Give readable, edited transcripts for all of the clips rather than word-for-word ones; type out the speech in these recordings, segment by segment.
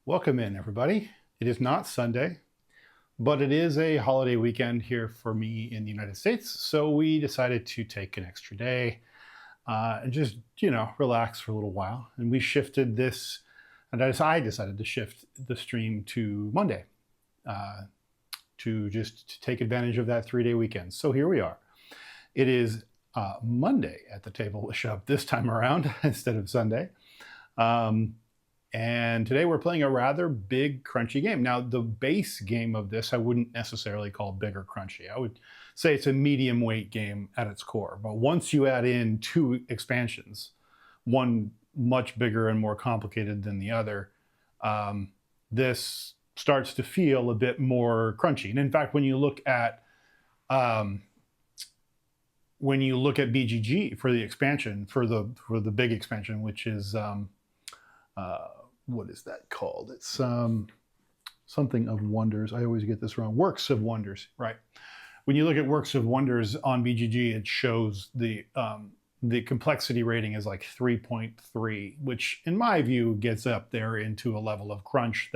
Welcome in, everybody. It is not Sunday, but it is a holiday weekend here for me in the United States. So we decided to take an extra day and just, relax for a little while. And we shifted this, and I decided to shift the stream to Monday uh, to take advantage of that 3-day weekend. So here we are. It is Monday at the table with Shub this time around instead of Sunday. And today we're playing a rather big, crunchy game. Now, the base game of this, I wouldn't necessarily call big or crunchy. I would say it's a medium weight game at its core. But once you add in 2 expansions, one much bigger and more complicated than the other, this starts to feel a bit more crunchy. And in fact, when you look at BGG for the expansion, for the big expansion, which is what is that called? It's something of wonders. I always get this wrong. Works of Wonders, right? When you look at Works of Wonders on BGG, it shows the complexity rating is like 3.3, which in my view gets up there into a level of crunch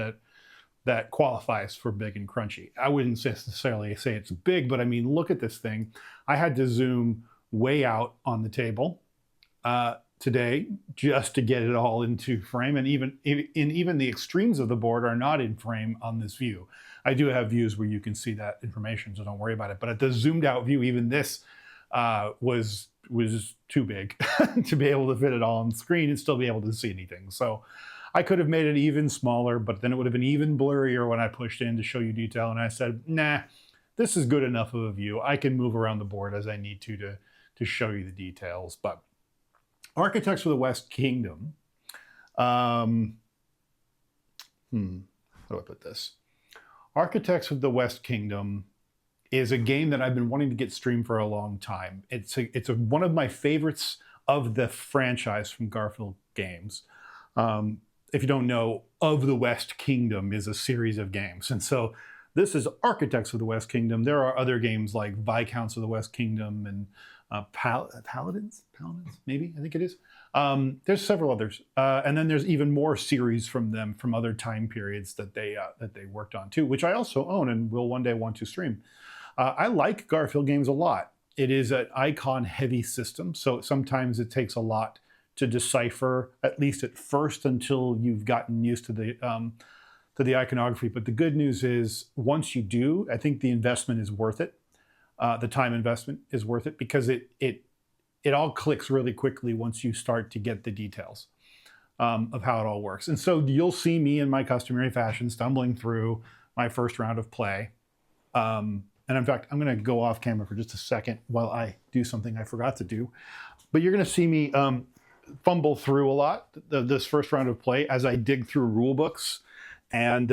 that qualifies for big and crunchy. I wouldn't necessarily say it's big, but I mean, look at this thing. I had to zoom way out on the table today just to get it all into frame, and even the extremes of the board are not in frame on this view. I do have views where you can see that information, so don't worry about it. But at the zoomed out view, even this was too big to be able to fit it all on the screen and still be able to see anything. So I could have made it even smaller, but then it would have been even blurrier when I pushed in to show you detail. And I said, nah, this is good enough of a view. I can move around the board as I need to show you the details. But Architects of the West Kingdom. How do I put this? Architects of the West Kingdom is a game that I've been wanting to get streamed for a long time. It's one of my favorites of the franchise from Garfield Games. If you don't know, Of the West Kingdom is a series of games. And so this is Architects of the West Kingdom. There are other games like Viscounts of the West Kingdom and Paladins, maybe, I think it is. There's several others. And then there's even more series from them from other time periods that they worked on too, which I also own and will one day want to stream. I like Garfield Games a lot. It is an icon heavy system, so sometimes it takes a lot to decipher, at least at first, until you've gotten used to the iconography. But the good news is, once you do, I think the investment is worth it. The time investment is worth it because it all clicks really quickly once you start to get the details of how it all works. And so you'll see me in my customary fashion stumbling through my first round of play. And in fact, I'm going to go off camera for just a second while I do something I forgot to do. But you're going to see me fumble through a lot this first round of play as I dig through rule books and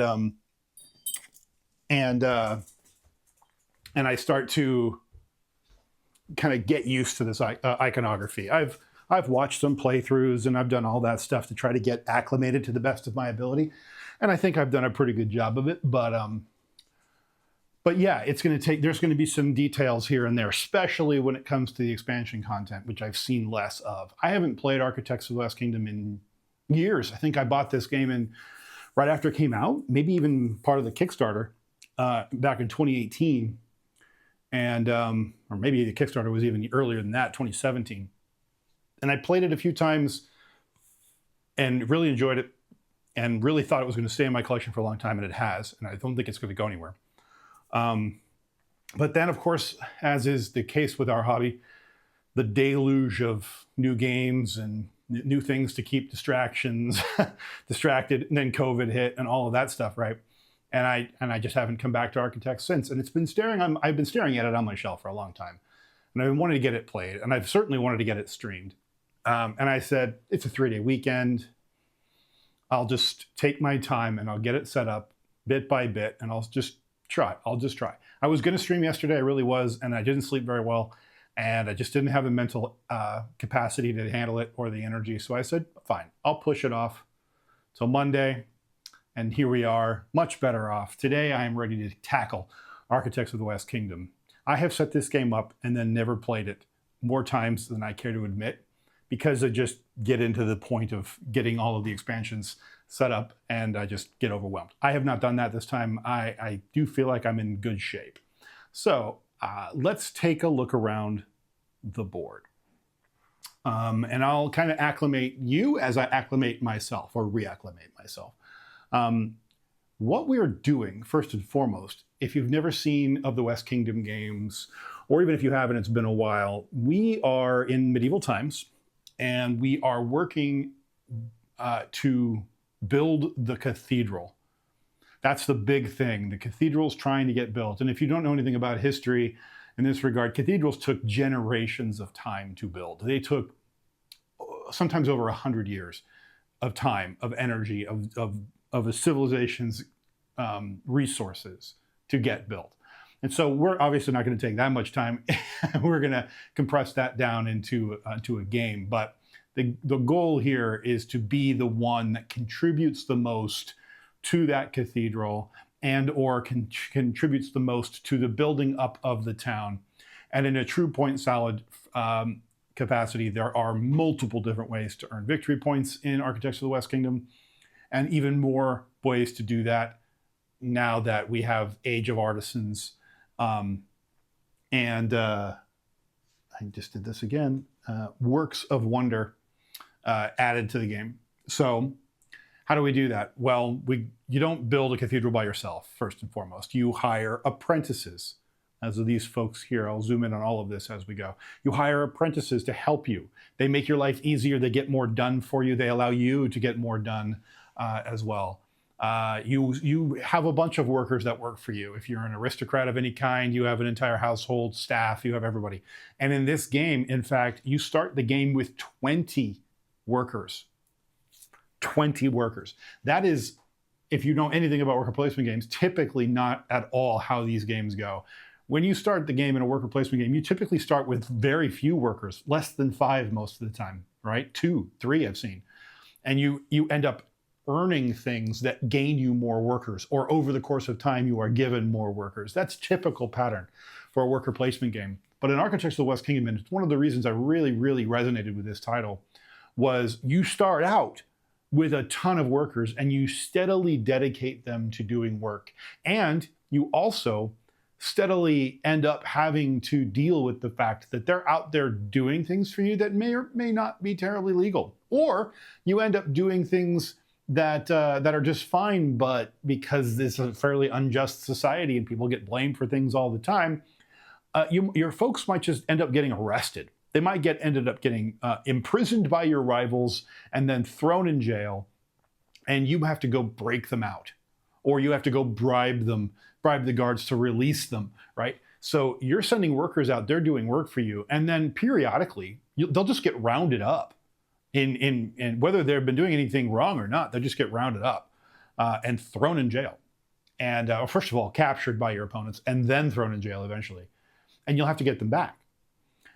I start to kind of get used to this iconography. I've watched some playthroughs and I've done all that stuff to try to get acclimated to the best of my ability, and I think I've done a pretty good job of it. But yeah, it's going to take. There's going to be some details here and there, especially when it comes to the expansion content, which I've seen less of. I haven't played Architects of the West Kingdom in years. I think I bought this game right after it came out, maybe even part of the Kickstarter back in 2018. And or maybe the Kickstarter was even earlier than that, 2017. And I played it a few times and really enjoyed it and really thought it was going to stay in my collection for a long time, and it has. And I don't think it's going to go anywhere. But then, of course, as is the case with our hobby, the deluge of new games and new things to keep distracted, and then COVID hit and all of that stuff, right? And I just haven't come back to Architects since. And I've been staring at it on my shelf for a long time. And I've wanted to get it played. And I've certainly wanted to get it streamed. And I said, it's a 3-day weekend. I'll just take my time and I'll get it set up bit by bit. And I'll just try. I was going to stream yesterday. I really was. And I didn't sleep very well. And I just didn't have the mental capacity to handle it or the energy. So I said, fine, I'll push it off till Monday. And here we are, much better off. Today, I am ready to tackle Architects of the West Kingdom. I have set this game up and then never played it more times than I care to admit, because I just get into the point of getting all of the expansions set up and I just get overwhelmed. I have not done that this time. I do feel like I'm in good shape. So let's take a look around the board. And I'll kind of acclimate you as I acclimate myself, or reacclimate myself. What we're doing, first and foremost, if you've never seen of the West Kingdom games, or even if you haven't, it's been a while, we are in medieval times, and we are working to build the cathedral. That's the big thing. The cathedral's trying to get built. And if you don't know anything about history in this regard, cathedrals took generations of time to build. They took sometimes over 100 years of time, of energy, of a civilization's resources to get built. And so we're obviously not going to take that much time. We're going to compress that down into a game. But the goal here is to be the one that contributes the most to that cathedral, and or contributes the most to the building up of the town. And in a true point salad capacity, there are multiple different ways to earn victory points in Architects of the West Kingdom, and even more ways to do that now that we have Age of Artisans. And I just did this again, Works of Wonder added to the game. So how do we do that? Well, you don't build a cathedral by yourself, first and foremost. You hire apprentices, as are these folks here. I'll zoom in on all of this as we go. You hire apprentices to help you. They make your life easier. They get more done for you. They allow you to get more done as well. You have a bunch of workers that work for you. If you're an aristocrat of any kind, you have an entire household staff, you have everybody. And in this game, in fact, you start the game with 20 workers. 20 workers. That is, if you know anything about worker placement games, typically not at all how these games go. When you start the game in a worker placement game, you typically start with very few workers, less than 5 most of the time, right? 2, 3 I've seen. And you end up earning things that gain you more workers, or over the course of time you are given more workers. That's typical pattern for a worker placement game. But in Architects of the West Kingdom, and it's one of the reasons I really, really resonated with this title, was you start out with a ton of workers and you steadily dedicate them to doing work. And you also steadily end up having to deal with the fact that they're out there doing things for you that may or may not be terribly legal. Or you end up doing things that are just fine, but because this is a fairly unjust society and people get blamed for things all the time, your folks might just end up getting arrested. They might ended up getting imprisoned by your rivals and then thrown in jail, and you have to go break them out, or you have to go bribe the guards to release them, right? So you're sending workers out, they're doing work for you, and then periodically they'll just get rounded up. In whether they've been doing anything wrong or not, they'll just get rounded up and thrown in jail. And first of all, captured by your opponents and then thrown in jail eventually. And you'll have to get them back.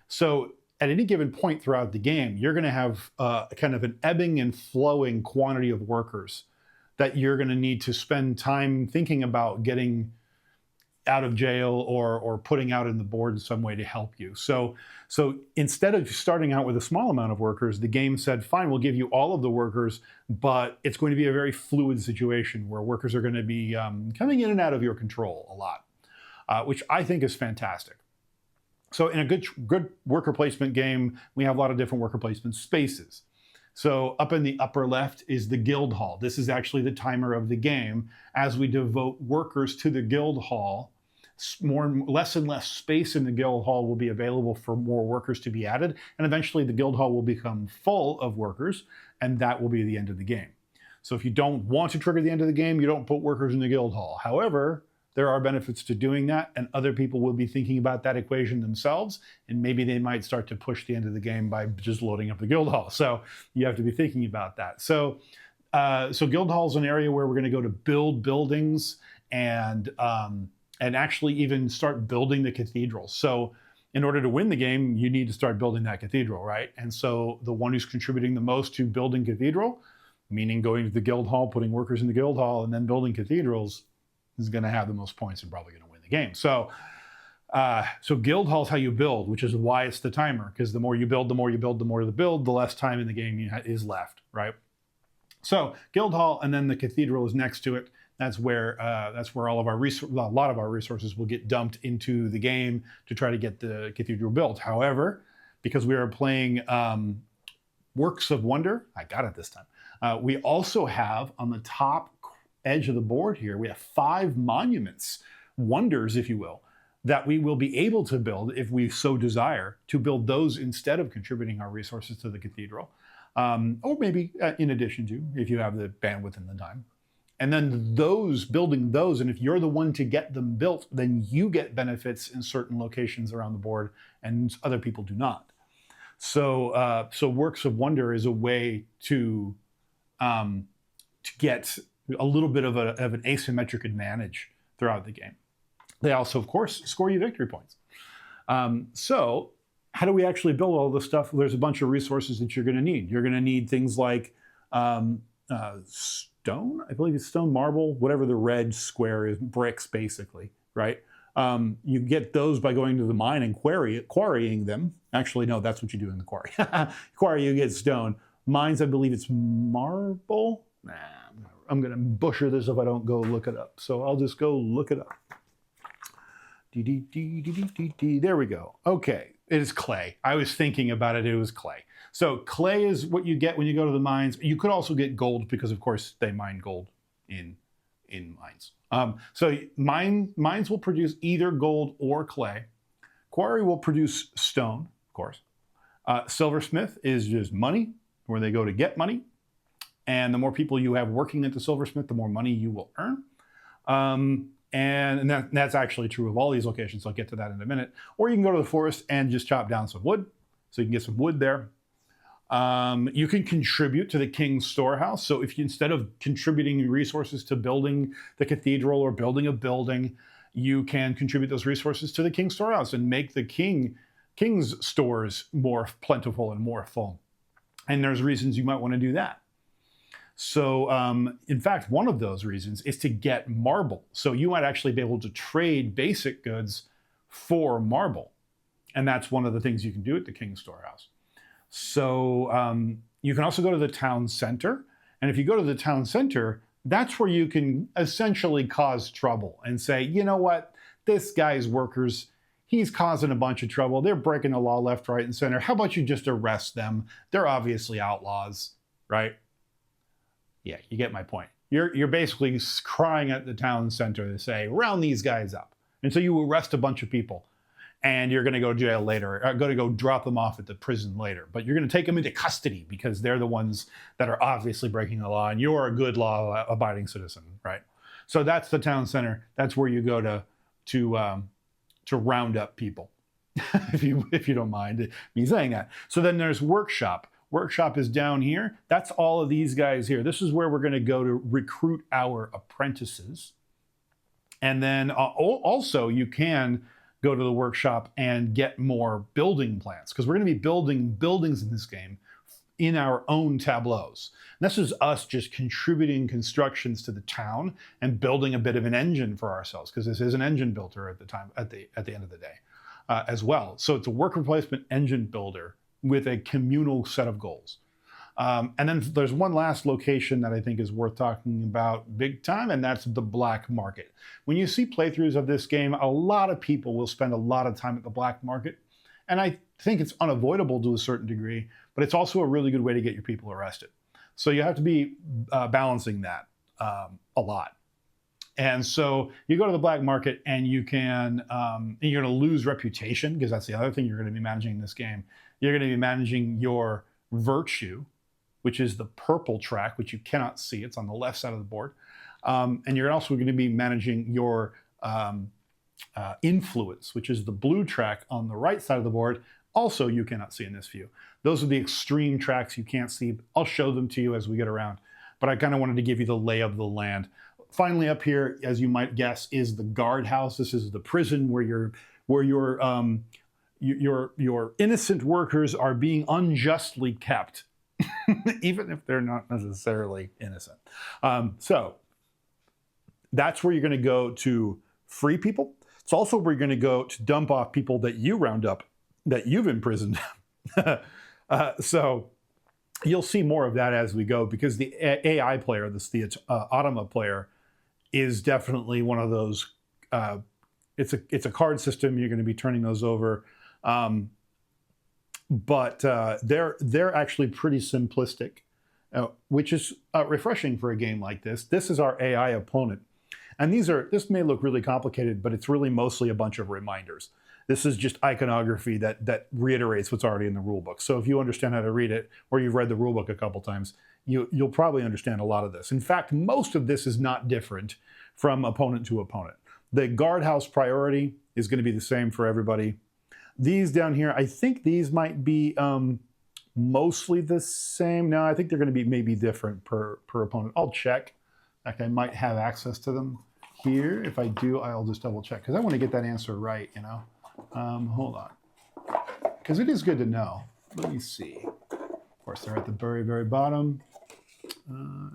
So at any given point throughout the game, you're going to have kind of an ebbing and flowing quantity of workers that you're going to need to spend time thinking about getting out of jail or putting out in the board in some way to help you. So instead of starting out with a small amount of workers, the game said, fine, we'll give you all of the workers, but it's going to be a very fluid situation where workers are going to be coming in and out of your control a lot, which I think is fantastic. So in a good worker placement game, we have a lot of different worker placement spaces. So up in the upper left is the guild hall. This is actually the timer of the game. As we devote workers to the guild hall, less and less space in the guild hall will be available for more workers to be added. And eventually the guild hall will become full of workers, and that will be the end of the game. So if you don't want to trigger the end of the game, you don't put workers in the guild hall. However, there are benefits to doing that, and other people will be thinking about that equation themselves, and maybe they might start to push the end of the game by just loading up the guild hall. So you have to be thinking about that. So guild hall is an area where we're going to go to build buildings and actually even start building the cathedral. So in order to win the game, you need to start building that cathedral, right? And so the one who's contributing the most to building cathedral, meaning going to the guild hall, putting workers in the guild hall, and then building cathedrals, is going to have the most points and probably going to win the game. So So guild hall is how you build, which is why it's the timer, because the more you build, the more you build, the more you build, the less time in the game is left, right? So guild hall, and then the cathedral is next to it. That's where all of our a lot of our resources will get dumped into the game to try to get the cathedral built. However, because we are playing Works of Wonder, I got it this time. We also have on the top edge of the board here, we have 5 monuments, wonders, if you will, that we will be able to build if we so desire to build those instead of contributing our resources to the cathedral. Or maybe in addition to, if you have the bandwidth and the time. And then building those, and if you're the one to get them built, then you get benefits in certain locations around the board and other people do not. So Works of Wonder is a way to get a little bit of an asymmetric advantage throughout the game. They also, of course, score you victory points. So how do we actually build all this stuff? There's a bunch of resources that you're going to need. You're going to need things like stone, I believe it's stone, marble, whatever the red square is, bricks basically, right? You get those by going to the mine and quarrying them. Actually, no, that's what you do in the quarry. Quarry, you get stone. Mines, I believe it's marble. Nah, I'm going to butcher this if I don't go look it up. So I'll just go look it up. There we go. Okay, it is clay. I was thinking about it, it was clay. So clay is what you get when you go to the mines. You could also get gold because, of course, they mine gold in mines. So mines will produce either gold or clay. Quarry will produce stone, of course. Silversmith is just money, where they go to get money. And the more people you have working at the silversmith, the more money you will earn. And that's actually true of all these locations. I'll get to that in a minute. Or you can go to the forest and just chop down some wood. So you can get some wood there. You can contribute to the king's storehouse. So if you, instead of contributing resources to building the cathedral or building a building, you can contribute those resources to the king's storehouse and make the king's stores more plentiful and more full. And there's reasons you might want to do that. So in fact, one of those reasons is to get marble. So you might actually be able to trade basic goods for marble. And that's one of the things you can do at the king's storehouse. So you can also go to the town center. And if you go to the town center, that's where you can essentially cause trouble and say, you know what, this guy's workers, he's causing a bunch of trouble. They're breaking the law left, right, and center. How about you just arrest them? They're obviously outlaws, right? Yeah, you get my point. You're basically crying at the town center to say, round these guys up. And so you arrest a bunch of people. And you're going to go to jail later, or going to go drop them off at the prison later. But you're going to take them into custody because they're the ones that are obviously breaking the law, and you're a good law-abiding citizen, right? So that's the town center. That's where you go to round up people, if you don't mind me saying that. So then there's workshop. Workshop is down here. That's all of these guys here. This is where we're going to go to recruit our apprentices. And then also you can go to the workshop and get more building plans, because we're going to be building buildings in this game in our own tableaus. And this is us just contributing constructions to the town and building a bit of an engine for ourselves, because this is an engine builder at the end of the day as well. So it's a worker placement engine builder with a communal set of goals. And then there's one last location that I think is worth talking about big time, and that's the black market. When you see playthroughs of this game, a lot of people will spend a lot of time at the black market. And I think it's unavoidable to a certain degree, but it's also a really good way to get your people arrested. So you have to be balancing that a lot. And so you go to the black market and you can, you're going to lose reputation, because that's the other thing you're going to be managing in this game. You're going to be managing your virtue, which is the purple track, which you cannot see. It's on the left side of the board. And you're also going to be managing your influence, which is the blue track on the right side of the board. Also, you cannot see in this view. Those are the extreme tracks you can't see. I'll show them to you as we get around. But I kind of wanted to give you the lay of the land. Finally, up here, as you might guess, is the guardhouse. This is the prison where your innocent workers are being unjustly kept, even if they're not necessarily innocent. So that's where you're going to go to free people. It's also where you're going to go to dump off people that you round up, that you've imprisoned. So you'll see more of that as we go, because the AI player, the Automa player, is definitely one of those. It's a card system. You're going to be turning those over, but they're actually pretty simplistic, which is refreshing for a game like this. This is our AI opponent, and this may look really complicated, but it's really mostly a bunch of reminders. This is just iconography that reiterates what's already in the rulebook. So if you understand how to read it, or you've read the rulebook a couple times, you'll probably understand a lot of this. In fact, most of this is not different from opponent to opponent. The guardhouse priority is going to be the same for everybody. These down here, I think these might be mostly the same. No, I think they're going to be maybe different per opponent. I'll check. In fact, I might have access to them here. If I do, I'll just double check, because I want to get that answer right, you know. Hold on, because it is good to know. Let me see. Of course, they're at the very, very bottom.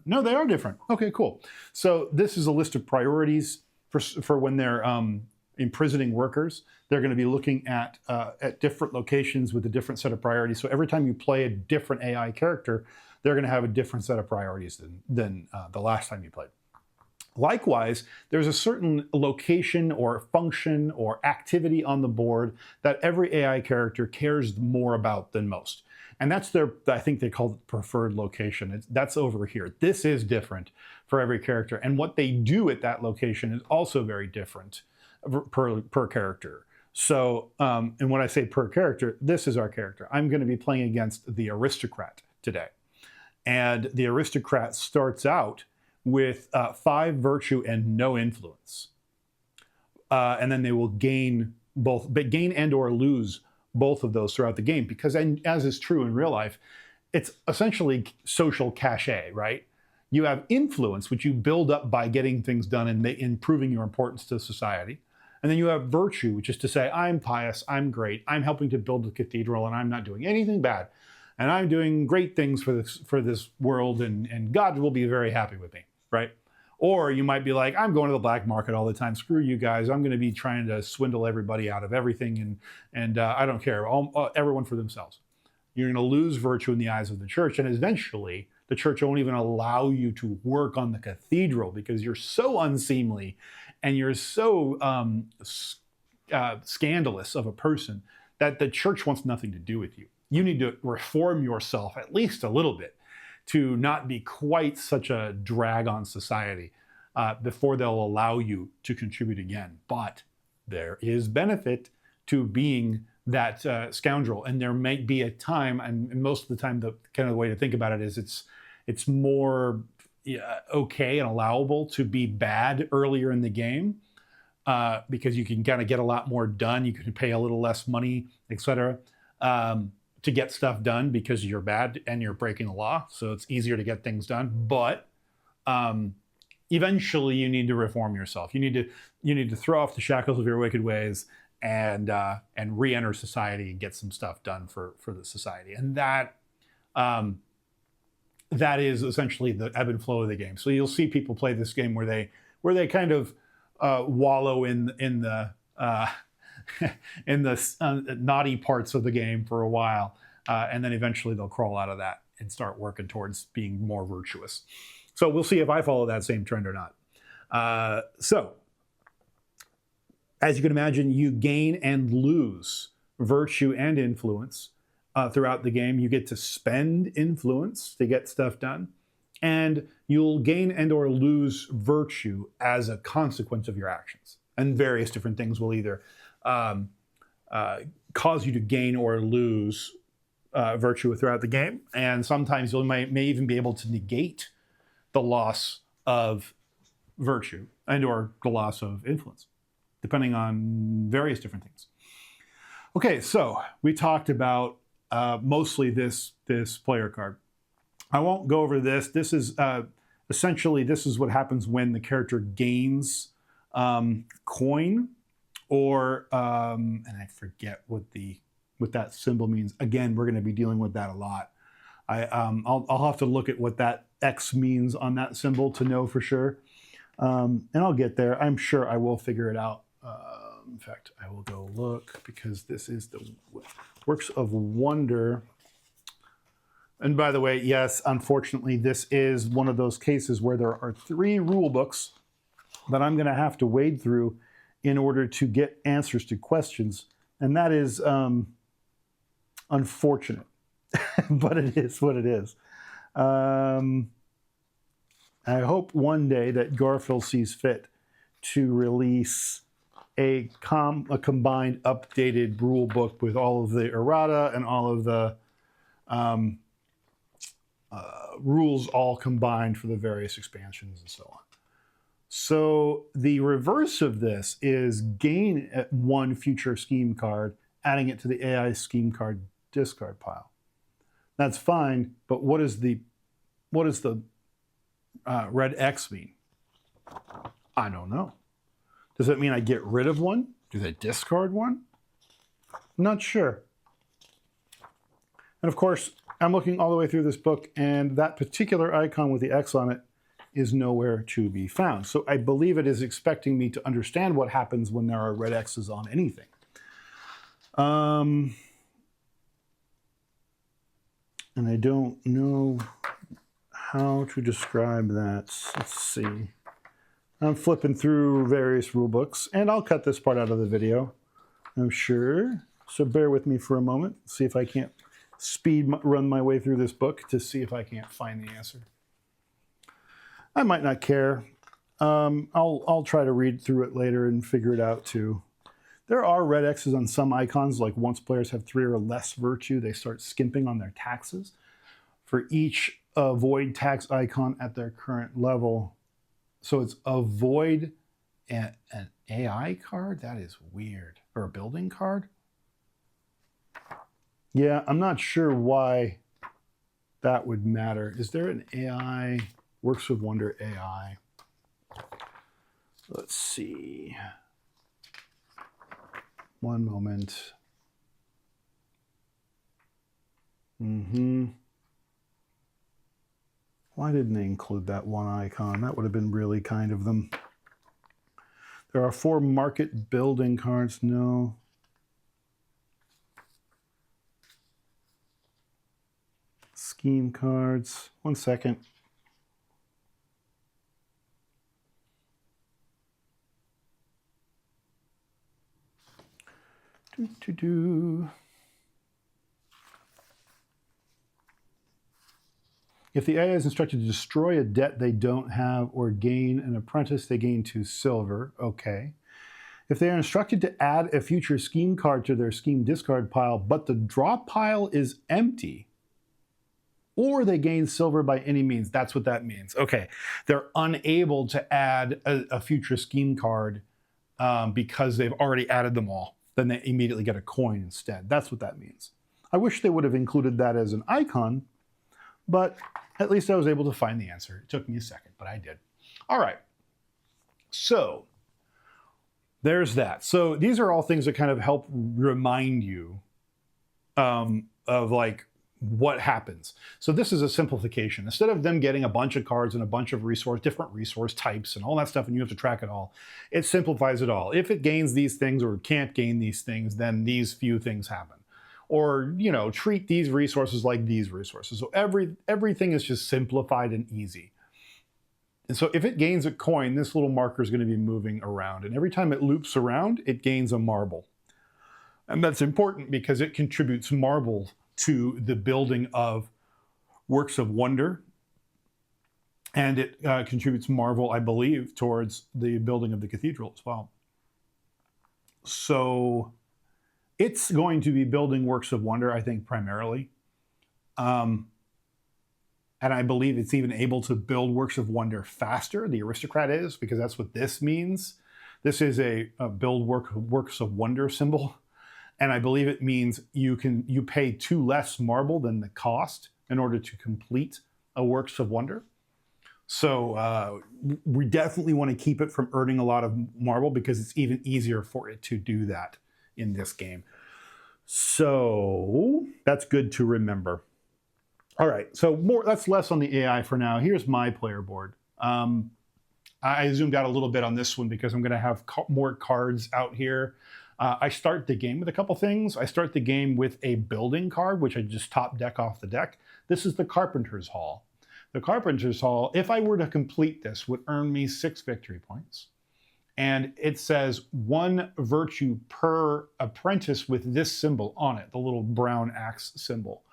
No, they are different. Okay, cool. So this is a list of priorities for when they're imprisoning workers. They're going to be looking at different locations with a different set of priorities. So every time you play a different AI character, they're going to have a different set of priorities than the last time you played. Likewise, there's a certain location or function or activity on the board that every AI character cares more about than most. And that's I think they call it preferred location. That's over here. This is different for every character. And what they do at that location is also very different per character. So, and when I say per character, this is our character. I'm going to be playing against the aristocrat today. And the aristocrat starts out with 5 virtue and no influence. And then they will gain and or lose both of those throughout the game, because, and as is true in real life, it's essentially social cachet, right? You have influence, which you build up by getting things done and improving your importance to society. And then you have virtue, which is to say, I'm pious, I'm great, I'm helping to build the cathedral, and I'm not doing anything bad. And I'm doing great things for this world, and God will be very happy with me, right? Or you might be like, I'm going to the black market all the time. Screw you guys. I'm going to be trying to swindle everybody out of everything, and I don't care. Everyone for themselves. You're going to lose virtue in the eyes of the church, and eventually the church won't even allow you to work on the cathedral because you're so unseemly and you're so scandalous of a person that the church wants nothing to do with you. You need to reform yourself at least a little bit to not be quite such a drag on society before they'll allow you to contribute again. But there is benefit to being that scoundrel. And there might be a time, and most of the time, the kind of the way to think about it is it's more okay and allowable to be bad earlier in the game because you can kind of get a lot more done. You can pay a little less money, etc. To get stuff done because you're bad and you're breaking the law. So it's easier to get things done. But eventually you need to reform yourself. You need to throw off the shackles of your wicked ways and re-enter society and get some stuff done for the society. And that is essentially the ebb and flow of the game. So you'll see people play this game where they kind of wallow in the in the naughty parts of the game for a while, and then eventually they'll crawl out of that and start working towards being more virtuous. So we'll see if I follow that same trend or not. So, as you can imagine, you gain and lose virtue and influence throughout the game. You get to spend influence to get stuff done, and you'll gain and or lose virtue as a consequence of your actions. And various different things will either cause you to gain or lose virtue throughout the game. And sometimes you may even be able to negate the loss of virtue and or the loss of influence, depending on various different things. Okay, so we talked about mostly this player card. I won't go over this. This is essentially, this is what happens when the character gains coin, or and I forget what that symbol means. Again, we're going to be dealing with that a lot. I'll have to look at what that X means on that symbol to know for sure, and I'll get there. I'm sure I will figure it out. In fact, I will go look because this is the Works of Wonder. And by the way, yes, unfortunately, this is one of those cases where there are 3 rule books that I'm going to have to wade through in order to get answers to questions. And that is unfortunate, but it is what it is. I hope one day that Garfield sees fit to release a combined updated rule book with all of the errata and all of the rules all combined for the various expansions and so on. So the reverse of this is gain 1 future scheme card, adding it to the AI scheme card discard pile. That's fine, but what does the red X mean? I don't know. Does that mean I get rid of one? Do they discard one? I'm not sure. And of course, I'm looking all the way through this book, and that particular icon with the X on it is nowhere to be found. So I believe it is expecting me to understand what happens when there are red X's on anything. And I don't know how to describe that. Let's see. I'm flipping through various rule books, and I'll cut this part out of the video, I'm sure. So bear with me for a moment. See if I can't run my way through this book to see if I can't find the answer. I might not care. I'll try to read through it later and figure it out too. There are red X's on some icons, like once players have 3 or less virtue, they start skimping on their taxes. For each avoid tax icon at their current level. So it's avoid an AI card? That is weird. Or a building card? Yeah, I'm not sure why that would matter. Is there an AI, Works of Wonder AI? Let's see. One moment. Why didn't they include that one icon? That would have been really kind of them. There are 4 market building cards. No. Scheme cards. 1 second. If the AI is instructed to destroy a debt they don't have or gain an apprentice, they gain 2 silver. Okay. If they are instructed to add a future scheme card to their scheme discard pile, but the draw pile is empty, or they gain silver by any means. That's what that means. Okay. They're unable to add a future scheme card because they've already added them all. Then they immediately get a coin instead. That's what that means. I wish they would have included that as an icon, but at least I was able to find the answer. It took me a second, but I did. All right. So there's that. So these are all things that kind of help remind you of like what happens. So this is a simplification. Instead of them getting a bunch of cards and a bunch of different resource types and all that stuff, and you have to track it all, it simplifies it all. If it gains these things or can't gain these things, then these few things happen. Or, you know, treat these resources like these resources. So everything is just simplified and easy. And so if it gains a coin, this little marker is going to be moving around. And every time it loops around, it gains a marble. And that's important because it contributes marble to the building of Works of Wonder. And it contributes marble, I believe, towards the building of the cathedral as well. So it's going to be building Works of Wonder, I think, primarily. And I believe it's even able to build Works of Wonder faster. The aristocrat is, because that's what this means. This is a build Works of Wonder symbol. And I believe it means you pay 2 less marble than the cost in order to complete a Works of Wonder. So we definitely want to keep it from earning a lot of marble because it's even easier for it to do that in this game. So that's good to remember. All right, so that's less on the AI for now. Here's my player board. I zoomed out a little bit on this one because I'm going to have more cards out here. I start the game with a couple things. I start the game with a building card, which I just top deck off the deck. This is the Carpenter's Hall. The Carpenter's Hall, if I were to complete this, would earn me 6 victory points. And it says 1 virtue per apprentice with this symbol on it, the little brown axe symbol.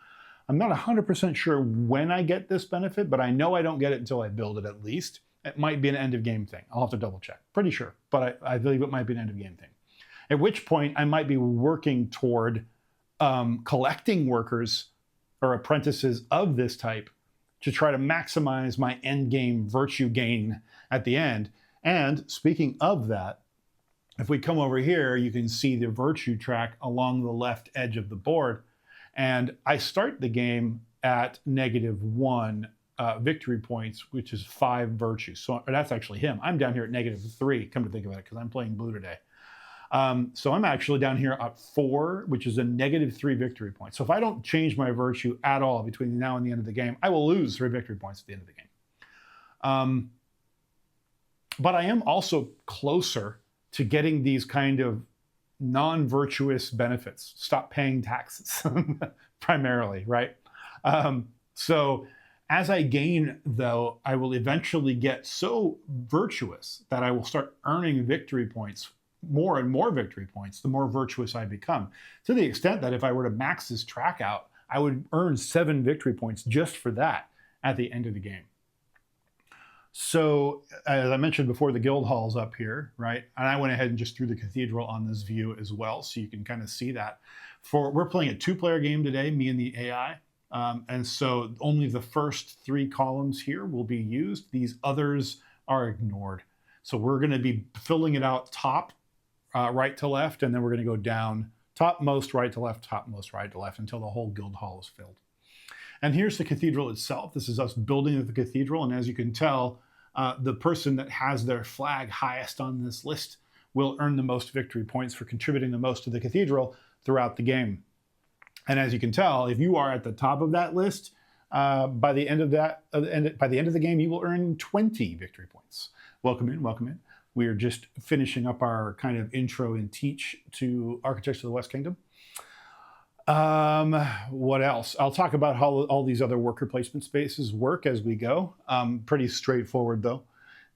I'm not 100% sure when I get this benefit, but I know I don't get it until I build it at least. It might be an end of game thing. I'll have to double check. Pretty sure, but I believe it might be an end of game thing. At which point I might be working toward collecting workers or apprentices of this type to try to maximize my end game virtue gain at the end. And speaking of that, if we come over here, you can see the virtue track along the left edge of the board. And I start the game at -1 victory points, which is 5 virtues. So that's actually him. I'm down here at -3, come to think of it, because I'm playing blue today. So I'm actually down here at 4, which is a -3 victory points. So if I don't change my virtue at all between now and the end of the game, I will lose 3 victory points at the end of the game. But I am also closer to getting these kind of non-virtuous benefits. Stop paying taxes, primarily, right? So as I gain, though, I will eventually get so virtuous that I will start earning victory points, more and more victory points, the more virtuous I become. To the extent that if I were to max this track out, I would earn 7 victory points just for that at the end of the game. So, as I mentioned before, the guild hall's up here, right? And I went ahead and just threw the cathedral on this view as well, so you can kind of see that. We're playing a 2-player game today, me and the AI. And so only the first 3 columns here will be used. These others are ignored. So we're going to be filling it out top, right to left, and then we're going to go down topmost right to left, topmost right to left until the whole guild hall is filled. And here's the cathedral itself. This is us building the cathedral. And as you can tell, the person that has their flag highest on this list will earn the most victory points for contributing the most to the cathedral throughout the game. And as you can tell, if you are at the top of that list, by the end of the game, you will earn 20 victory points. Welcome in, welcome in. We are just finishing up our kind of intro and teach to Architects of the West Kingdom. What else? I'll talk about how all these other worker placement spaces work as we go. Pretty straightforward, though.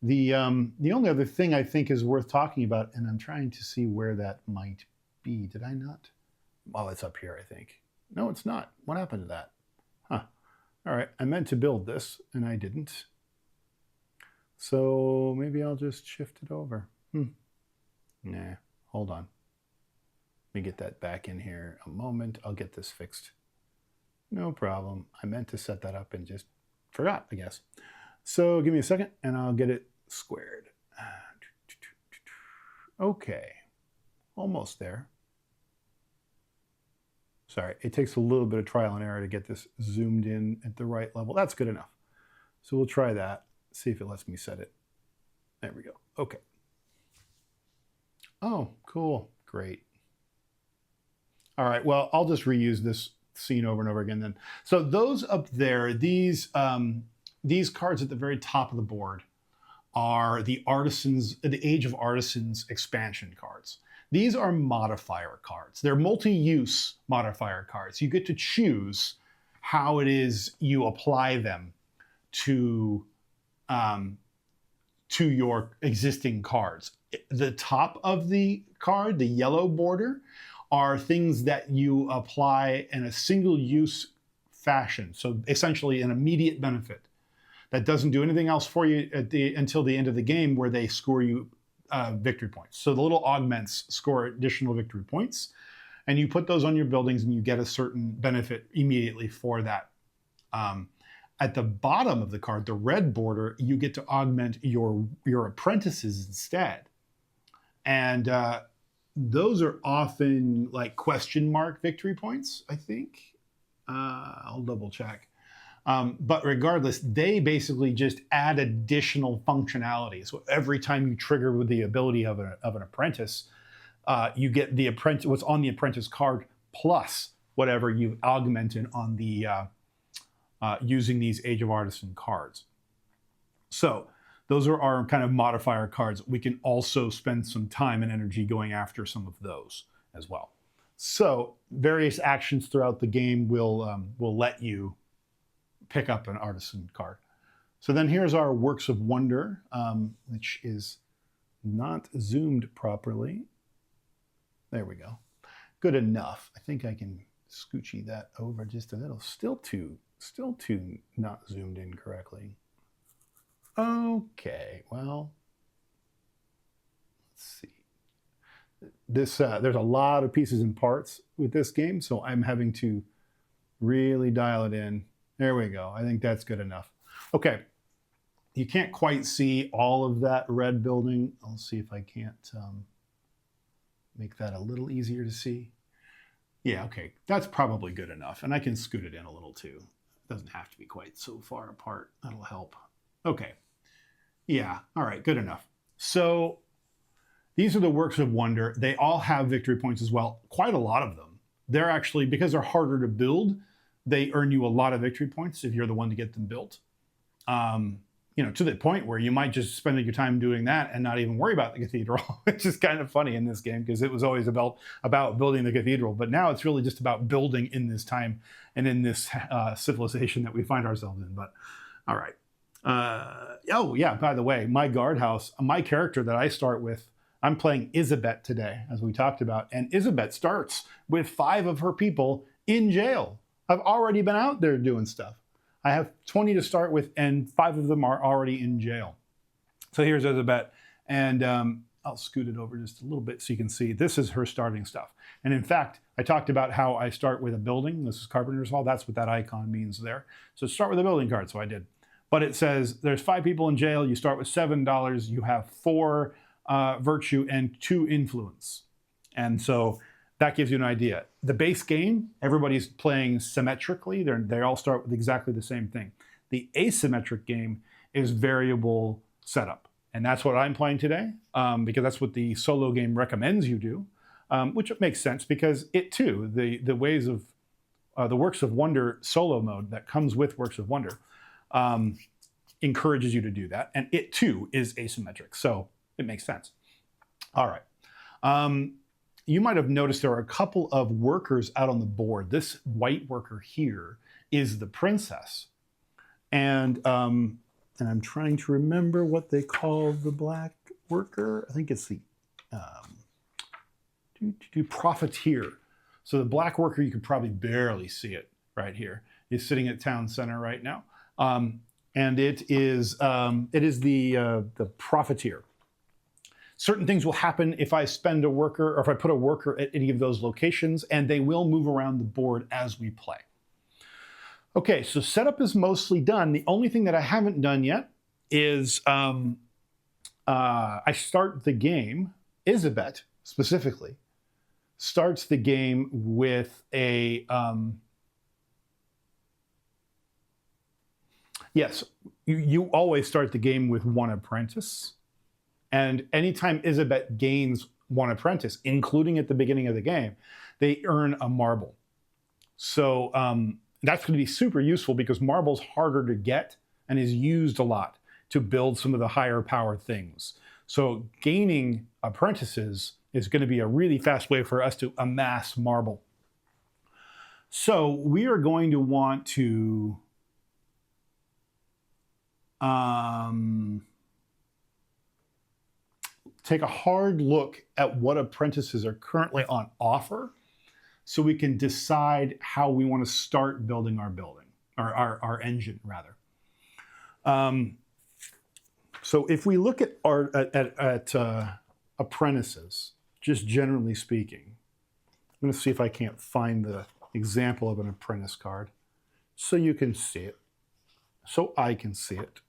The only other thing I think is worth talking about, and I'm trying to see where that might be. Did I not? Oh, it's up here, I think. No, it's not. What happened to that? Huh. All right. I meant to build this, and I didn't. So maybe I'll just shift it over. Nah, hold on. Let me get that back in here a moment. I'll get this fixed. No problem. I meant to set that up and just forgot, I guess. So give me a second and I'll get it squared. Okay, almost there. Sorry, it takes a little bit of trial and error to get this zoomed in at the right level. That's good enough. So we'll try that, see if it lets me set it. There we go. Okay. Oh, cool. Great. All right, well, I'll just reuse this scene over and over again then. So those up there, these cards at the very top of the board are the Artisans, the Age of Artisans expansion cards. These are modifier cards. They're multi-use modifier cards. You get to choose how it is you apply them to your existing cards. The top of the card, the yellow border, are things that you apply in a single-use fashion. So essentially an immediate benefit that doesn't do anything else for you until the end of the game, where they score you victory points. So the little augments score additional victory points, and you put those on your buildings and you get a certain benefit immediately for that. At the bottom of the card, the red border, you get to augment your apprentices instead. And those are often like question mark victory points, I think. I'll double check. But regardless, they basically just add additional functionality. So every time you trigger with the ability of an apprentice, you get the apprentice, what's on the apprentice card plus whatever you've augmented on the using these Age of Artisan cards. So Those are our kind of modifier cards. We can also spend some time and energy going after some of those as well. So various actions throughout the game will let you pick up an artisan card. So then here's our Works of Wonder, which is not zoomed properly. There we go. Good enough. I think I can scoochy that over just a little. Still too not zoomed in correctly. Okay, well, let's see. This there's a lot of pieces and parts with this game, so I'm having to really dial it in. There we go. I think that's good enough. Okay, you can't quite see all of that red building. I'll see if I can't make that a little easier to see. Yeah, okay, that's probably good enough, and I can scoot it in a little too. It doesn't have to be quite so far apart. That'll help. Okay. Yeah, all right, good enough. So these are the Works of Wonder. They all have victory points as well, quite a lot of them. They're actually, because they're harder to build, they earn you a lot of victory points if you're the one to get them built. You know, to the point where you might just spend your time doing that and not even worry about the cathedral, which is kind of funny in this game because it was always about building the cathedral. But now it's really just about building in this time and in this civilization that we find ourselves in. But all right. Oh, yeah, by the way, my guardhouse, my character that I start with, I'm playing Isabet today, as we talked about. And Isabet starts with 5 of her people in jail. I've already been out there doing stuff. I have 20 to start with, and 5 of them are already in jail. So here's Isabet. And I'll scoot it over just a little bit so you can see. This is her starting stuff. And in fact, I talked about how I start with a building. This is Carpenter's Hall. That's what that icon means there. So start with a building card. So I did. But it says there's 5 people in jail. You start with $7. You have 4 virtue and 2 influence. And so that gives you an idea. The base game, everybody's playing symmetrically. They all start with exactly the same thing. The asymmetric game is variable setup. And that's what I'm playing today because that's what the solo game recommends you do, which makes sense because it too, the ways of the Works of Wonder solo mode that comes with Works of Wonder encourages you to do that. And it too is asymmetric. So it makes sense. All right. You might have noticed there are a couple of workers out on the board. This white worker here is the princess. And I'm trying to remember what they call the black worker. I think it's the profiteer. So the black worker, you can probably barely see it right here, is sitting at town center right now. And it is the profiteer. Certain things will happen if I spend a worker or if I put a worker at any of those locations, and they will move around the board as we play. Okay, so setup is mostly done. The only thing that I haven't done yet is I start the game, Isabet specifically, starts the game with a... yes, you always start the game with 1 apprentice. And anytime Isabet gains 1 apprentice, including at the beginning of the game, they earn a marble. So that's going to be super useful because marble's harder to get and is used a lot to build some of the higher power things. So gaining apprentices is going to be a really fast way for us to amass marble. So we are going to want to take a hard look at what apprentices are currently on offer so we can decide how we want to start building our building, or our engine, rather. So if we look at apprentices, just generally speaking, I'm going to see if I can't find the example of an apprentice card so you can see it, so I can see it.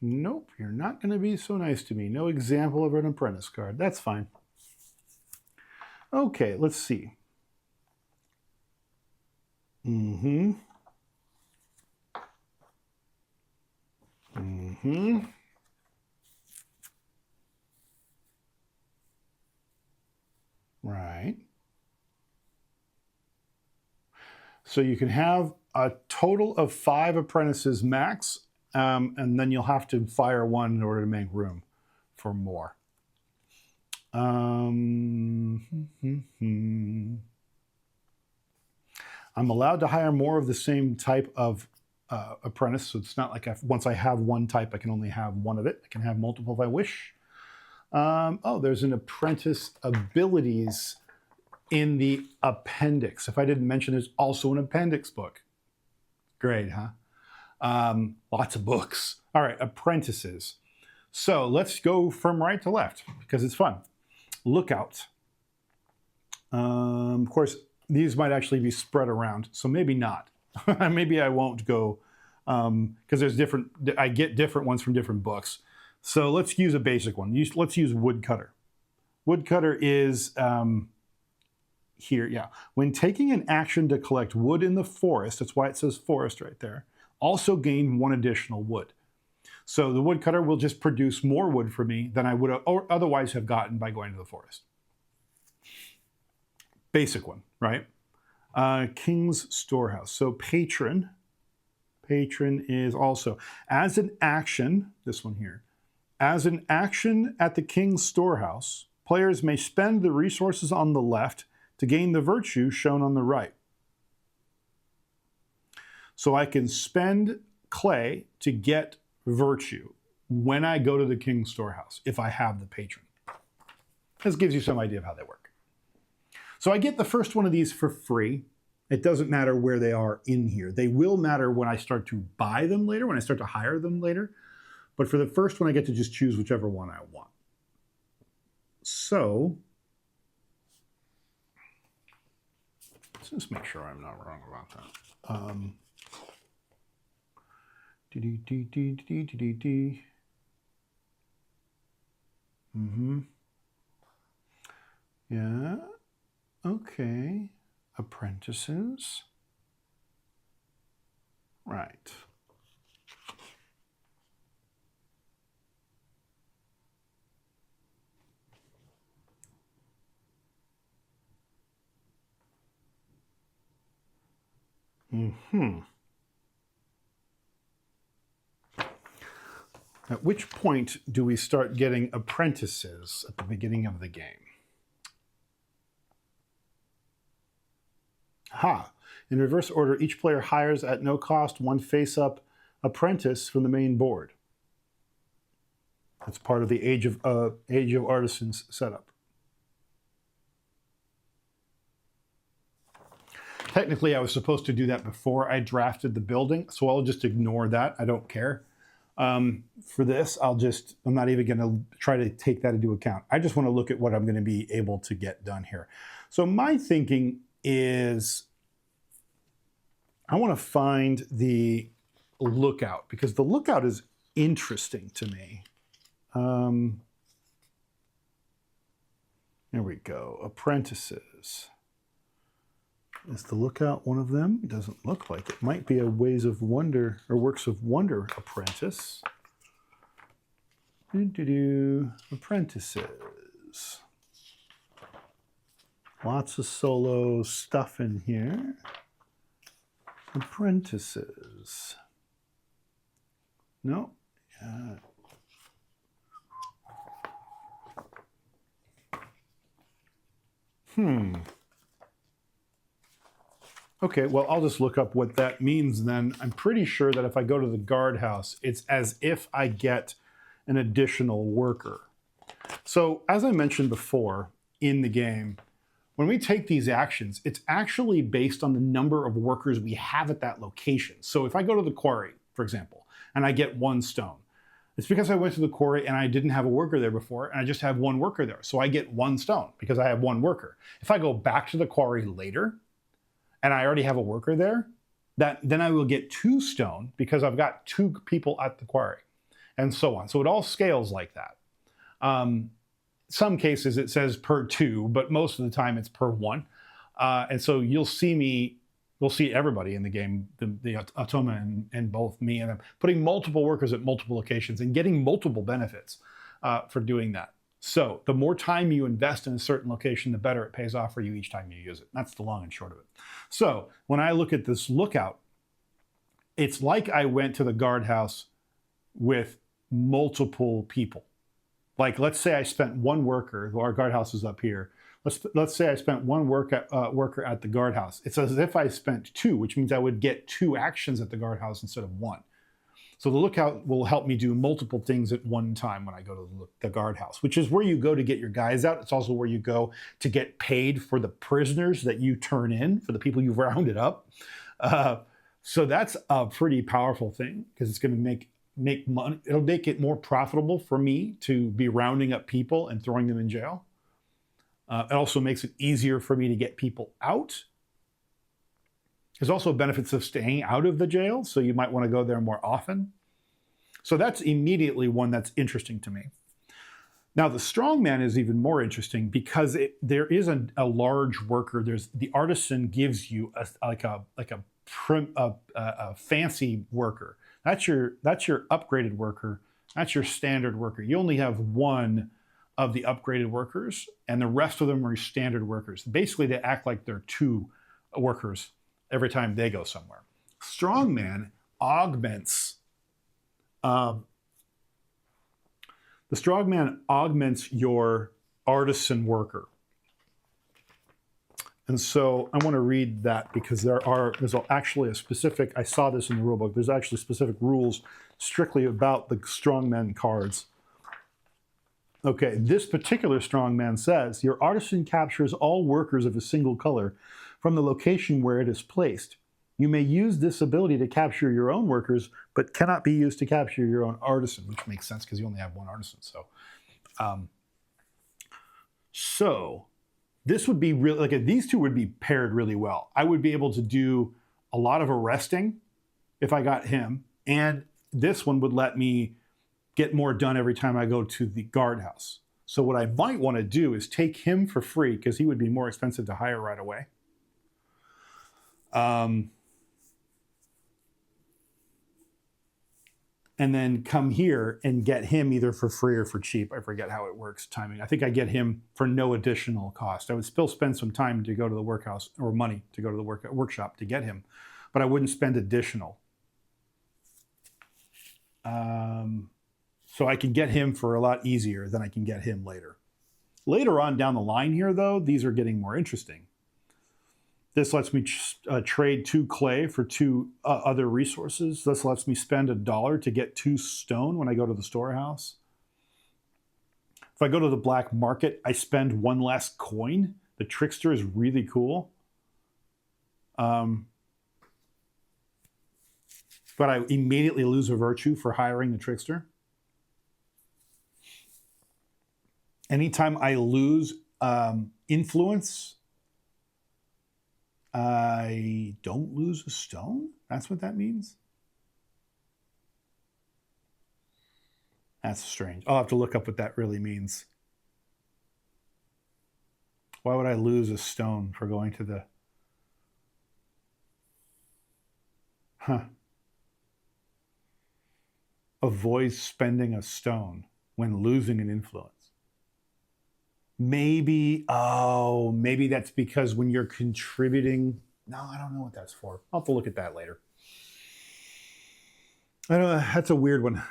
Nope, you're not going to be so nice to me. No example of an apprentice card. That's fine. Okay, let's see. Right. So you can have a total of 5 apprentices max, and then you'll have to fire one in order to make room for more. I'm allowed to hire more of the same type of apprentice, so it's not like once I have one type, I can only have one of it. I can have multiple if I wish. Oh, there's an apprentice abilities in the appendix. If I didn't mention, there's also an appendix book. Great, huh? Lots of books. All right, apprentices. So let's go from right to left because it's fun. Lookout. Of course, these might actually be spread around, so maybe not. Maybe I won't go because there's different. I get different ones from different books. So let's use a basic one. Let's use woodcutter. Woodcutter is here, yeah. When taking an action to collect wood in the forest, that's why it says forest right there, also gain 1 additional wood. So the woodcutter will just produce more wood for me than I would otherwise have gotten by going to the forest. Basic one, right? King's Storehouse. So patron is also, as an action, this one here, as an action at the King's Storehouse, players may spend the resources on the left to gain the virtue shown on the right. So I can spend clay to get virtue when I go to the King's Storehouse, if I have the patron. This gives you some idea of how they work. So I get the first one of these for free. It doesn't matter where they are in here. They will matter when I start to buy them later, when I start to hire them later. But for the first one, I get to just choose whichever one I want. So let's just make sure I'm not wrong about that. Yeah. Okay. Apprentices. Right. At which point do we start getting apprentices at the beginning of the game? In reverse order, each player hires at no cost 1 face-up apprentice from the main board. That's part of the Age of Artisans setup. Technically, I was supposed to do that before I drafted the building, so I'll just ignore that. I don't care. For this, I'm not even going to try to take that into account. I just want to look at what I'm going to be able to get done here. So my thinking is I want to find the lookout because the lookout is interesting to me. There we go. Apprentices. Is the lookout one of them? It doesn't look like it. Might be a Ways of Wonder or Works of Wonder apprentice. Apprentices. Lots of solo stuff in here. Apprentices. No. Okay, well, I'll just look up what that means then. I'm pretty sure that if I go to the guardhouse, it's as if I get an additional worker. So as I mentioned before in the game, when we take these actions, it's actually based on the number of workers we have at that location. So if I go to the quarry, for example, and I get 1 stone, it's because I went to the quarry and I didn't have a worker there before, and I just have 1 worker there. So I get 1 stone because I have 1 worker. If I go back to the quarry later, and I already have a worker there, then I will get 2 stone because I've got 2 people at the quarry, and so on. So it all scales like that. Some cases it says per 2, but most of the time it's per 1. And so you'll see everybody in the game, the Atoma and both me and them, putting multiple workers at multiple locations and getting multiple benefits for doing that. So the more time you invest in a certain location, the better it pays off for you each time you use it. That's the long and short of it. So when I look at this lookout, it's like I went to the guardhouse with multiple people. Like, let's say I spent one worker, our guardhouse is up here. Let's say I spent one worker at the guardhouse. It's as if I spent two, which means I would get 2 actions at the guardhouse instead of 1. So the lookout will help me do multiple things at one time when I go to the guardhouse, which is where you go to get your guys out. It's also where you go to get paid for the prisoners that you turn in, for the people you've rounded up. So that's a pretty powerful thing, because it's going to make money. It'll make it more profitable for me to be rounding up people and throwing them in jail. It also makes it easier for me to get people out. There's also benefits of staying out of the jail, so you might want to go there more often. So that's immediately one that's interesting to me. Now, the strongman is even more interesting because there is a large worker. The artisan gives you a fancy worker. That's your upgraded worker. That's your standard worker. You only have one of the upgraded workers, and the rest of them are standard workers. Basically, they act like they're 2 workers every time they go somewhere. Strongman augments. The strongman augments your artisan worker. And so I want to read that because there's actually a specific, I saw this in the rule book, there's actually specific rules strictly about the strongman cards. Okay, this particular strongman says, your artisan captures all workers of a single color from the location where it is placed. You may use this ability to capture your own workers, but cannot be used to capture your own artisan, which makes sense because you only have one artisan. So this would be really, like, these two would be paired really well. I would be able to do a lot of arresting if I got him, and this one would let me get more done every time I go to the guardhouse. So what I might want to do is take him for free, because he would be more expensive to hire right away. And then come here and get him either for free or for cheap. I forget how it works, timing. I think I get him for no additional cost. I would still spend some time to go to the workhouse, or money to go to the workshop to get him, but I wouldn't spend additional. So I can get him for a lot easier than I can get him later. Later on down the line here, though, these are getting more interesting. This lets me trade 2 clay for 2 other resources. This lets me spend $1 to get 2 stone when I go to the storehouse. If I go to the black market, I spend 1 less coin. The trickster is really cool. But I immediately lose a virtue for hiring the trickster. Anytime I lose influence, I don't lose a stone? That's what that means? That's strange. I'll have to look up what that really means. Why would I lose a stone for going to the... Avoid spending a stone when losing an influence. Maybe that's because when you're contributing... No, I don't know what that's for. I'll have to look at that later. I don't know, that's a weird one.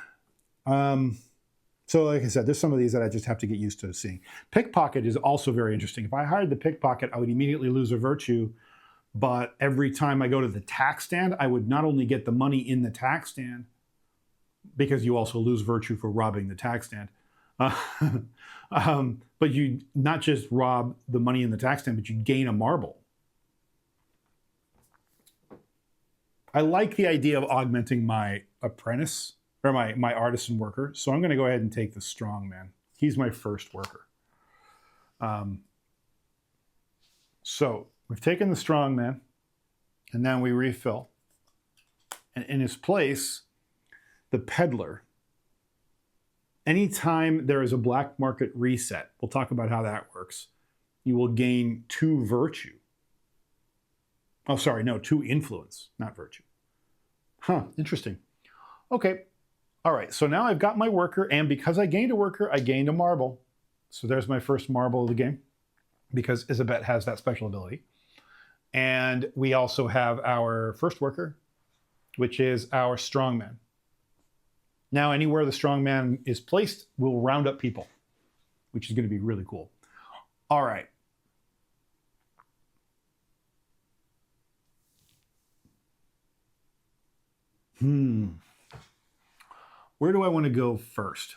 So like I said, there's some of these that I just have to get used to seeing. Pickpocket is also very interesting. If I hired the pickpocket, I would immediately lose a virtue, but every time I go to the tax stand, I would not only get the money in the tax stand, because you also lose virtue for robbing the tax stand, but you not just rob the money in the tax stand, but you gain a marble. I like the idea of augmenting my apprentice, or my artisan worker. So I'm going to go ahead and take the strong man. He's my first worker. So we've taken the strong man, and then we refill. And in his place, the peddler. Anytime there is a black market reset, we'll talk about how that works, you will gain 2 virtue. Oh, sorry, no, 2 influence, not virtue. Interesting. Okay. All right, so now I've got my worker, and because I gained a worker, I gained a marble. So there's my first marble of the game, because Isabet has that special ability. And we also have our first worker, which is our strongman. Now, anywhere the strongman is placed, we'll round up people, which is going to be really cool. All right. Where do I want to go first?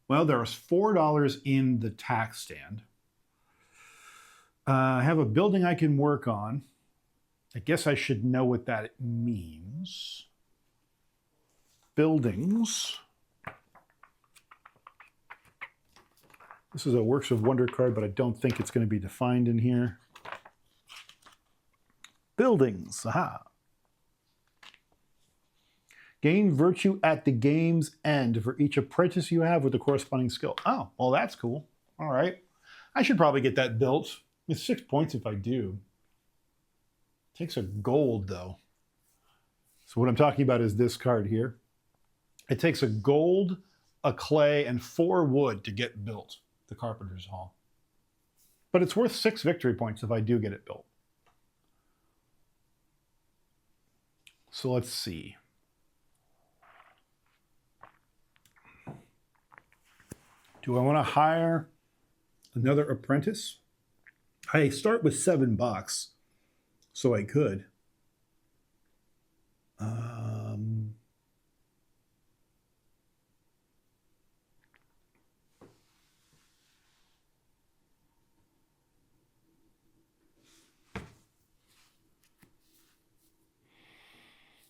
Well, there's $4 in the tax stand. I have a building I can work on. I guess I should know what that means. Buildings. This is a Works of Wonder card, but I don't think it's going to be defined in here. Buildings. Aha. Gain virtue at the game's end for each apprentice you have with the corresponding skill. Oh, well, that's cool. All right. I should probably get that built. It's 6 points if I do. Takes a gold, though. So what I'm talking about is this card here. It takes a gold, a clay, and 4 wood to get built, the Carpenter's Hall. But it's worth 6 victory points if I do get it built. So let's see. Do I want to hire another apprentice? I start with $7, so I could.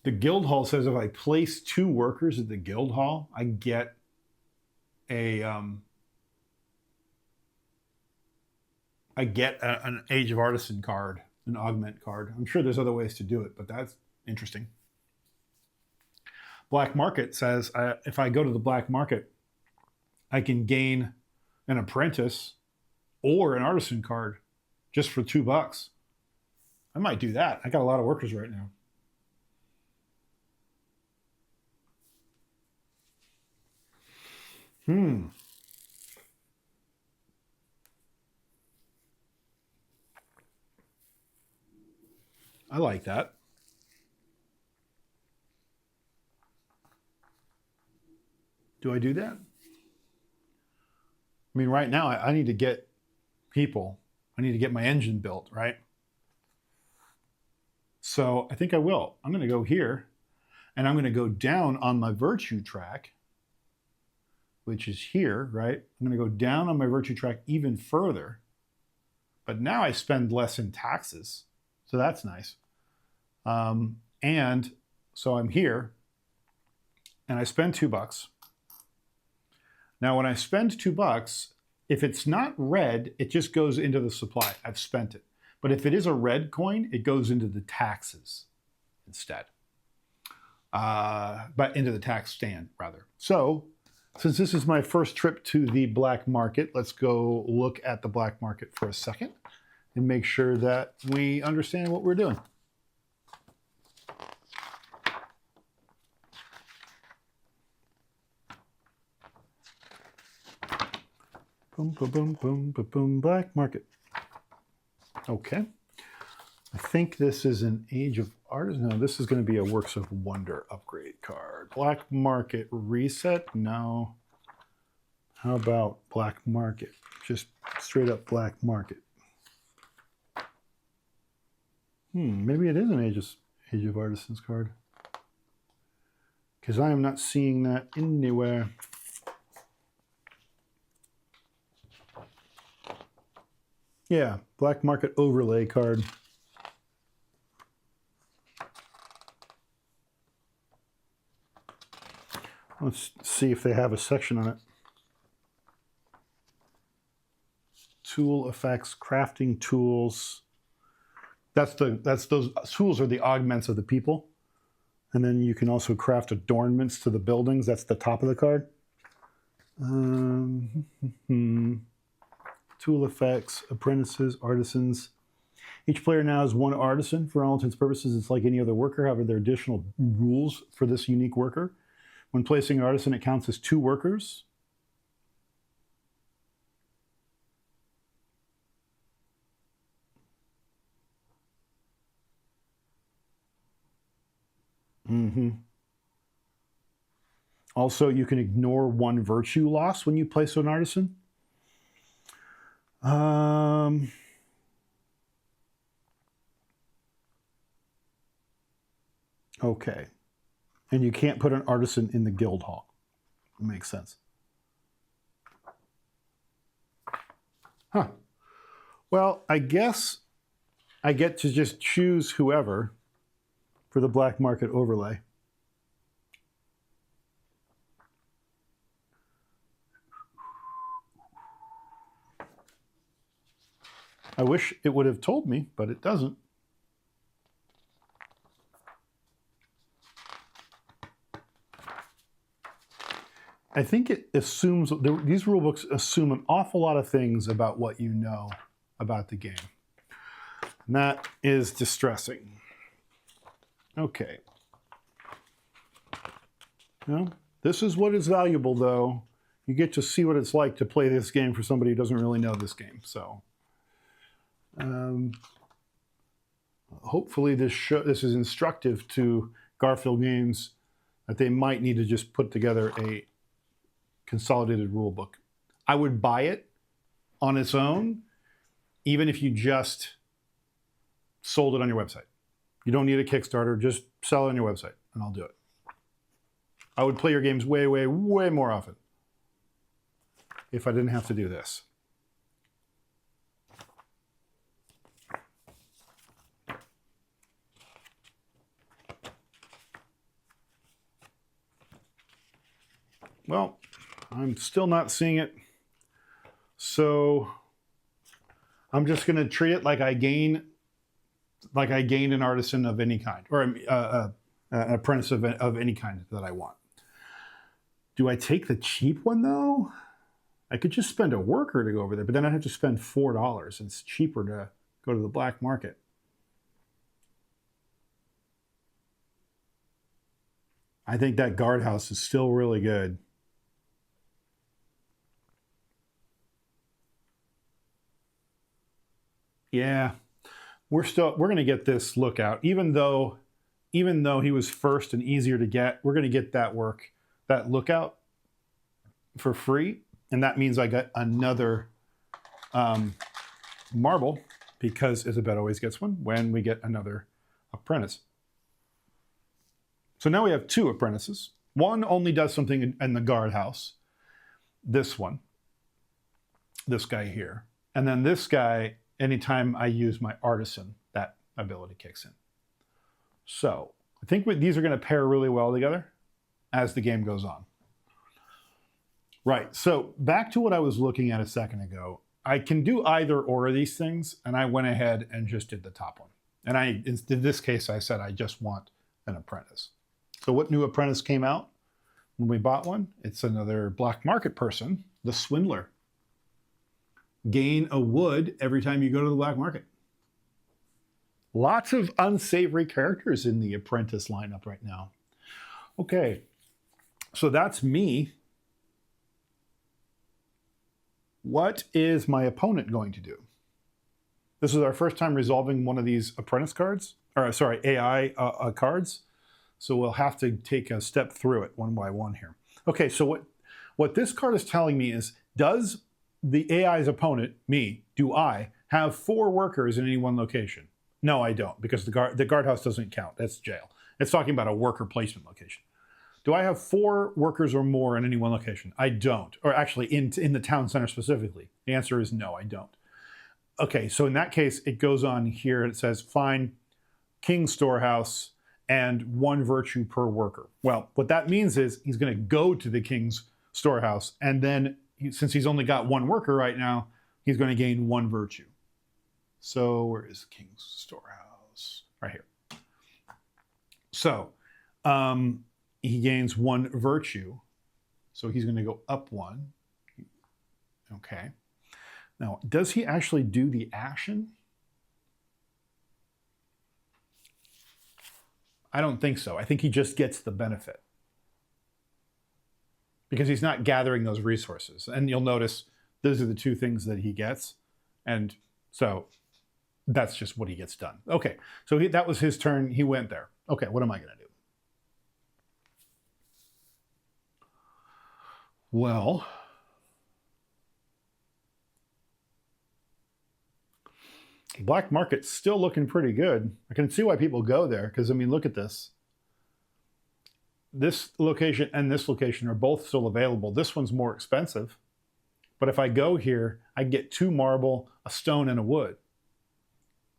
The guild hall says if I place 2 workers at the guild hall, I get an Age of Artisan card, an augment card. I'm sure there's other ways to do it, but that's interesting. Black market says if I go to the black market, I can gain an apprentice or an artisan card just for $2. I might do that. I got a lot of workers right now. I like that. Do I do that? I mean, right now, I need to get people. I need to get my engine built, right? So I think I will. I'm going to go here, and I'm going to go down on my virtue track, which is here, right? I'm going to go down on my virtue track even further. But now I spend less in taxes. So that's nice. And so I'm here, and I spend $2. Now, when I spend $2, if it's not red, it just goes into the supply. I've spent it. But if it is a red coin, it goes into the taxes instead. But into the tax stand, rather. So, since this is my first trip to the black market, let's go look at the black market for a second and make sure that we understand what we're doing. Boom, boom, boom, boom, boom, boom, black market. Okay. I think this is an Age of Artisan. No, this is going to be a Works of Wonder upgrade card. Black market reset? No. How about black market? Just straight up black market. Maybe it is an Age of Artisans card. Because I am not seeing that anywhere. Yeah, black market overlay card. Let's see if they have a section on it. Tool effects, crafting tools. That's those tools are the augments of the people. And then you can also craft adornments to the buildings. That's the top of the card. Tool effects, apprentices, artisans. Each player now has 1 artisan. For all intents and purposes, it's like any other worker. However, there are additional rules for this unique worker. When placing an artisan, it counts as 2 workers. Mm-hmm. Also, you can ignore one virtue loss when you place an artisan. Okay. And you can't put an artisan in the guild hall. It makes sense. Huh. Well, I guess I get to just choose whoever for the black market overlay. I wish it would have told me, but it doesn't. I think it assumes, these rule books assume an awful lot of things about what you know about the game. And that is distressing. Okay. Well, this is what is valuable, though. You get to see what it's like to play this game for somebody who doesn't really know this game. So, hopefully this is instructive to Garfield Games that they might need to just put together a consolidated rule book. I would buy it on its own, even if you just sold it on your website. You don't need a Kickstarter, just sell it on your website, and I'll do it. I would play your games way, way, way more often if I didn't have to do this. Well, I'm still not seeing it. So I'm just going to treat it like I gained an artisan of any kind, or an apprentice of any kind that I want. Do I take the cheap one, though? I could just spend a worker to go over there, but then I'd have to spend $4. It's cheaper to go to the black market. I think that guardhouse is still really good. Yeah, we're going to get this lookout, even though he was first and easier to get. We're going to get that lookout for free, and that means I got another marble, because Isabel always gets one when we get another apprentice. So now we have 2 apprentices. One only does something in the guardhouse. This one, this guy here, and then this guy. Anytime I use my artisan, that ability kicks in. So I think these are going to pair really well together as the game goes on. Right, so back to what I was looking at a second ago. I can do either or of these things, and I went ahead and just did the top one. And in this case, I said I just want an apprentice. So what new apprentice came out when we bought one? It's another black market person, the Swindler. Gain a wood every time you go to the black market. Lots of unsavory characters in the apprentice lineup right now. Okay, so that's me. What is my opponent going to do? This is our first time resolving one of these apprentice cards, or sorry, AI cards. So we'll have to take a step through it one by one here. Okay, so what this card is telling me is, does the AI's opponent, me, do I have 4 workers in any one location? No, I don't, because the guardhouse doesn't count. That's jail. It's talking about a worker placement location. Do I have 4 workers or more in any one location? I don't. Or actually, in the town center specifically. The answer is no, I don't. Okay, so in that case, it goes on here. It says, find King's Storehouse and 1 virtue per worker. Well, what that means is he's going to go to the King's Storehouse, and then since he's only got 1 worker right now, he's going to gain 1 virtue. So where is King's Storehouse? Right here. So he gains 1 virtue. So he's going to go up 1. Okay. Now, does he actually do the action? I don't think so. I think he just gets the benefit, because he's not gathering those resources. And you'll notice those are the 2 things that he gets. And so that's just what he gets done. Okay, so that was his turn. He went there. Okay, what am I going to do? Well, black market's still looking pretty good. I can see why people go there because, I mean, look at this. This location and this location are both still available. This one's more expensive. But if I go here, I get 2 marble, a stone, and a wood.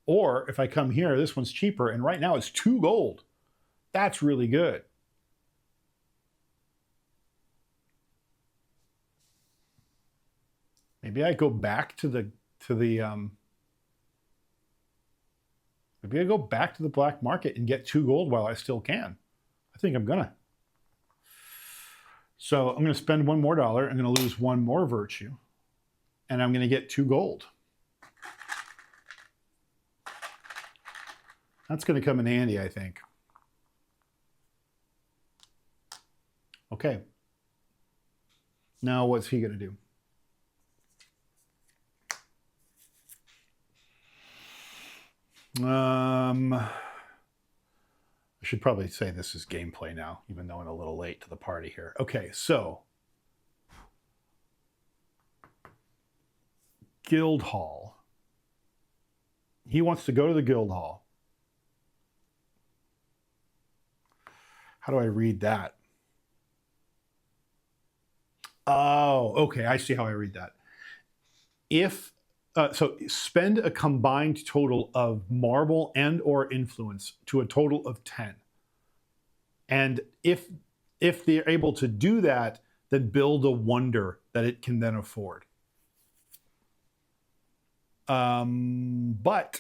Or if I come here, this one's cheaper, and right now it's 2 gold. That's really good. Maybe I go back to the maybe I go back to the black market and get 2 gold while I still can. I think I'm gonna. So I'm gonna spend $1 more. I'm gonna lose 1 more virtue, and I'm gonna get 2 gold. That's gonna come in handy, I think. Okay. Now what's he gonna do? I should probably say this is gameplay now, even though I'm a little late to the party here. Okay, so guild hall. He wants to go to the guild hall. How do I read that? Oh, okay, I see how I read that. If so spend a combined total of marble and or influence to a total of 10. And if they're able to do that, then build a wonder that it can then afford. But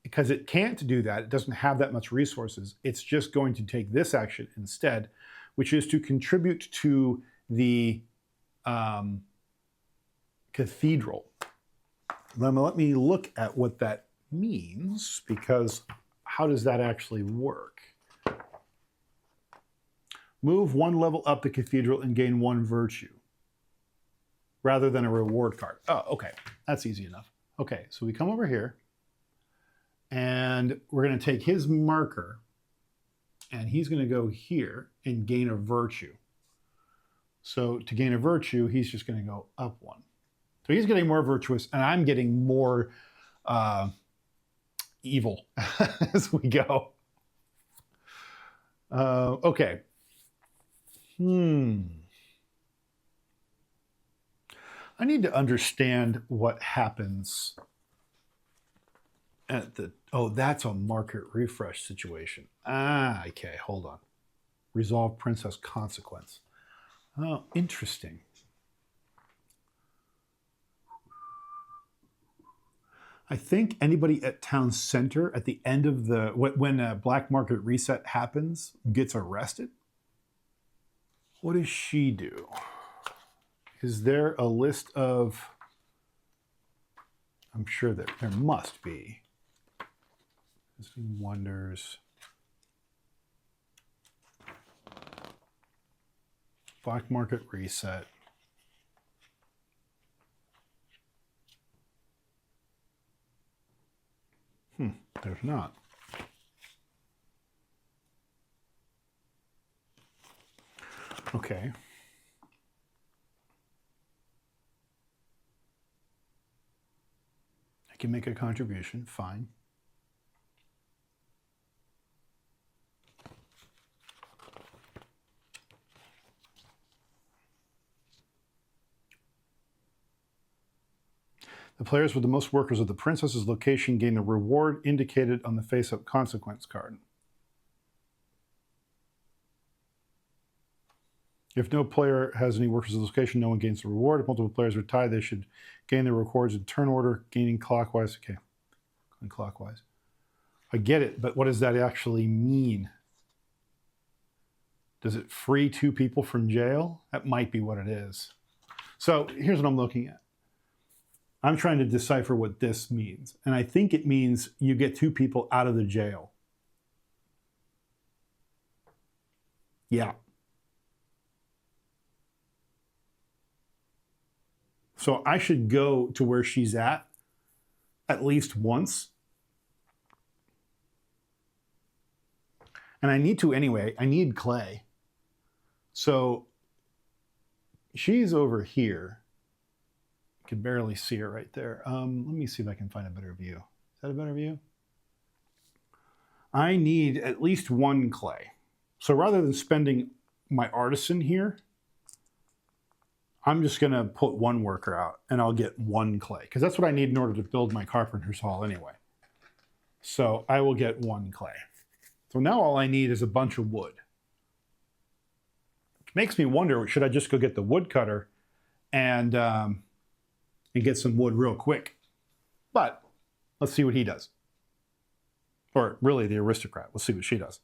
because it can't do that, it doesn't have that much resources, it's just going to take this action instead, which is to contribute to the cathedral. Let me look at what that means, because how does that actually work? Move 1 level up the cathedral and gain 1 virtue rather than a reward card. Oh, okay. That's easy enough. Okay, so we come over here and we're going to take his marker and he's going to go here and gain a virtue. So to gain a virtue, he's just going to go up 1. So he's getting more virtuous, and I'm getting more evil as we go. Okay. I need to understand what happens at the... Oh, that's a market refresh situation. Ah, okay, hold on. Resolve princess consequence. Oh, interesting. I think anybody at town center at the end of the, when a black market reset happens, gets arrested. What does she do? Is there a list of, I'm sure that there must be. Visiting wonders. Black market reset. There's not. Okay. I can make a contribution, fine. The players with the most workers of the princess's location gain the reward indicated on the face-up consequence card. If no player has any workers of the location, no one gains the reward. If multiple players are tied, they should gain the rewards in turn order, gaining clockwise. Okay, going clockwise. I get it, but what does that actually mean? Does it free 2 people from jail? That might be what it is. So here's what I'm looking at. I'm trying to decipher what this means. And I think it means you get 2 people out of the jail. Yeah. So I should go to where she's at least once. And I need to anyway. I need clay. So she's over here. You can barely see her right there. Let me see if I can find a better view. Is that a better view? I need at least one clay. So rather than spending my artisan here, I'm just going to put one worker out and I'll get one clay because that's what I need in order to build my carpenter's hall anyway. So I will get one clay. So now all I need is a bunch of wood. Which makes me wonder, should I just go get the woodcutter and get some wood real quick? But let's see what he does. Or really the aristocrat. We'll see what she does.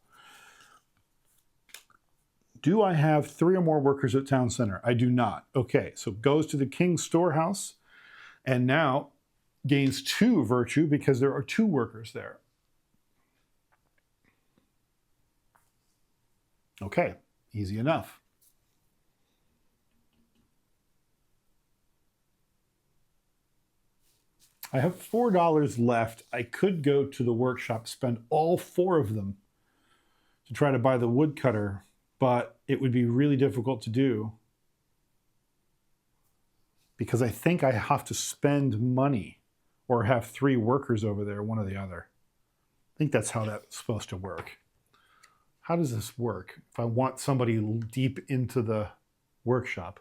Do I have 3 or more workers at town center? I do not. Okay, so goes to the king's storehouse and now gains 2 virtue because there are 2 workers there. Okay, easy enough. I have $4 left. I could go to the workshop, spend all 4 of them to try to buy the woodcutter, but it would be really difficult to do because I think I have to spend money or have 3 workers over there, one or the other. I think that's how that's supposed to work. How does this work if I want somebody deep into the workshop?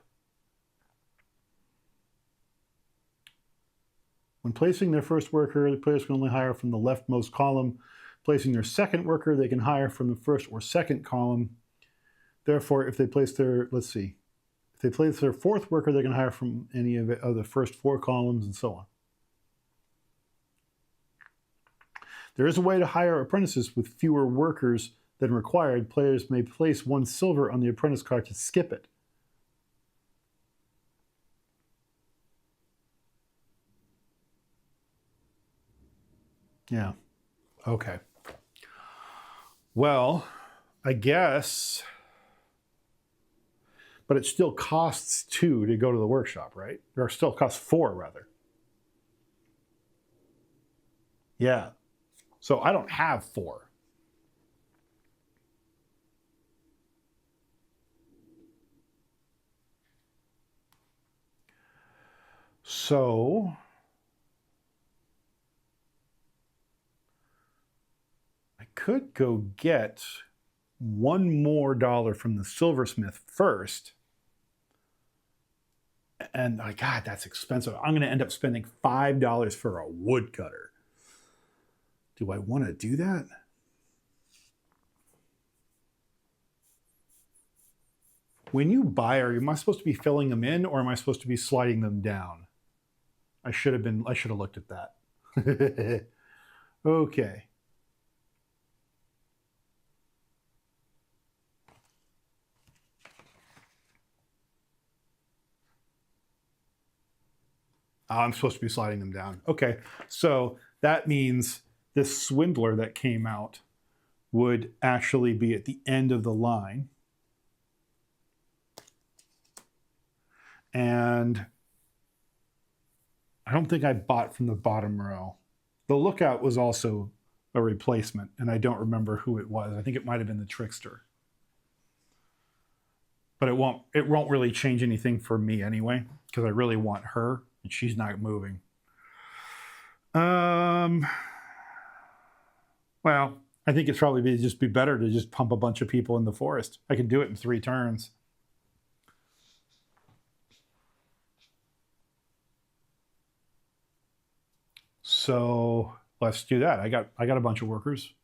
When placing their first worker, the players can only hire from the leftmost column. Placing their second worker, they can hire from the first or second column. Therefore, if they place their, let's see, if they place their 4th worker, they can hire from any of the first 4 columns and so on. There is a way to hire apprentices with fewer workers than required. Players may place 1 silver on the apprentice card to skip it. Yeah. Okay. Well, I guess, but it still costs 2 to go to the workshop, right? Or still costs 4, rather. Yeah. So I don't have 4. So I could go get $1 more from the silversmith first. And my God, that's expensive. I'm going to end up spending $5 for a woodcutter. Do I want to do that? When you buy, am I supposed to be filling them in or am I supposed to be sliding them down? I should have looked at that. Okay. I'm supposed to be sliding them down. Okay, so that means this swindler that came out would actually be at the end of the line. And I don't think I bought from the bottom row. The lookout was also a replacement, and I don't remember who it was. I think it might have been the trickster. But it won't really change anything for me anyway, because I really want her, and she's not moving. Well, I think it's probably just be better to just pump a bunch of people in the forest. I can do it in 3 turns. So let's do that. I got a bunch of workers.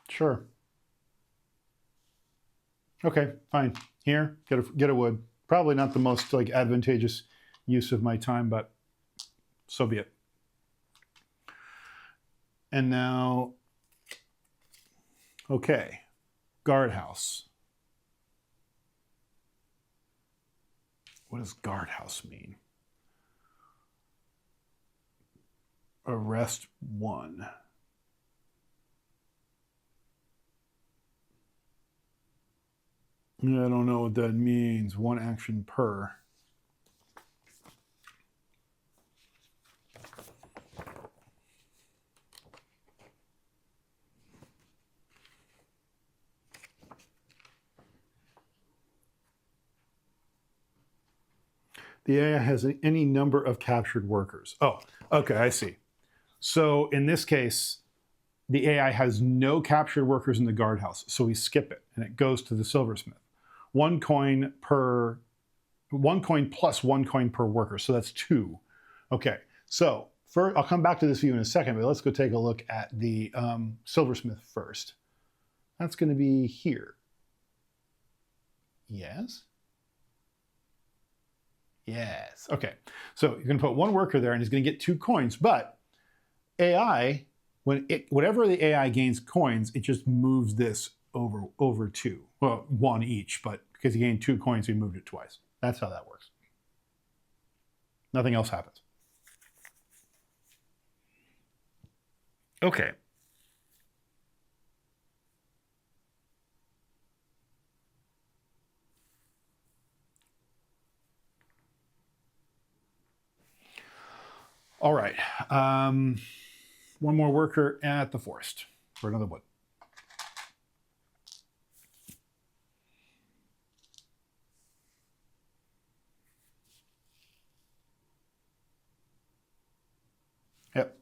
Sure. Okay, fine. Here, get a wood. Probably not the most advantageous use of my time, but so be it. And now, okay, guardhouse. What does guardhouse mean? Arrest 1. I don't know what that means. 1 action per. The AI has any number of captured workers. Oh, okay, I see. So in this case, the AI has no captured workers in the guardhouse, so we skip it, and it goes to the silversmith. 1 coin plus 1 coin per worker, so that's 2. Okay, so I'll come back to this view in a second, but let's go take a look at the silversmith first. That's going to be here. Yes. Yes. Okay. So you're going to put 1 worker there, and he's going to get 2 coins. But AI, whenever the AI gains coins, it just moves this over 2. Well, 1 each, but because he gained 2 coins, he moved it twice. That's how that works. Nothing else happens. Okay. All right. 1 more worker at the forest for another wood. Yep.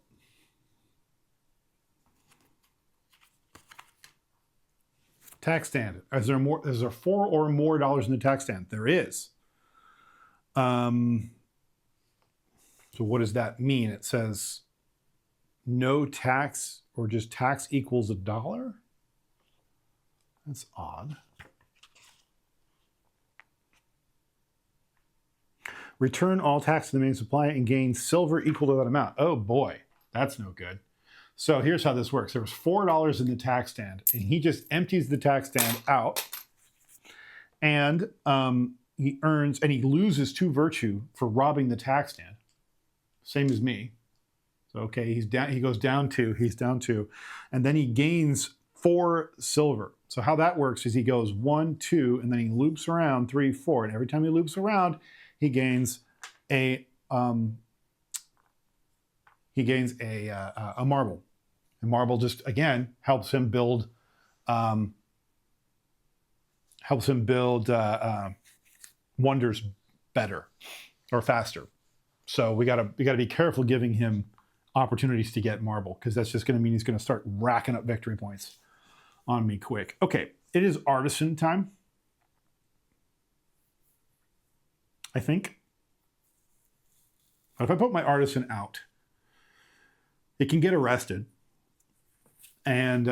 Tax stand. Is there 4 or more dollars in the tax stand? There is. So what does that mean? It says no tax, or just tax equals $1? That's odd. Return all tax to the main supply and gain silver equal to that amount. Oh boy, that's no good. So here's how this works. There was $4 in the tax stand, and he just empties the tax stand out, and he loses 2 virtue for robbing the tax stand. Same as me. So okay, he's down 2, and then he gains 4 silver. So how that works is he goes 1, 2, and then he loops around 3, 4, and every time he loops around, he gains a marble. And marble just again helps him build wonders better or faster. So we gotta be careful giving him opportunities to get marble, because that's just going to mean he's going to start racking up victory points on me quick. Okay, it is artisan time, I think. But if I put my artisan out, it can get arrested, and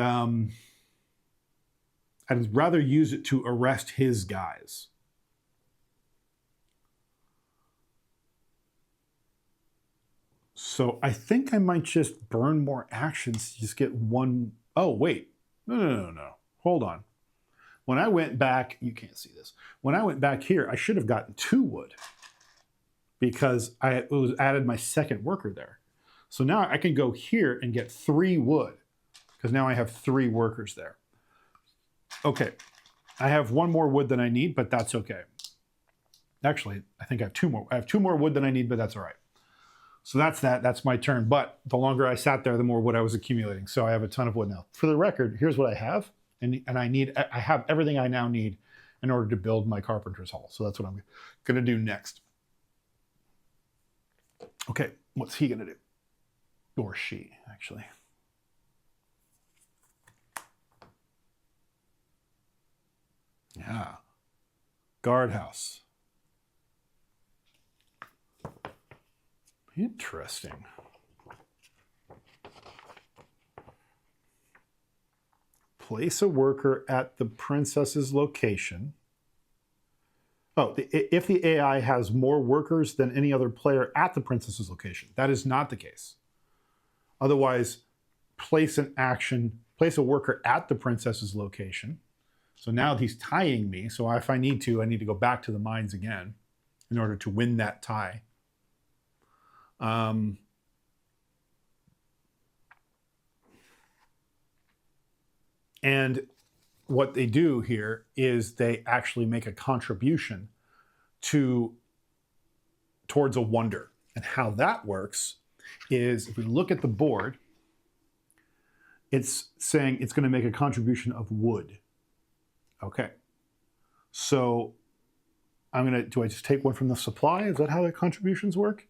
I'd rather use it to arrest his guys. So I think I might just burn more actions to just get 1. Oh, wait. No. Hold on. When I went back, you can't see this. When I went back here, I should have gotten 2 wood, because I added my 2nd worker there. So now I can go here and get 3 wood, because now I have 3 workers there. Okay. I have 1 more wood than I need, but that's okay. Actually, I think I have 2 more. I have 2 more wood than I need, but that's all right. So that's that. That's my turn. But the longer I sat there, the more wood I was accumulating. So I have a ton of wood now. For the record, here's what I have. And I have everything I now need in order to build my carpenter's hall. So that's what I'm going to do next. Okay, what's he going to do? Or she, actually. Yeah. Guardhouse. Interesting. Place a worker at the princess's location. Oh, if the AI has more workers than any other player at the princess's location. That is not the case. Otherwise, place a worker at the princess's location. So now he's tying me. So if I need to go back to the mines again in order to win that tie. And what they do here is they actually make a contribution towards a wonder. And how that works is, if we look at the board, it's saying it's going to make a contribution of wood. Okay. So do I just take one from the supply? Is that how the contributions work?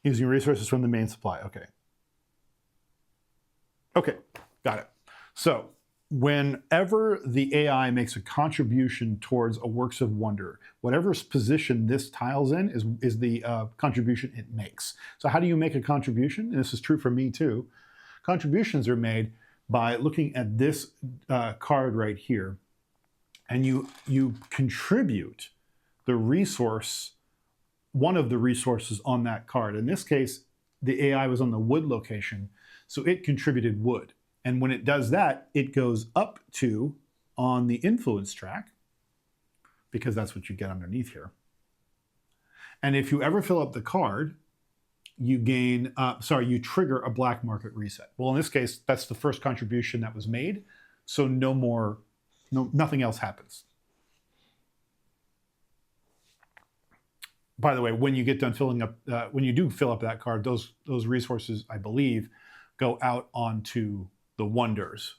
Using resources from the main supply, okay. Okay, got it. So whenever the AI makes a contribution towards a works of wonder, whatever position this tile's in is the contribution it makes. So how do you make a contribution? And this is true for me too. Contributions are made by looking at this card right here, and you contribute the resource, one of the resources on that card. In this case, the AI was on the wood location, so it contributed wood. And when it does that, it goes up to on the influence track, because that's what you get underneath here. And if you ever fill up the card, you gain, you trigger a black market reset. Well, in this case, that's the first contribution that was made, so nothing else happens. By the way, when you get done filling up, when you do fill up that card, those resources, I believe, go out onto the wonders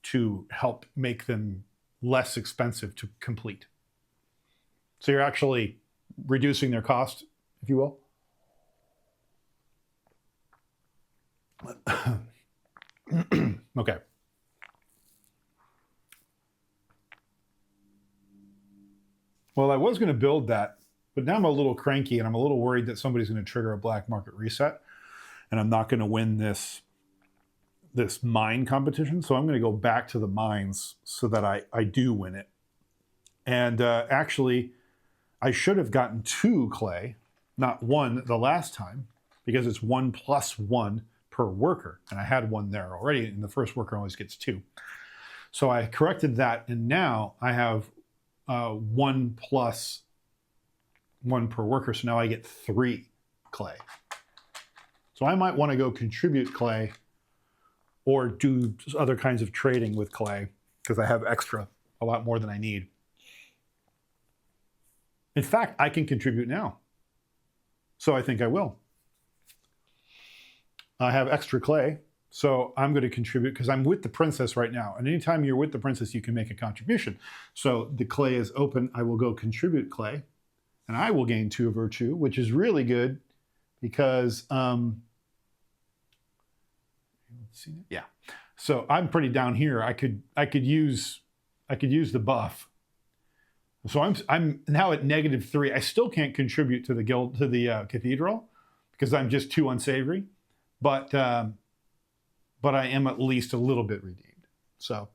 to help make them less expensive to complete. So you're actually reducing their cost, if you will. Okay. Well, I was going to build that, but now I'm a little cranky and I'm a little worried that somebody's going to trigger a black market reset and I'm not going to win this mine competition. So I'm going to go back to the mines so that I do win it. And actually, I should have gotten 2 clay, not 1 the last time, because it's 1 plus 1 per worker. And I had 1 there already, and the first worker always gets 2. So I corrected that, and now I have 1 plus 1 per worker, so now I get 3 clay. So I might want to go contribute clay or do other kinds of trading with clay because I have extra, a lot more than I need. In fact, I can contribute now. So I think I will. I have extra clay, so I'm going to contribute because I'm with the princess right now. And anytime you're with the princess, you can make a contribution. So the clay is open. I will go contribute clay, and I will gain 2 virtue, which is really good because, yeah. So I'm pretty down here. I could use the buff. So I'm now at -3. I still can't contribute to the guild, to the cathedral, because I'm just too unsavory. But I am at least a little bit redeemed. So,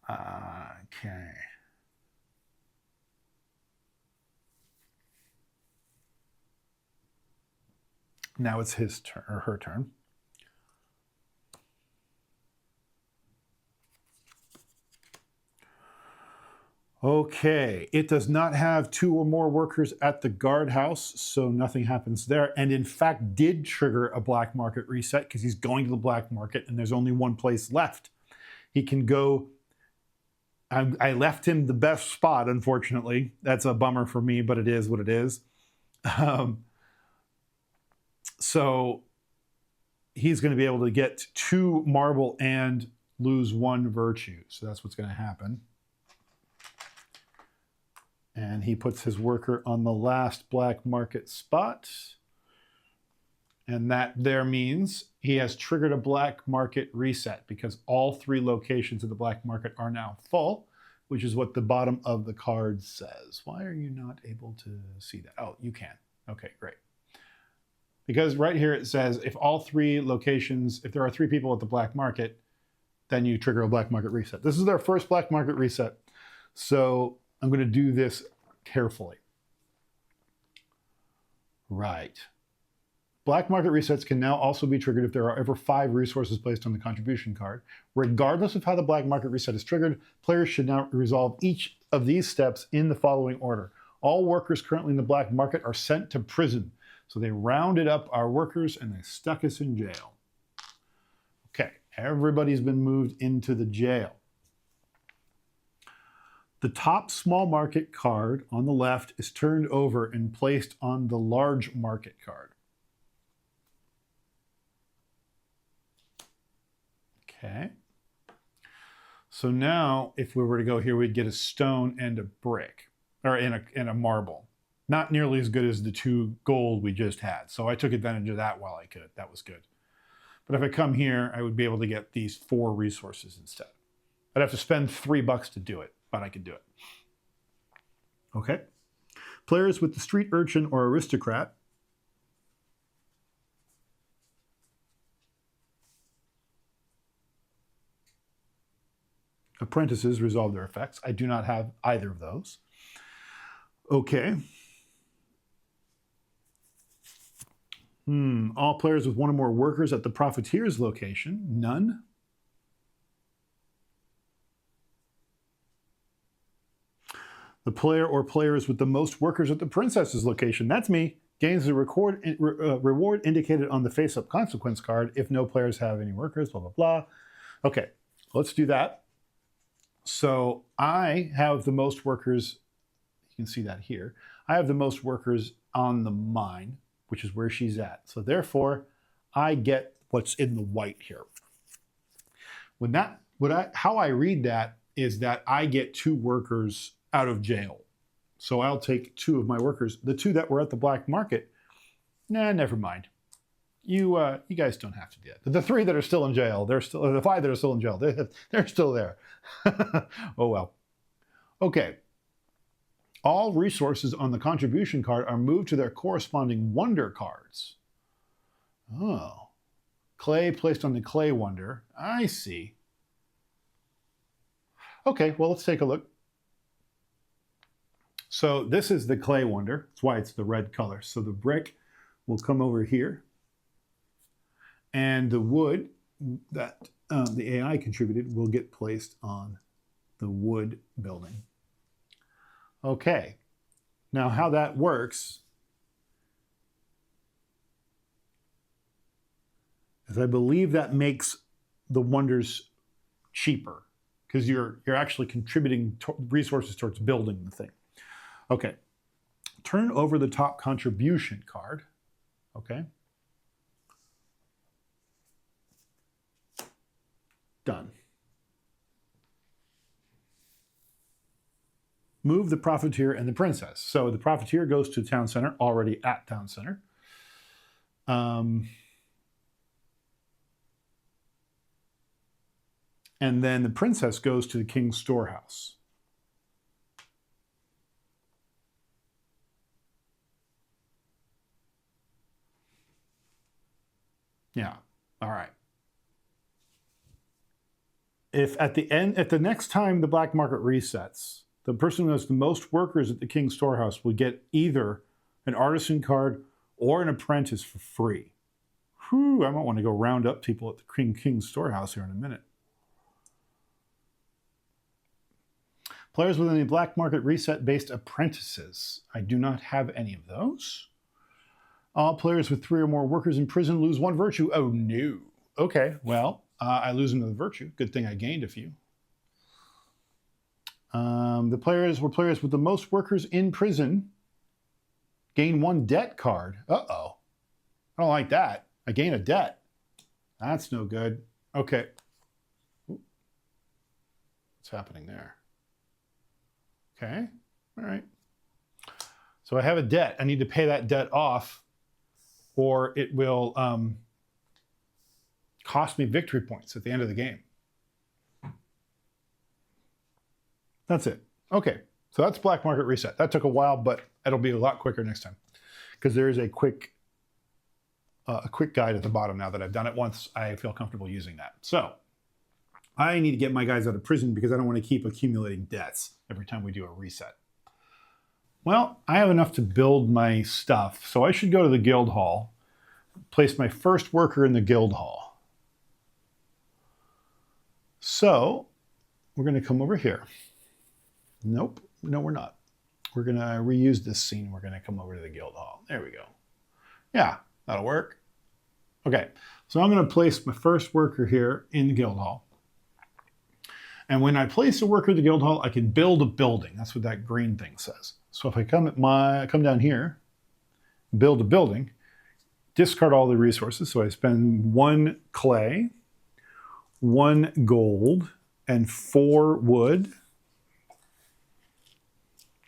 okay. Now it's his turn, or her turn. Okay, it does not have 2 or more workers at the guardhouse, so nothing happens there. And in fact, did trigger a black market reset because he's going to the black market and there's only 1 place left. He can go, I left him the best spot, unfortunately. That's a bummer for me, but it is what it is. So he's going to be able to get 2 marble and lose 1 virtue. So that's what's going to happen. And he puts his worker on the last black market spot. And that there means he has triggered a black market reset because all 3 locations of the black market are now full, which is what the bottom of the card says. Why are you not able to see that? Oh, you can. Okay, great. Because right here it says if all 3 locations, if there are 3 people at the black market, then you trigger a black market reset. This is their first black market reset. So I'm going to do this carefully. Right. Black market resets can now also be triggered if there are ever 5 resources placed on the contribution card. Regardless of how the black market reset is triggered, players should now resolve each of these steps in the following order. All workers currently in the black market are sent to prison. So they rounded up our workers and they stuck us in jail. Okay, everybody's been moved into the jail. The top small market card on the left is turned over and placed on the large market card. Okay. So now, if we were to go here, we'd get a stone and a brick, or and a marble. Not nearly as good as the 2 gold we just had. So I took advantage of that while I could. That was good. But if I come here, I would be able to get these 4 resources instead. I'd have to spend $3 to do it, but I could do it. Okay. Players with the street urchin or aristocrat. Apprentices resolve their effects. I do not have either of those. Okay. All players with 1 or more workers at the profiteer's location. None. The player or players with the most workers at the princess's location. That's me. Gains the reward indicated on the face-up consequence card if no players have any workers, blah, blah, blah. Okay, let's do that. So I have the most workers. You can see that here. I have the most workers on the mine, which is where she's at. So therefore, I get what's in the white here. How I read that is that I get 2 workers out of jail. So I'll take 2 of my workers. The 2 that were at the black market, nah, never mind. You guys don't have to do it. The 3 that are still in jail, the 5 that are still in jail, they're still there. Oh well. Okay. All resources on the contribution card are moved to their corresponding wonder cards. Oh. Clay placed on the clay wonder. I see. Okay, well, let's take a look. So this is the clay wonder. That's why it's the red color. So the brick will come over here. And the wood that the AI contributed will get placed on the wood building. Okay. Now how that works is I believe that makes the wonders cheaper because you're actually contributing resources towards building the thing. Okay. Turn over the top contribution card. Okay. Done. Move the profiteer and the princess. So the profiteer goes to town center, already at town center. And then the princess goes to the king's storehouse. Yeah, all right. If at the next time the black market resets, the person who has the most workers at the king's storehouse will get either an artisan card or an apprentice for free. Whew, I might want to go round up people at the king's storehouse here in a minute. Players with any black market reset-based apprentices. I do not have any of those. All players with 3 or more workers in prison lose 1 virtue. Oh, no. Okay, well, I lose another virtue. Good thing I gained a few. The players were players with the most workers in prison. Gain 1 debt card. Uh-oh. I don't like that. I gain a debt. That's no good. Okay. Ooh. What's happening there? Okay. All right. So I have a debt. I need to pay that debt off, or it will cost me victory points at the end of the game. That's it. Okay, so that's black market reset. That took a while, but it'll be a lot quicker next time because there is a quick guide at the bottom now that I've done it once. I feel comfortable using that. So I need to get my guys out of prison because I don't want to keep accumulating debts every time we do a reset. Well, I have enough to build my stuff, so I should go to the guild hall, place my first worker in the guild hall. So we're going to come over here. Nope, no, we're not. We're going to reuse this scene. We're going to come over to the guild hall. There we go. Yeah, that'll work. Okay, so I'm going to place my first worker here in the guild hall. And when I place a worker in the guild hall, I can build a building. That's what that green thing says. So if I come down here, build a building, discard all the resources. So I spend 1 clay, 1 gold, and 4 wood.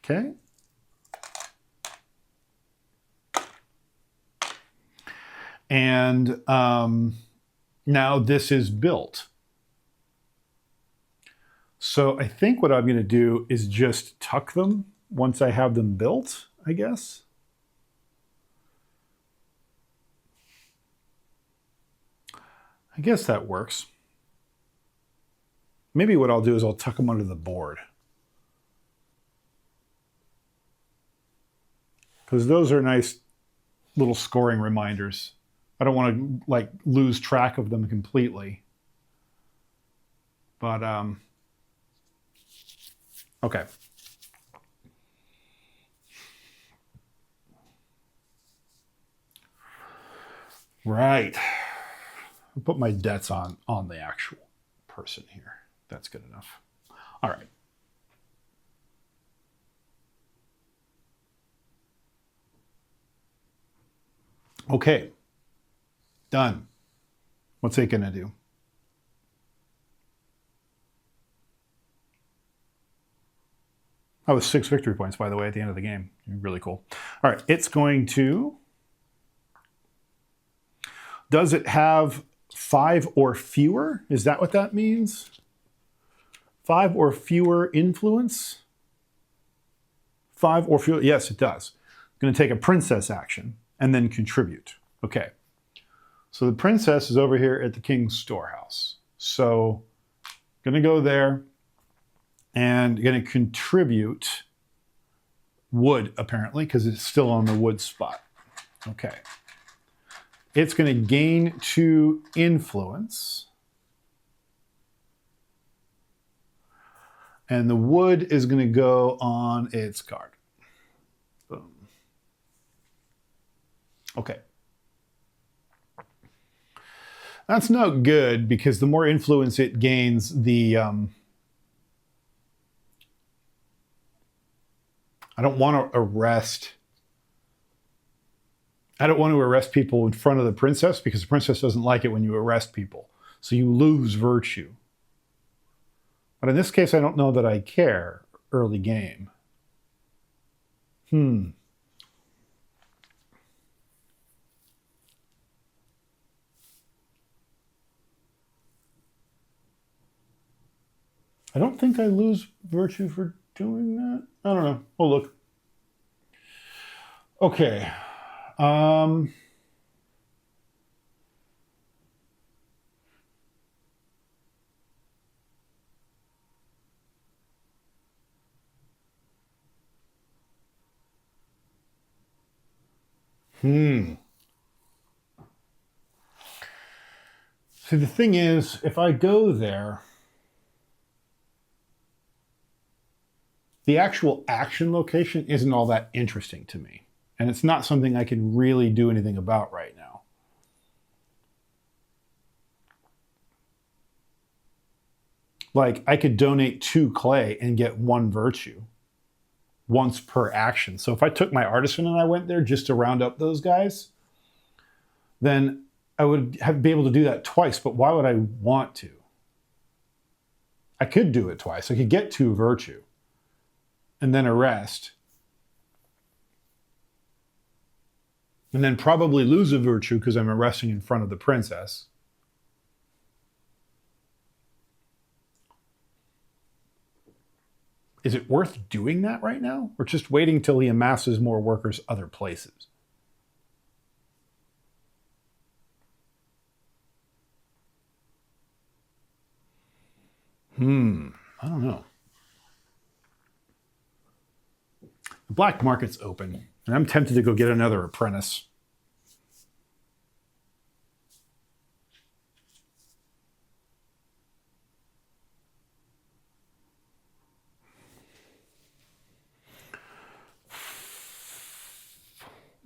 Okay. And now this is built. So I think what I'm going to do is just tuck them once I have them built, I guess. I guess that works. Maybe what I'll do is I'll tuck them under the board. Because those are nice little scoring reminders. I don't want to like lose track of them completely. But okay. Right. I'll put my debts on the actual person here. That's good enough. All right. Okay. Done. What's it going to do? Oh, it's 6 victory points, by the way, at the end of the game. Really cool. All right. It's going to... Does it have 5 or fewer? Is that what that means? 5 or fewer influence? 5 or fewer? Yes, it does. It's going to take a princess action and then contribute. Okay. So the princess is over here at the king's storehouse. So I'm going to go there and going to contribute wood, apparently, because it's still on the wood spot. Okay. It's going to gain 2 influence. And the wood is going to go on its card. Boom. Okay. That's not good because the more influence it gains, the... I don't want to arrest... I don't want to arrest people in front of the princess because the princess doesn't like it when you arrest people. So you lose virtue. But in this case, I don't know that I care early game. I don't think I lose virtue for doing that. I don't know. We'll look. Okay. See, the thing is, if I go there, the actual action location isn't all that interesting to me. And it's not something I can really do anything about right now. Like, I could donate 2 clay and get 1 virtue once per action. So if I took my artisan and I went there just to round up those guys, then I would be able to do that twice. But why would I want to? I could do it twice. I could get 2 virtue and then arrest. And then probably lose a virtue because I'm arresting in front of the princess. Is it worth doing that right now? Or just waiting till he amasses more workers other places? I don't know. The black market's open, and I'm tempted to go get another apprentice.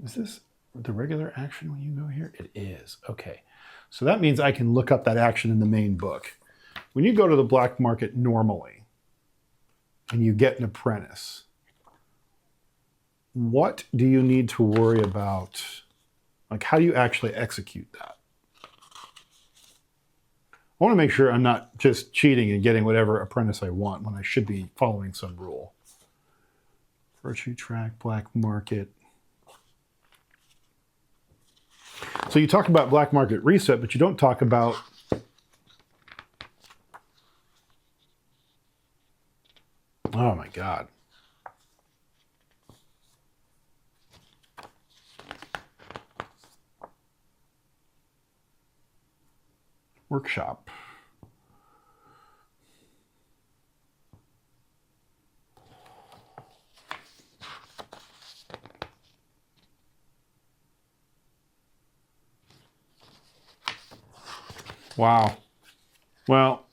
Is this the regular action when you go here? It is. Okay. So that means I can look up that action in the main book. When you go to the black market normally and you get an apprentice, what do you need to worry about? Like, how do you actually execute that? I want to make sure I'm not just cheating and getting whatever apprentice I want when I should be following some rule. Virtue track, black market. So you talk about black market reset, but you don't talk about oh my God. Workshop. Wow. Well,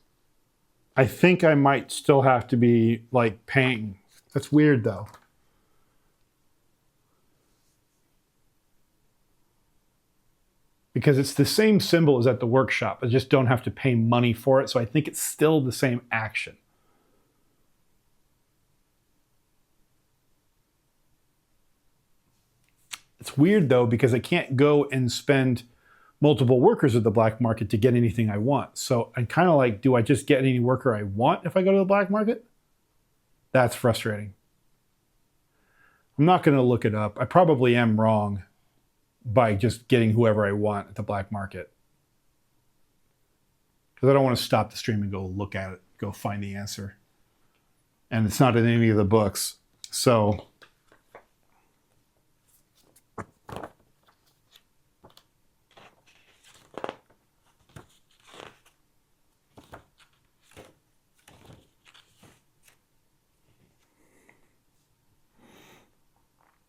I think I might still have to be like paying. That's weird though. Because it's the same symbol as at the workshop. I just don't have to pay money for it. So I think it's still the same action. It's weird though, because I can't go and spend multiple workers at the black market to get anything I want. So I'm kind of like, do I just get any worker I want if I go to the black market? That's frustrating. I'm not going to look it up. I probably am wrong by just getting whoever I want at the black market. Because I don't want to stop the stream and go look at it, go find the answer. And it's not in any of the books. So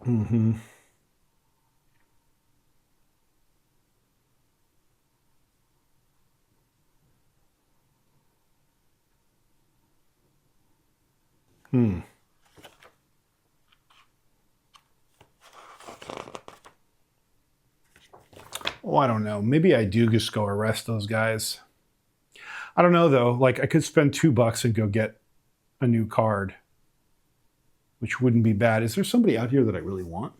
mm-hmm. Oh, I don't know. Maybe I do just go arrest those guys. I don't know though. Like I could spend $2 and go get a new card, which wouldn't be bad. Is there somebody out here that I really want?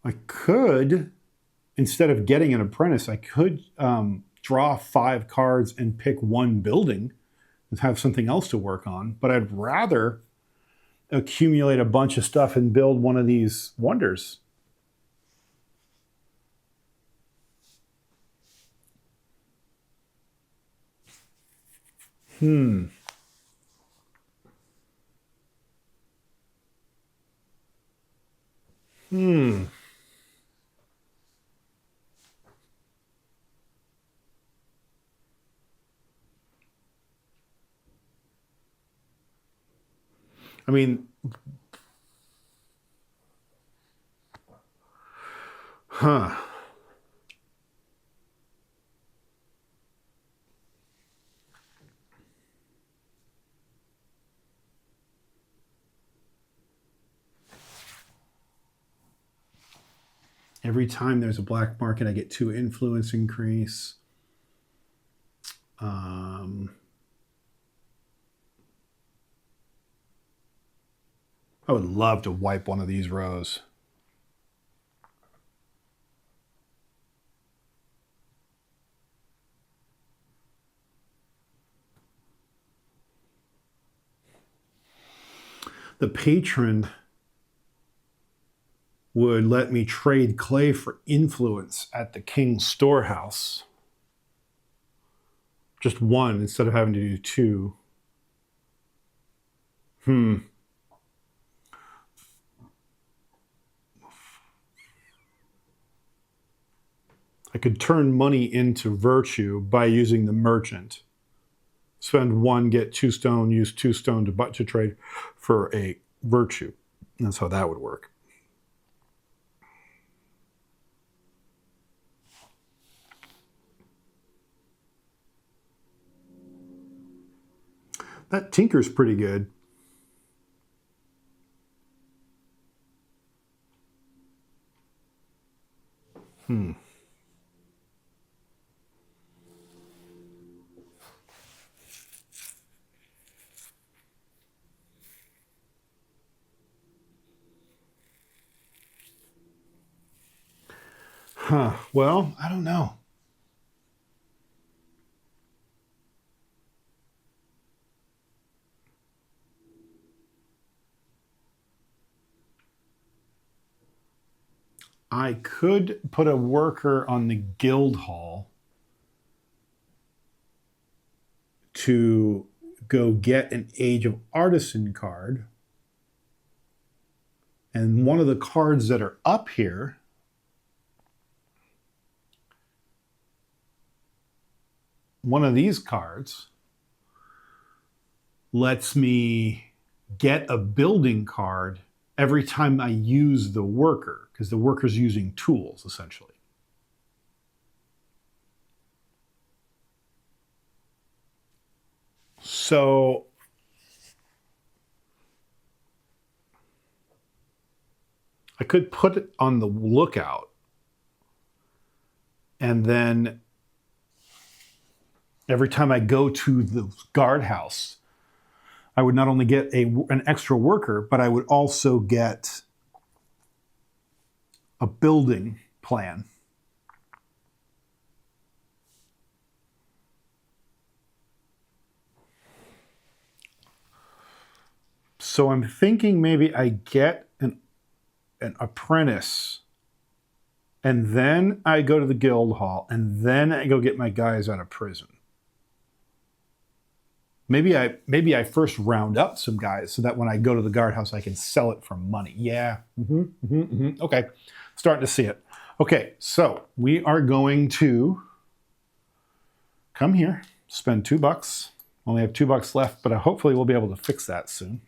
I could, instead of getting an apprentice, I could draw 5 cards and pick one building and have something else to work on. But I'd rather accumulate a bunch of stuff and build one of these wonders. I mean, Every time there's a black market, I get 2 influence increase. I would love to wipe one of these rows. The patron would let me trade clay for influence at the king's storehouse. Just 1 instead of having to do 2. I could turn money into virtue by using the merchant. Spend 1, get 2 stone, use 2 stone to trade for a virtue. That's how that would work. That tinker's pretty good. Well, I don't know. I could put a worker on the guild hall to go get an Age of Artisan card. And one of the cards that are up here one of these cards lets me get a building card every time I use the worker, because the worker's using tools, essentially. So I could put it on the lookout, and then every time I go to the guardhouse, I would not only get an extra worker, but I would also get a building plan. So I'm thinking maybe I get an apprentice, and then I go to the guild hall, and then I go get my guys out of prison. Maybe I first round up some guys so that when I go to the guardhouse, I can sell it for money. Yeah. Okay. Starting to see it. Okay. So we are going to come here, spend $2. Only have $2 left, but hopefully we'll be able to fix that soon.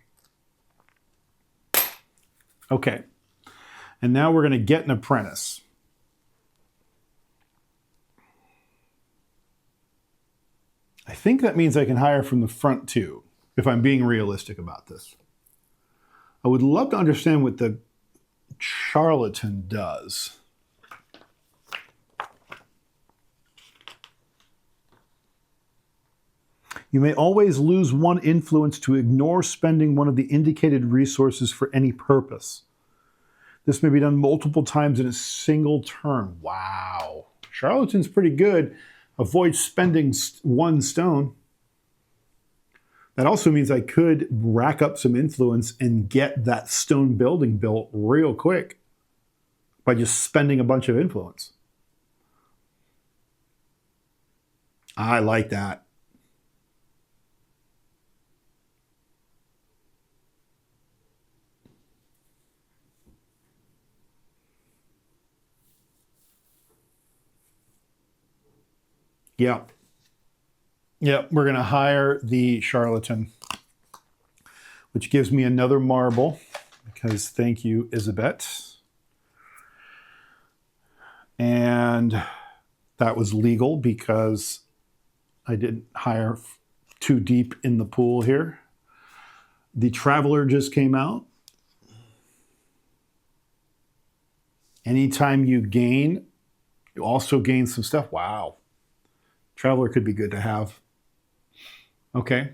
Okay. And now we're going to get an apprentice. I think that means I can hire from the front too, if I'm being realistic about this. I would love to understand what the charlatan does. You may always lose one influence to ignore spending one of the indicated resources for any purpose. This may be done multiple times in a single turn. Wow. Charlatan's pretty good. Avoid spending one stone. That also means I could rack up some influence and get that stone building built real quick by just spending a bunch of influence. I like that. Yeah. Yep, we're going to hire the charlatan, which gives me another marble, because thank you, Isabet. And that was legal because I didn't hire too deep in the pool here. The Traveler just came out. Anytime you gain, you also gain some stuff. Wow. Traveler could be good to have. Okay.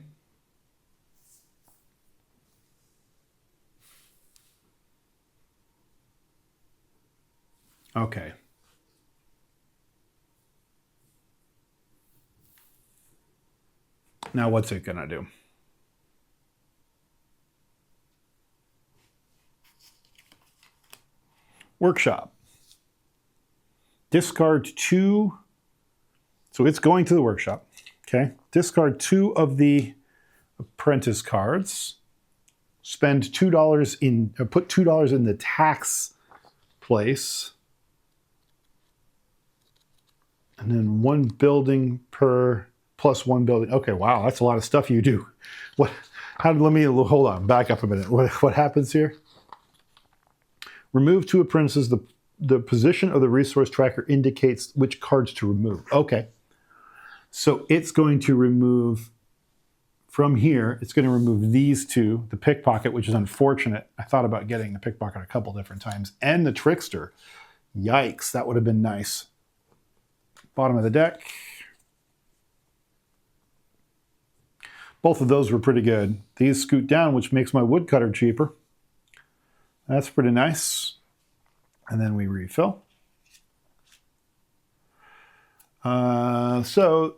Okay. Now what's it gonna do? Workshop. Discard 2. So it's going to the workshop. Okay. Discard 2 of the apprentice cards. Spend $2 in, put $2 in the tax place. And then 1 building per plus 1 building. Okay, wow, that's a lot of stuff you do. Let me hold on, back up a minute. What happens here? Remove 2 apprentices. The position of the resource tracker indicates which cards to remove. Okay. So it's going to remove, from here, it's going to remove these 2, the pickpocket, which is unfortunate. I thought about getting the pickpocket a couple different times, and the trickster. Yikes, that would have been nice. Bottom of the deck. Both of those were pretty good. These scoot down, which makes my woodcutter cheaper. That's pretty nice. And then we refill. So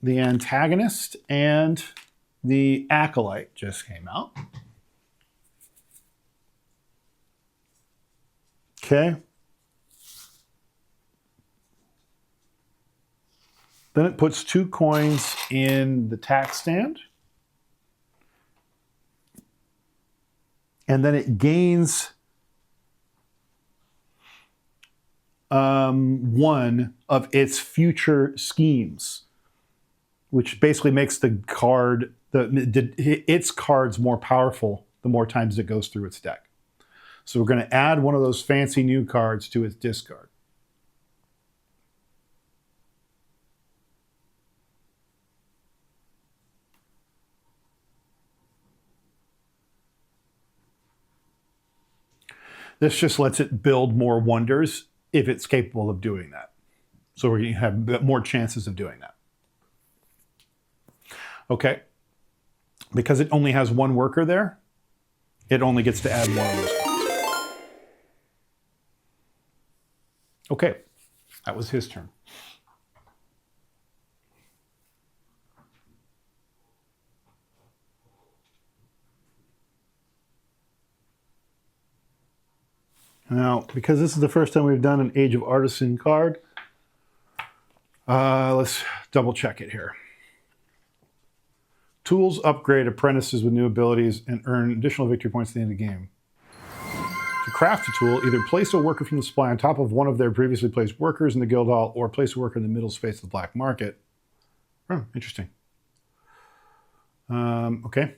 the antagonist and the acolyte just came out. Okay. Then it puts 2 coins in the tack stand. And then it gains 1 of its future schemes, which basically makes the card, its cards more powerful the more times it goes through its deck. So we're going to add 1 of those fancy new cards to its discard. This just lets it build more wonders if it's capable of doing that. So we're going to have more chances of doing that. Okay. Because it only has 1 worker there, it only gets to add 1 of those. Okay. That was his turn. Now, because this is the first time we've done an Age of Artisan card, let's double check it here. Tools upgrade apprentices with new abilities and earn additional victory points at the end of the game. To craft a tool, either place a worker from the supply on top of 1 of their previously placed workers in the guild hall, or place a worker in the middle space of the black market. Oh, interesting. Okay.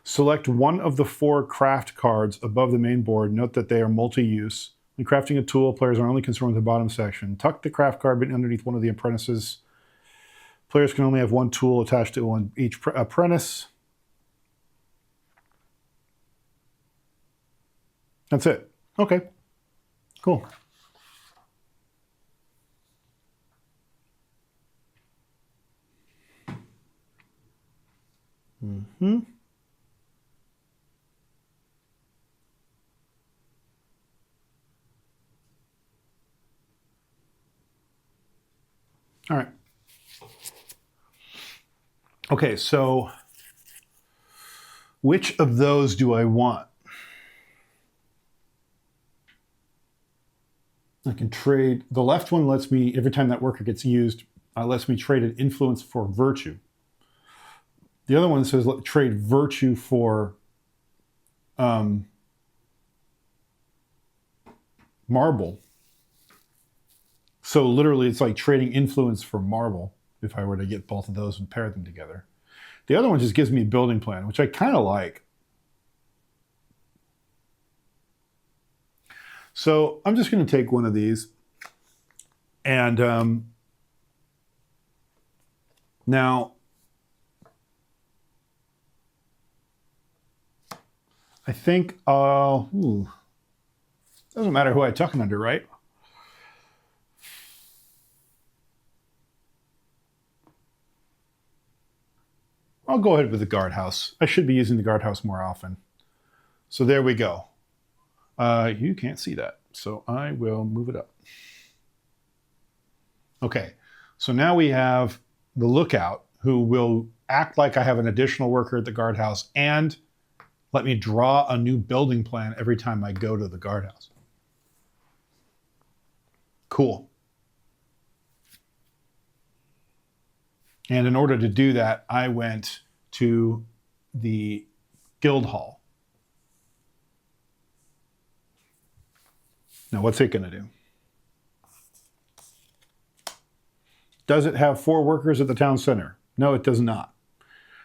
Select 1 of the 4 craft cards above the main board. Note that they are multi-use. When crafting a tool, players are only concerned with the bottom section. Tuck the craft card underneath 1 of the apprentices. Players can only have 1 tool attached to each apprentice. That's it. Okay. Cool. Mm-hmm. All right. Okay, so which of those do I want? I can trade. The left one lets me, every time that worker gets used, lets me trade an influence for virtue. The other one says trade virtue for marble. So literally it's like trading influence for marble if I were to get both of those and pair them together. The other one just gives me a building plan, which I kind of like. So I'm just going to take one of these. And now I think, doesn't matter who I tuck it under, right? I'll go ahead with the guardhouse. I should be using the guardhouse more often. So there we go. You can't see that, so I will move it up. Okay, so now we have the lookout, who will act like I have an additional worker at the guardhouse and let me draw a new building plan every time I go to the guardhouse. Cool. And in order to do that, I went to the guild hall. Now, what's it going to do? Does it have 4 workers at the town center? No, it does not.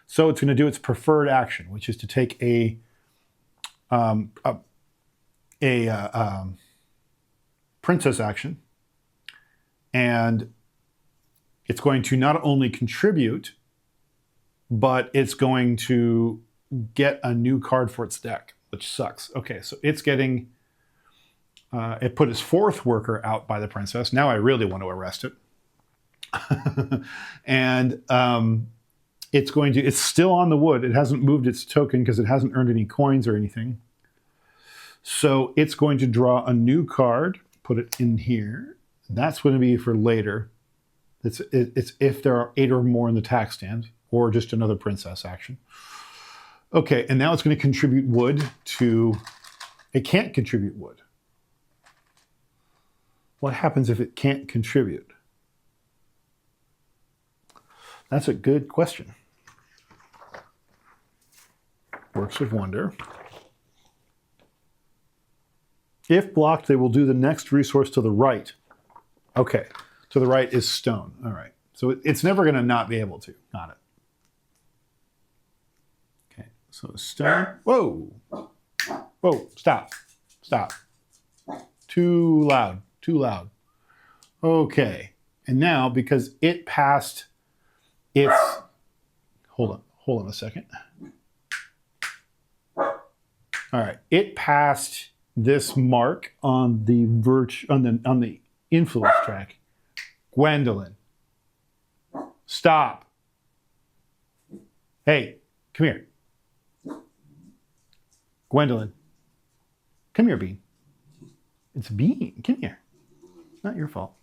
So it's going to do its preferred action, which is to take a princess action, and it's going to not only contribute, but it's going to get a new card for its deck, which sucks. Okay, so it's getting, it put its 4th worker out by the princess. Now I really want to arrest it. And it's still on the wood. It hasn't moved its token because it hasn't earned any coins or anything. So it's going to draw a new card, put it in here. That's going to be for later. It's if there are 8 or more in the tax stand, or just another princess action. Okay, and now it's going to contribute wood to... It can't contribute wood. What happens if it can't contribute? That's a good question. Works of Wonder. If blocked, they will do the next resource to the right. Okay, to the right is stone. All right, so it's never going to not be able to. Got it. Okay, so stone. Whoa, whoa, stop, stop. Too loud, too loud. Okay, and now because it passed its... Hold on a second. All right, it passed this mark on the on the influence track. Gwendolyn, stop. Hey, come here. Gwendolyn, come here, Bean. It's Bean. Come here. Not your fault.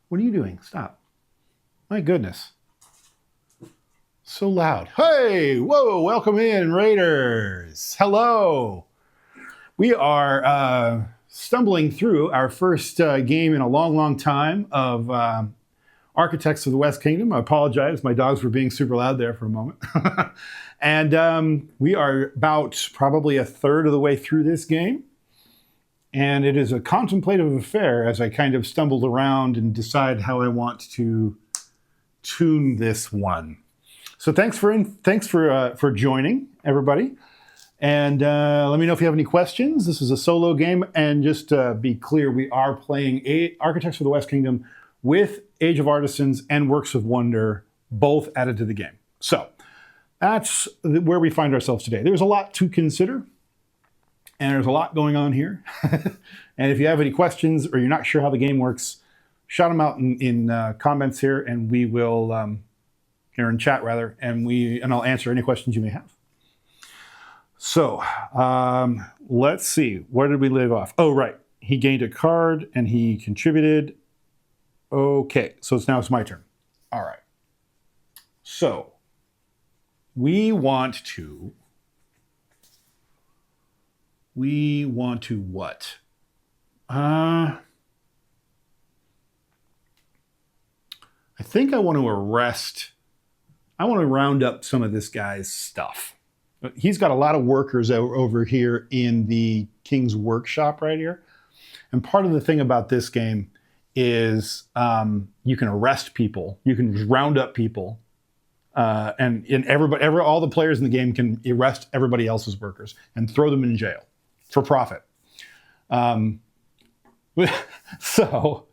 What are you doing? Stop. My goodness. So loud. Hey, whoa, welcome in, Raiders. Hello. We are stumbling through our first game in a long, long time of Architects of the West Kingdom. I apologize. My dogs were being super loud there for a moment. And we are about probably a third of the way through this game. And it is a contemplative affair as I kind of stumbled around and decide how I want to tune this one. So thanks for joining, everybody. And let me know if you have any questions. This is a solo game. And just to be clear, we are playing Architects of the West Kingdom with Age of Artisans and Works of Wonder, both added to the game. So that's where we find ourselves today. There's a lot to consider. And there's a lot going on here. And if you have any questions or you're not sure how the game works, shout them out in comments here, and we will, or in chat rather, and I'll answer any questions you may have. So let's see, where did we leave off? Oh, right, he gained a card and he contributed. Okay, so it's my turn. All right. So we want to what? I think I want to round up some of this guy's stuff. He's got a lot of workers over here in the King's Workshop right here. And part of the thing about this game is you can arrest people, you can round up people, and all the players in the game can arrest everybody else's workers and throw them in jail for profit. So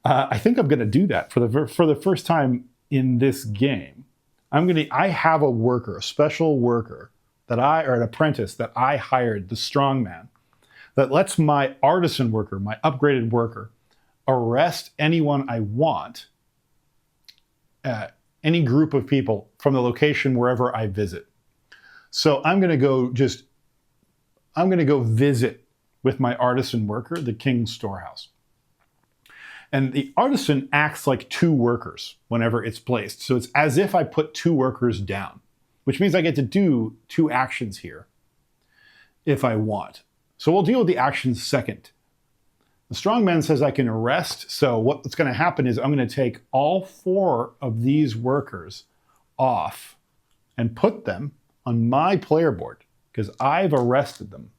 I think I'm going to do that for the first time in this game. I have a worker, a special worker or an apprentice that I hired, the strongman, that lets my artisan worker, my upgraded worker, arrest anyone I want, any group of people from the location wherever I visit. So I'm going to go visit with my artisan worker, the King's Storehouse. And the artisan acts like 2 workers whenever it's placed. So it's as if I put 2 workers down, which means I get to do 2 actions here if I want. So we'll deal with the actions second. The strongman says I can arrest. So what's going to happen is I'm going to take all 4 of these workers off and put them on my player board because I've arrested them.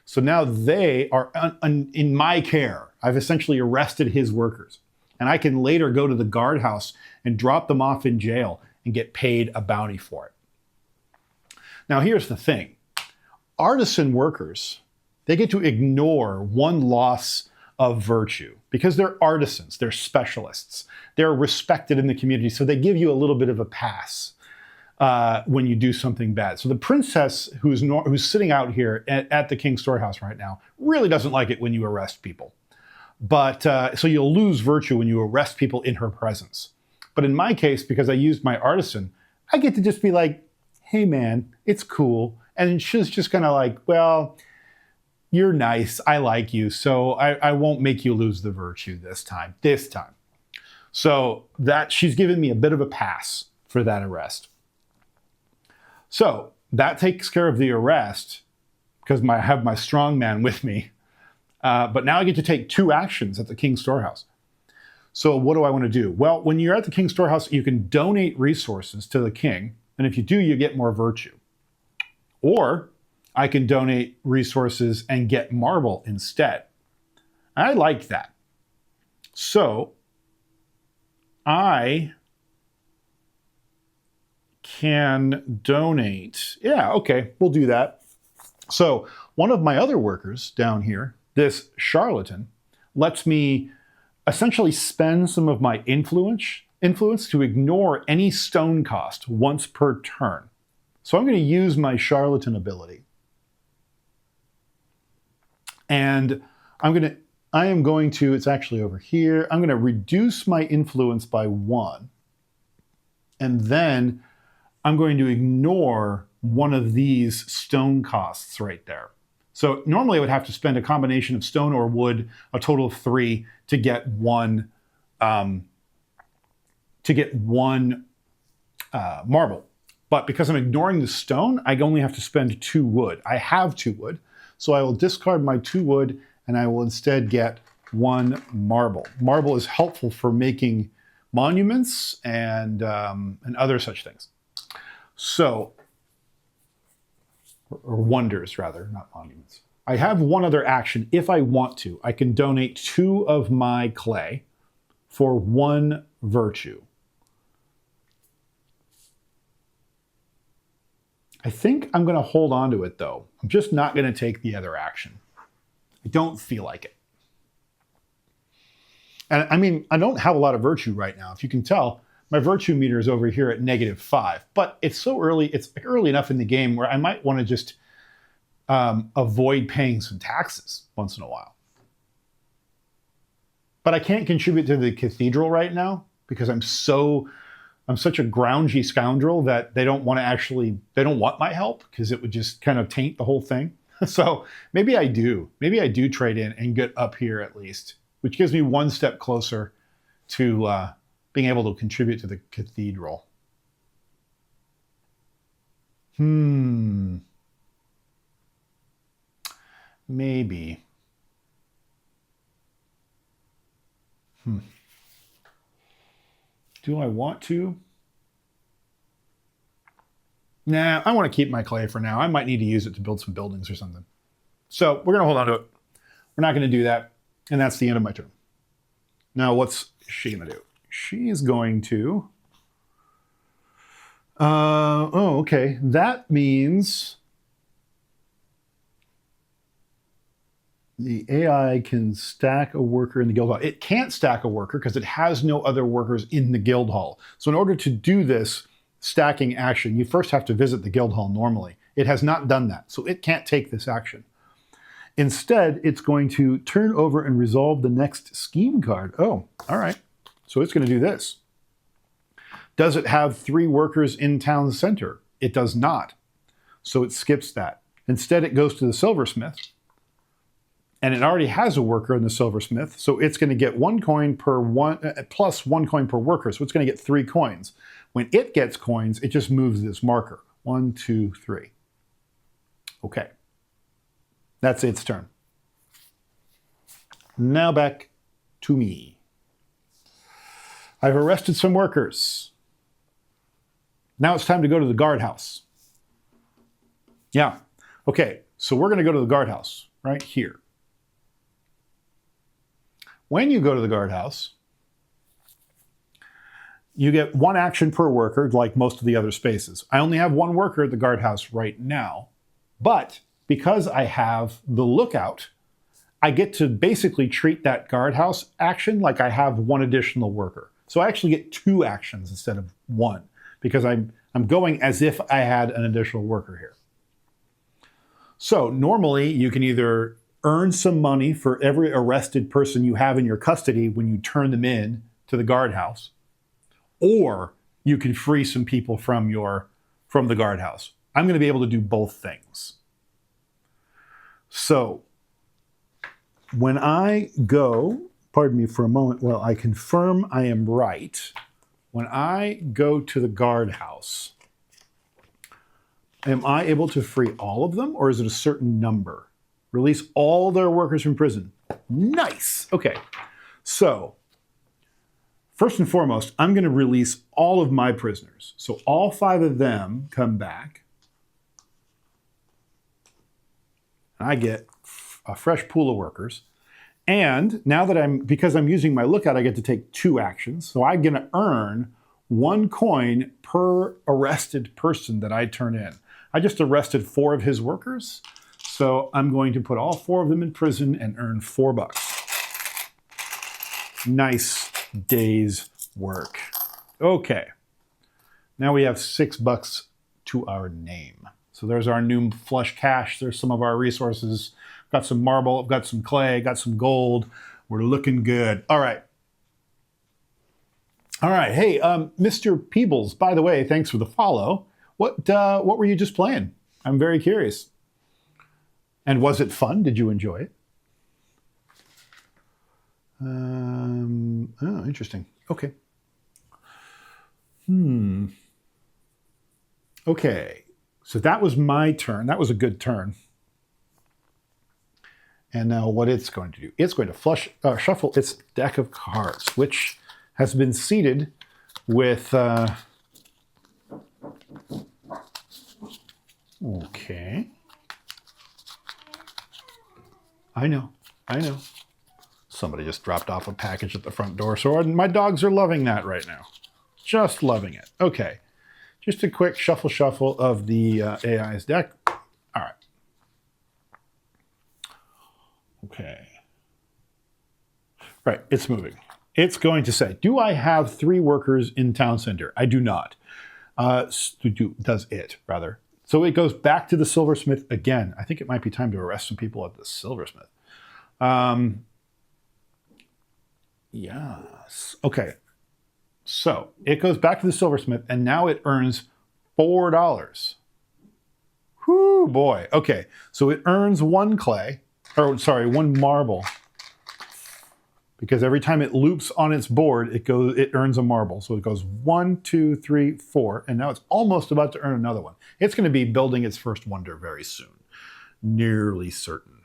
So now they are in my care. I've essentially arrested his workers. And I can later go to the guardhouse and drop them off in jail and get paid a bounty for it. Now here's the thing. Artisan workers, they get to ignore 1 loss of virtue because they're artisans, they're specialists. They're respected in the community, so they give you a little bit of a pass when you do something bad. So the princess who's sitting out here at the King's Storehouse right now really doesn't like it when you arrest people. But so you'll lose virtue when you arrest people in her presence. But in my case, because I used my artisan, I get to just be like, hey man, it's cool. And she's just kind of like, well, you're nice. I like you. So I won't make you lose the virtue this time. So that she's given me a bit of a pass for that arrest. So that takes care of the arrest because I have my strong man with me. But now I get to take 2 actions at the King's Storehouse. So what do I want to do? Well, when you're at the King's Storehouse, you can donate resources to the king. And if you do, you get more virtue. Or I can donate resources and get marble instead. I like that. So I can donate. Yeah, okay, we'll do that. So one of my other workers down here, this charlatan, lets me essentially spend some of my influence to ignore any stone cost once per turn. So I'm going to use my charlatan ability. And I am going to, it's actually over here, I'm going to reduce my influence by 1. And then I'm going to ignore one of these stone costs right there. So normally I would have to spend a combination of stone or wood, a total of 3, to get one marble. But because I'm ignoring the stone, I only have to spend 2 wood. I have 2 wood, so I will discard my 2 wood and I will instead get 1 marble. Marble is helpful for making monuments and other such things. So, or wonders rather, not monuments. I have one other action if I want to. I can donate 2 of my clay for 1 virtue. I think I'm going to hold on to it though. I'm just not going to take the other action. I don't feel like it. And I mean, I don't have a lot of virtue right now. If you can tell, my virtue meter is over here at -5, but it's so early, it's early enough in the game where I might want to just avoid paying some taxes once in a while. But I can't contribute to the cathedral right now because I'm such a grouchy scoundrel that they don't want my help because it would just kind of taint the whole thing. So maybe I do trade in and get up here at least, which gives me 1 step closer to being able to contribute to the cathedral. Maybe. Do I want to? Nah, I want to keep my clay for now. I might need to use it to build some buildings or something. So we're going to hold on to it. We're not going to do that. And that's the end of my turn. Now, what's she going to do? She's going to... okay. That means the AI can stack a worker in the guild hall. It can't stack a worker because it has no other workers in the guild hall. So in order to do this stacking action, you first have to visit the guild hall normally. It has not done that, so it can't take this action. Instead, it's going to turn over and resolve the next scheme card. Oh, all right. So it's going to do this. Does it have 3 workers in town center? It does not. So it skips that. Instead, it goes to the silversmith. And it already has a worker in the silversmith, so it's going to get 1 coin per plus 1 coin per worker, so it's going to get 3 coins. When it gets coins, it just moves this marker. 1, 2, 3. Okay. That's its turn. Now back to me. I've arrested some workers. Now it's time to go to the guardhouse. Yeah. Okay, so we're going to go to the guardhouse right here. When you go to the guardhouse, you get 1 action per worker, like most of the other spaces. I only have 1 worker at the guardhouse right now, but because I have the lookout, I get to basically treat that guardhouse action like I have 1 additional worker. So I actually get 2 actions instead of 1, because I'm going as if I had an additional worker here. So normally you can either earn some money for every arrested person you have in your custody when you turn them in to the guardhouse, or you can free some people from the guardhouse. I'm going to be able to do both things. So when I go, pardon me for a moment, while I confirm I am right, when I go to the guardhouse, am I able to free all of them, or is it a certain number? Release all their workers from prison. Nice. Okay. So first and foremost, I'm going to release all of my prisoners. So all 5 of them come back. I get a fresh pool of workers. And now that because I'm using my lookout, I get to take 2 actions. So I'm going to earn 1 coin per arrested person that I turn in. I just arrested 4 of his workers. So I'm going to put all 4 of them in prison and earn $4. Nice day's work. Okay. Now we have $6 to our name. So there's our new flush cash. There's some of our resources. Got some marble, got some clay, got some gold. We're looking good. All right. All right. Hey, Mr. Peebles, by the way, thanks for the follow. What were you just playing? I'm very curious. And was it fun? Did you enjoy it? Oh, interesting. Okay. Okay. So that was my turn. That was a good turn. And now what it's going to do, it's going to shuffle its deck of cards, which has been seeded with, okay. I know. Somebody just dropped off a package at the front door, so my dogs are loving that right now. Just loving it. Okay. Just a quick shuffle of the AI's deck. All right. Okay. Right, it's moving. It's going to say, do I have 3 workers in town center? I do not. Does it, rather. So it goes back to the silversmith again. I think it might be time to arrest some people at the silversmith. Yes. Okay. So it goes back to the silversmith, and now it earns $4. Whoo, boy. Okay. So it earns 1 clay, or sorry, 1 marble. Because every time it loops on its board, it earns a marble. So it goes 1, 2, 3, 4, and now it's almost about to earn another one. It's going to be building its first wonder very soon. Nearly certain.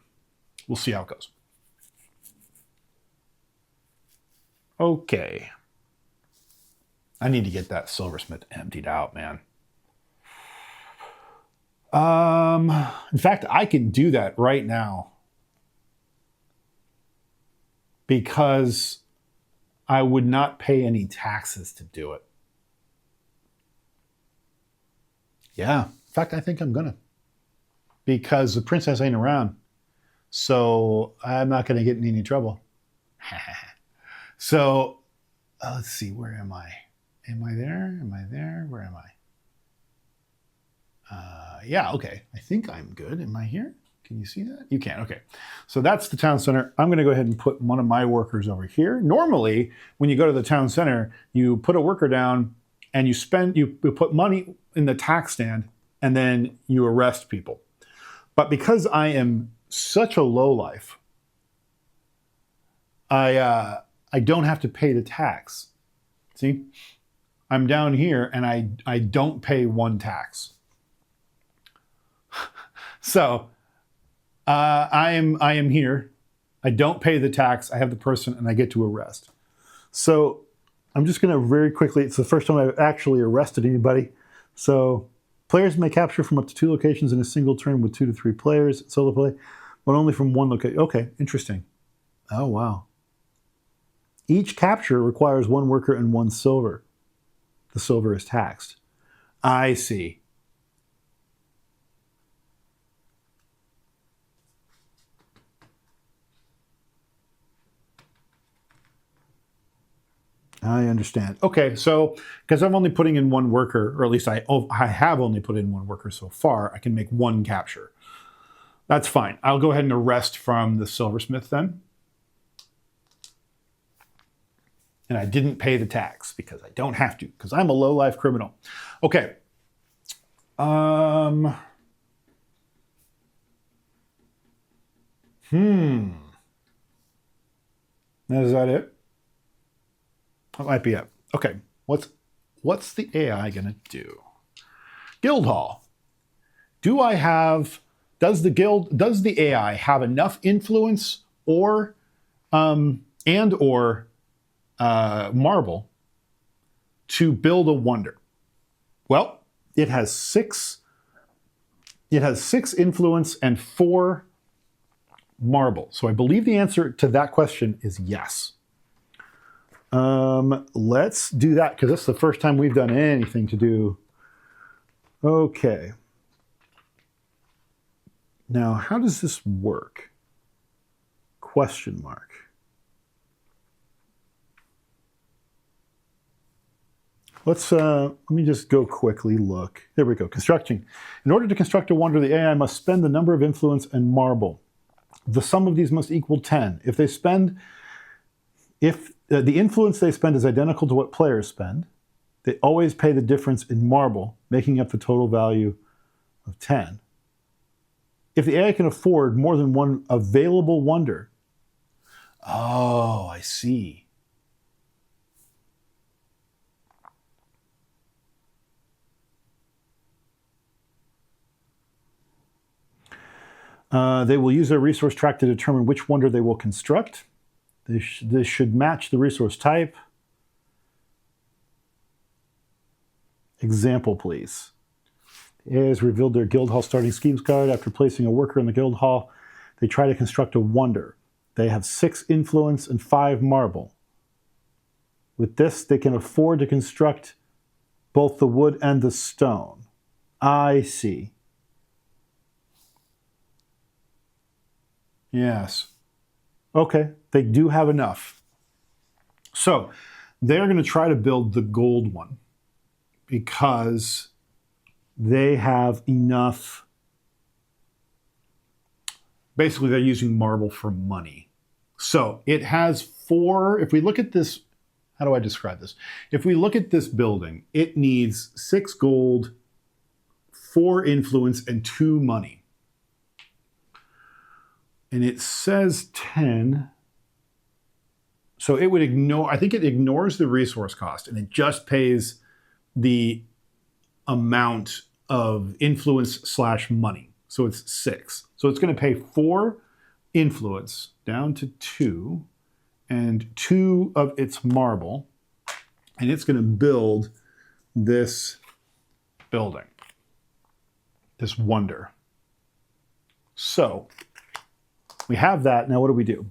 We'll see how it goes. Okay. I need to get that silversmith emptied out, man. In fact, I can do that right now because I would not pay any taxes to do it. Yeah, in fact, I think I'm gonna, because the princess ain't around, so I'm not gonna get in any trouble. So let's see, where am I? Am I there? Am I there? Where am I? Yeah, okay. I think I'm good. Am I here? Can you see that? You can. Okay. So that's the town center. I'm going to go ahead and put one of my workers over here. Normally, when you go to the town center, you put a worker down and you put money in the tax stand and then you arrest people. But because I am such a lowlife, I don't have to pay the tax. See? I'm down here and I don't pay 1 tax. So I am here. I don't pay the tax. I have the person and I get to arrest. So I'm just going to very quickly, it's the first time I've actually arrested anybody. So players may capture from up to 2 locations in a single turn with 2 to 3 players, solo play, but only from 1 location. Okay, interesting. Oh, wow. Each capture requires 1 worker and 1 silver. The silver is taxed. I see. I understand. Okay, so because I'm only putting in 1 worker, or at least I have only put in 1 worker so far, I can make 1 capture. That's fine. I'll go ahead and arrest from the silversmith then. And I didn't pay the tax because I don't have to, because I'm a low-life criminal. Okay. Now, is that it? That might be it. Okay, what's the AI gonna do? Guildhall. Does the AI have enough influence or marble to build a wonder? Well, it has six influence and 4 marble. So I believe the answer to that question is yes. Let's do that because this is the first time we've done anything to do. Okay. Now, how does this work? Question mark. Let me just go quickly look. There we go. Constructing. In order to construct a wonder, the AI must spend the number of influence and marble. The sum of these must equal 10. If the influence they spend is identical to what players spend, they always pay the difference in marble, making up the total value of 10. If the AI can afford more than one available wonder, oh, I see. They will use their resource track to determine which wonder they will construct. This should match the resource type. Example, please. The AI has revealed their Guildhall starting schemes card. After placing a worker in the Guildhall, they try to construct a wonder. They have 6 influence and 5 marble. With this, they can afford to construct both the wood and the stone. I see. Yes. Okay, they do have enough. So they're going to try to build the gold one because they have enough. Basically, they're using marble for money. So it has 4. If we look at this, how do I describe this? If we look at this building, it needs 6 gold, 4 influence, and 2 money. And it says 10. So it would ignore, I think it ignores the resource cost and it just pays the amount of influence / money. So it's 6. So it's going to pay 4 influence down to 2 and 2 of its marble. And it's going to build this building, this wonder. So we have that. Now what do we do?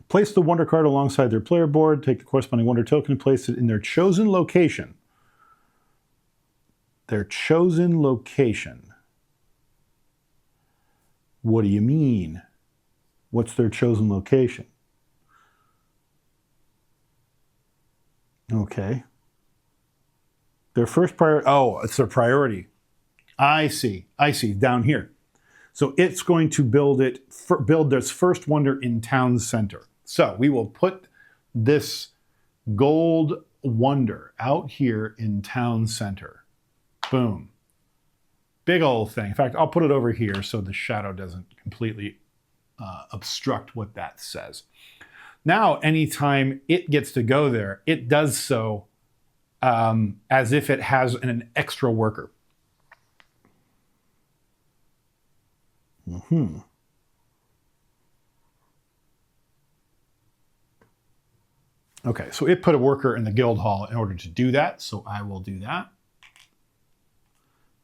Place the wonder card alongside their player board, take the corresponding wonder token and place it in their chosen location. Their chosen location. What do you mean? What's their chosen location? Okay. Their first priority, oh, it's their priority. I see, down here. So it's going to build this first wonder in town center. So we will put this gold wonder out here in town center. Boom. Big old thing. In fact, I'll put it over here so the shadow doesn't completely obstruct what that says. Now, anytime it gets to go there, it does so as if it has an extra worker. Mm-hmm. Okay, so it put a worker in the guild hall in order to do that, so I will do that.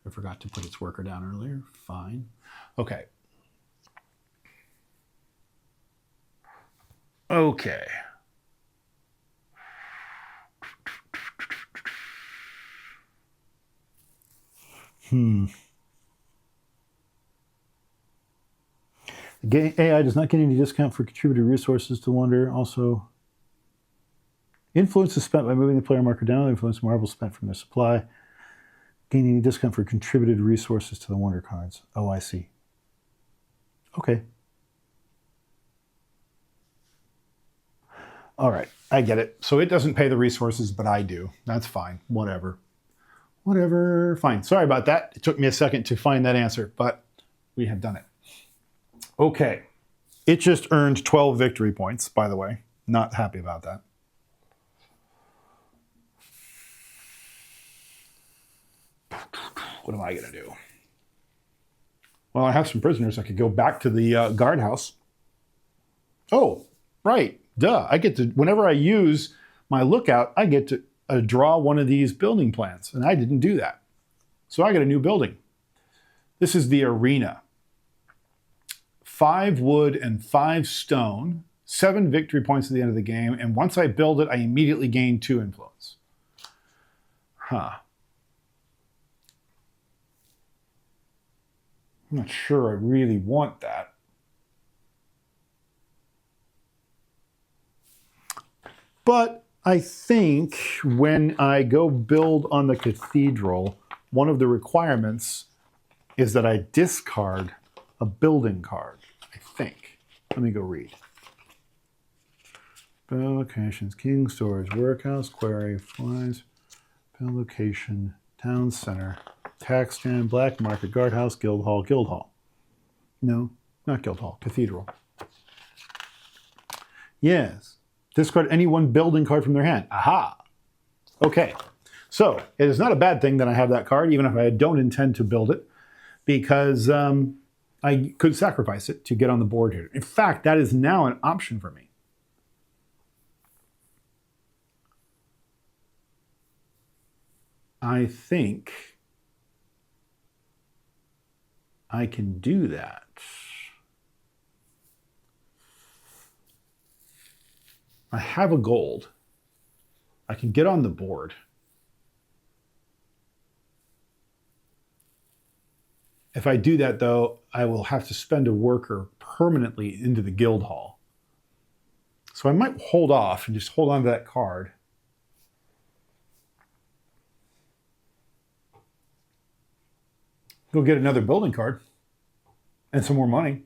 I forgot to put its worker down earlier. Fine. Okay. Okay. The AI does not get any discount for contributed resources to Wonder. Also, influence is spent by moving the player marker down. Influence marble spent from their supply. Gain any discount for contributed resources to the Wonder cards. Oh, I see. Okay. All right, I get it. So it doesn't pay the resources, but I do. That's fine. Whatever. Whatever, fine. Sorry about that. It took me a second to find that answer, but we have done it. Okay. It just earned 12 victory points, by the way. Not happy about that. What am I going to do? Well, I have some prisoners. I could go back to the guardhouse. Oh, right. Duh. I get to, whenever I use my lookout, I get to draw one of these building plans, and I didn't do that. So I got a new building. This is the arena. 5 wood and 5 stone, 7 victory points at the end of the game, and once I build it, I immediately gain 2 influence. Huh. I'm not sure I really want that. But I think when I go build on the cathedral, one of the requirements is that I discard a building card, I think. Let me go read. Build locations, king storage, workhouse, quarry, flies, build location, town center, tax stand, black market, guardhouse, guild hall, guild hall. No, not guild hall, cathedral. Yes. Discard any one building card from their hand. Aha. Okay. So it is not a bad thing that I have that card, even if I don't intend to build it, because I could sacrifice it to get on the board here. In fact, that is now an option for me. I think I can do that. I have a gold. I can get on the board. If I do that, though, I will have to spend a worker permanently into the guild hall. So I might hold off and just hold on to that card. Go get another building card and some more money.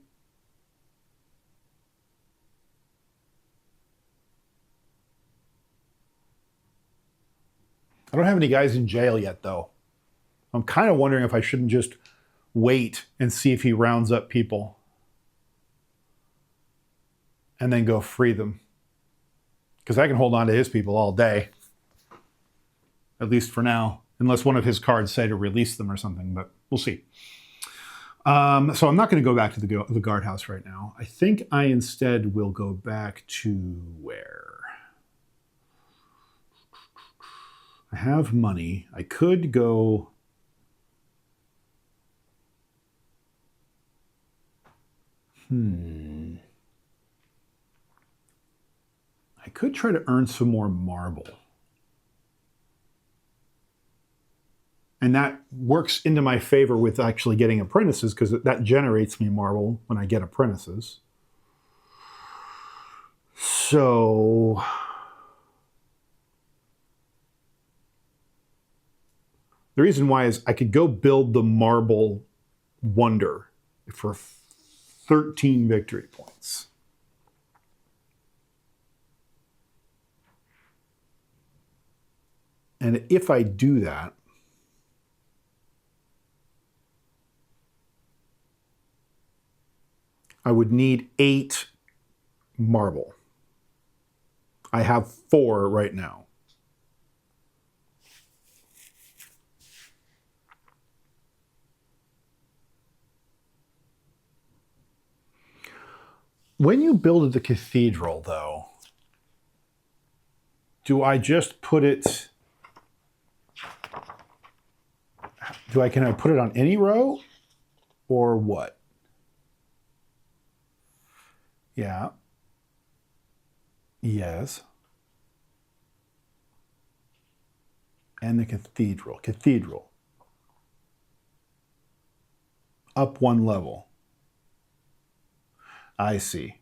I don't have any guys in jail yet, though. I'm kind of wondering if I shouldn't just wait and see if he rounds up people and then go free them. Because I can hold on to his people all day, at least for now, unless one of his cards say to release them or something, but we'll see. So I'm not going to go back to the guardhouse right now. I think I instead will go back to where? I have money. I could go... I could try to earn some more marble. And that works into my favor with actually getting apprentices, because that generates me marble when I get apprentices. So... the reason why is I could go build the marble wonder for 13 victory points. And if I do that, I would need 8 marble. I have 4 right now. When you build the cathedral, though, do I just put it... can I put it on any row? Or what? Yeah. Yes. And the cathedral. Cathedral. Up 1 level. I see.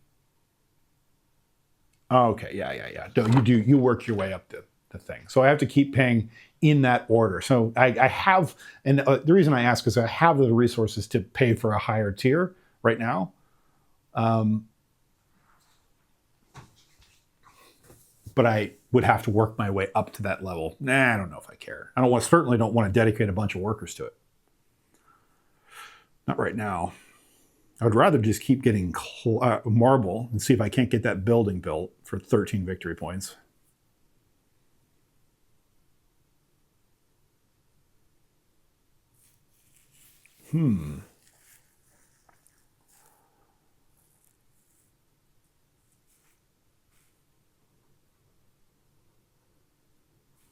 Okay, yeah. You work your way up the thing. So I have to keep paying in that order. So I have, and the reason I ask is I have the resources to pay for a higher tier right now. but I would have to work my way up to that level. Nah, I don't know if I care. Certainly don't want to dedicate a bunch of workers to it. Not right now. I would rather just keep getting marble and see if I can't get that building built for 13 victory points.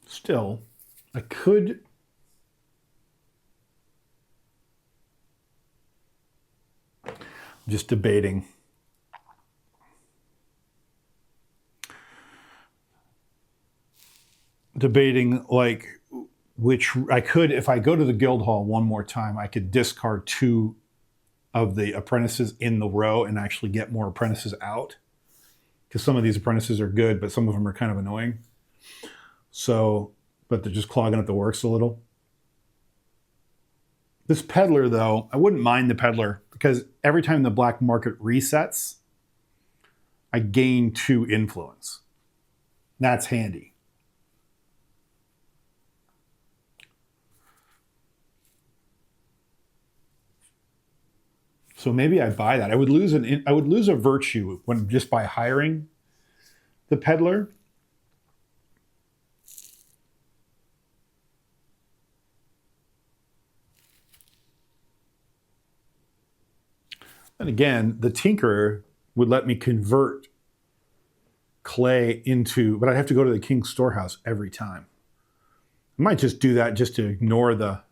Still, I could... Just debating. Like which I could, if I go to the guild hall one more time, I could discard 2 of the apprentices in the row and actually get more apprentices out. Because some of these apprentices are good, but some of them are kind of annoying. So, but they're just clogging up the works a little. This peddler, though, I wouldn't mind the peddler because every time the black market resets, I gain 2 influence. That's handy. So maybe I buy that. I would lose a virtue when just by hiring the peddler. And again, the tinkerer would let me convert clay into, but I'd have to go to the king's storehouse every time. I might just do that just to ignore the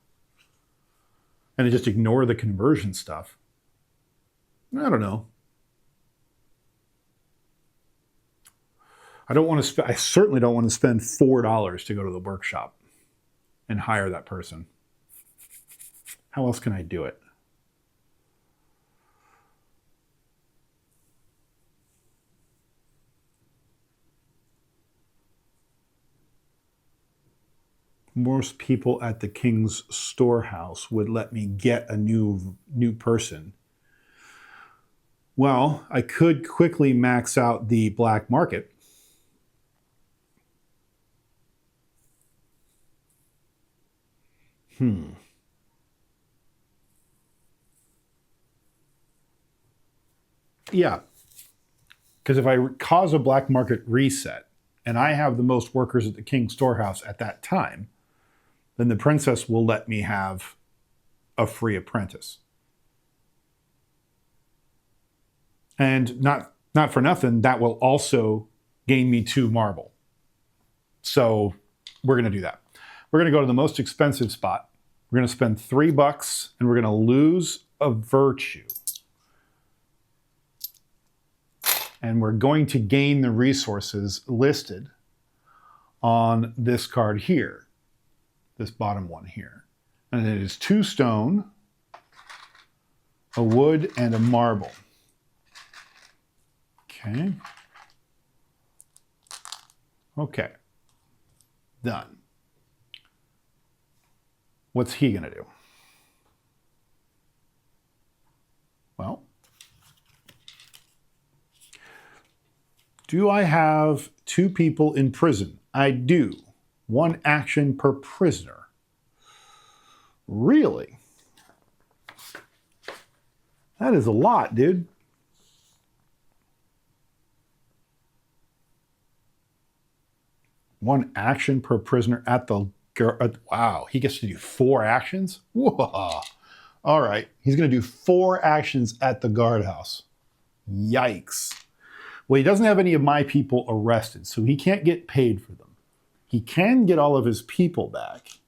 conversion stuff. I don't know. I certainly don't want to spend $4 to go to the workshop and hire that person. How else can I do it? Most people at the king's storehouse would let me get a new person. Well, I could quickly max out the black market. Yeah. Because if I cause a black market reset and I have the most workers at the king's storehouse at that time, then the princess will let me have a free apprentice. And not for nothing, that will also gain me 2 marble. So we're going to do that. We're going to go to the most expensive spot. We're going to spend $3 and we're going to lose a virtue. And we're going to gain the resources listed on this card here, this bottom one here. And it is 2 stone, a wood, and a marble. Okay. Okay. Done. What's he going to do? Well, do I have 2 people in prison? I do. 1 action per prisoner. Really? That is a lot, dude. One action per prisoner at the... Wow, he gets to do 4 actions? Whoa. All right, he's going to do 4 actions at the guardhouse. Yikes. Well, he doesn't have any of my people arrested, so he can't get paid for them. He can get all of his people back.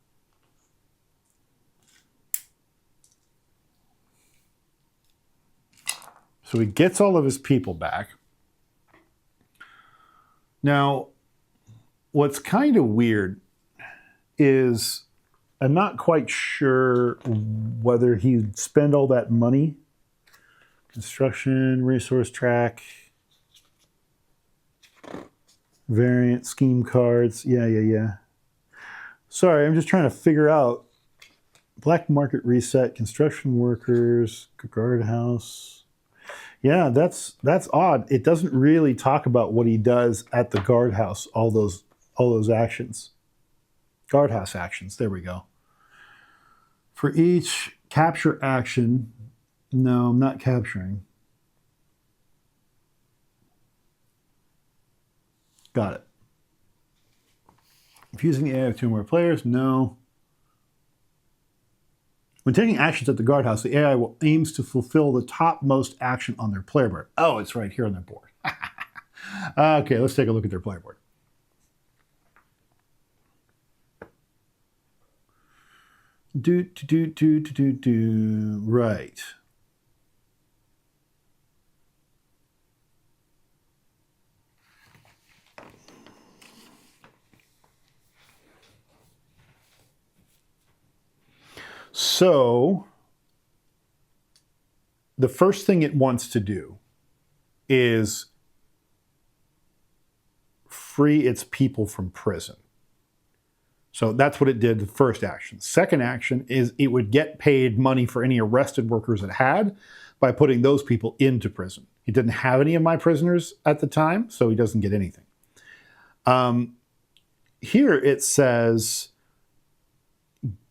So he gets all of his people back. Now, what's kind of weird is I'm not quite sure whether he'd spend all that money. Construction, resource track, variant, scheme cards. Yeah. Sorry, I'm just trying to figure out black market reset, construction workers, guardhouse. Yeah, that's odd. It doesn't really talk about what he does at the guardhouse. All those actions, guardhouse actions. There we go. For each capture action, no, I'm not capturing. Got it. If using the AI of two or more players, no. When taking actions at the guardhouse, the AI will aims to fulfill the topmost action on their player board. Oh, it's right here on their board. Okay, let's take a look at their player board. Right. So the first thing it wants to do is free its people from prison. So that's what it did, the first action. Second action is it would get paid money for any arrested workers it had by putting those people into prison. He didn't have any of my prisoners at the time, so he doesn't get anything. Here it says,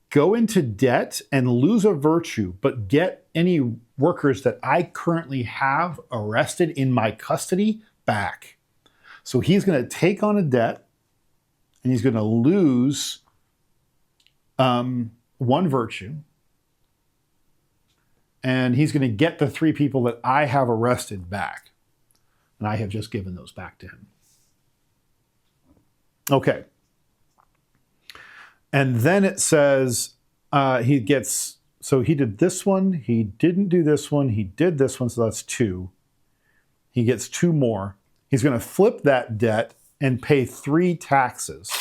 go into debt and lose a virtue, but get any workers that I currently have arrested in my custody back. So he's going to take on a debt and he's going to lose one virtue. And he's going to get the 3 people that I have arrested back. And I have just given those back to him. Okay. And then it says he gets, so he did this one, he didn't do this one, he did this one, so that's 2. He gets 2 more. He's going to flip that debt and pay 3 taxes.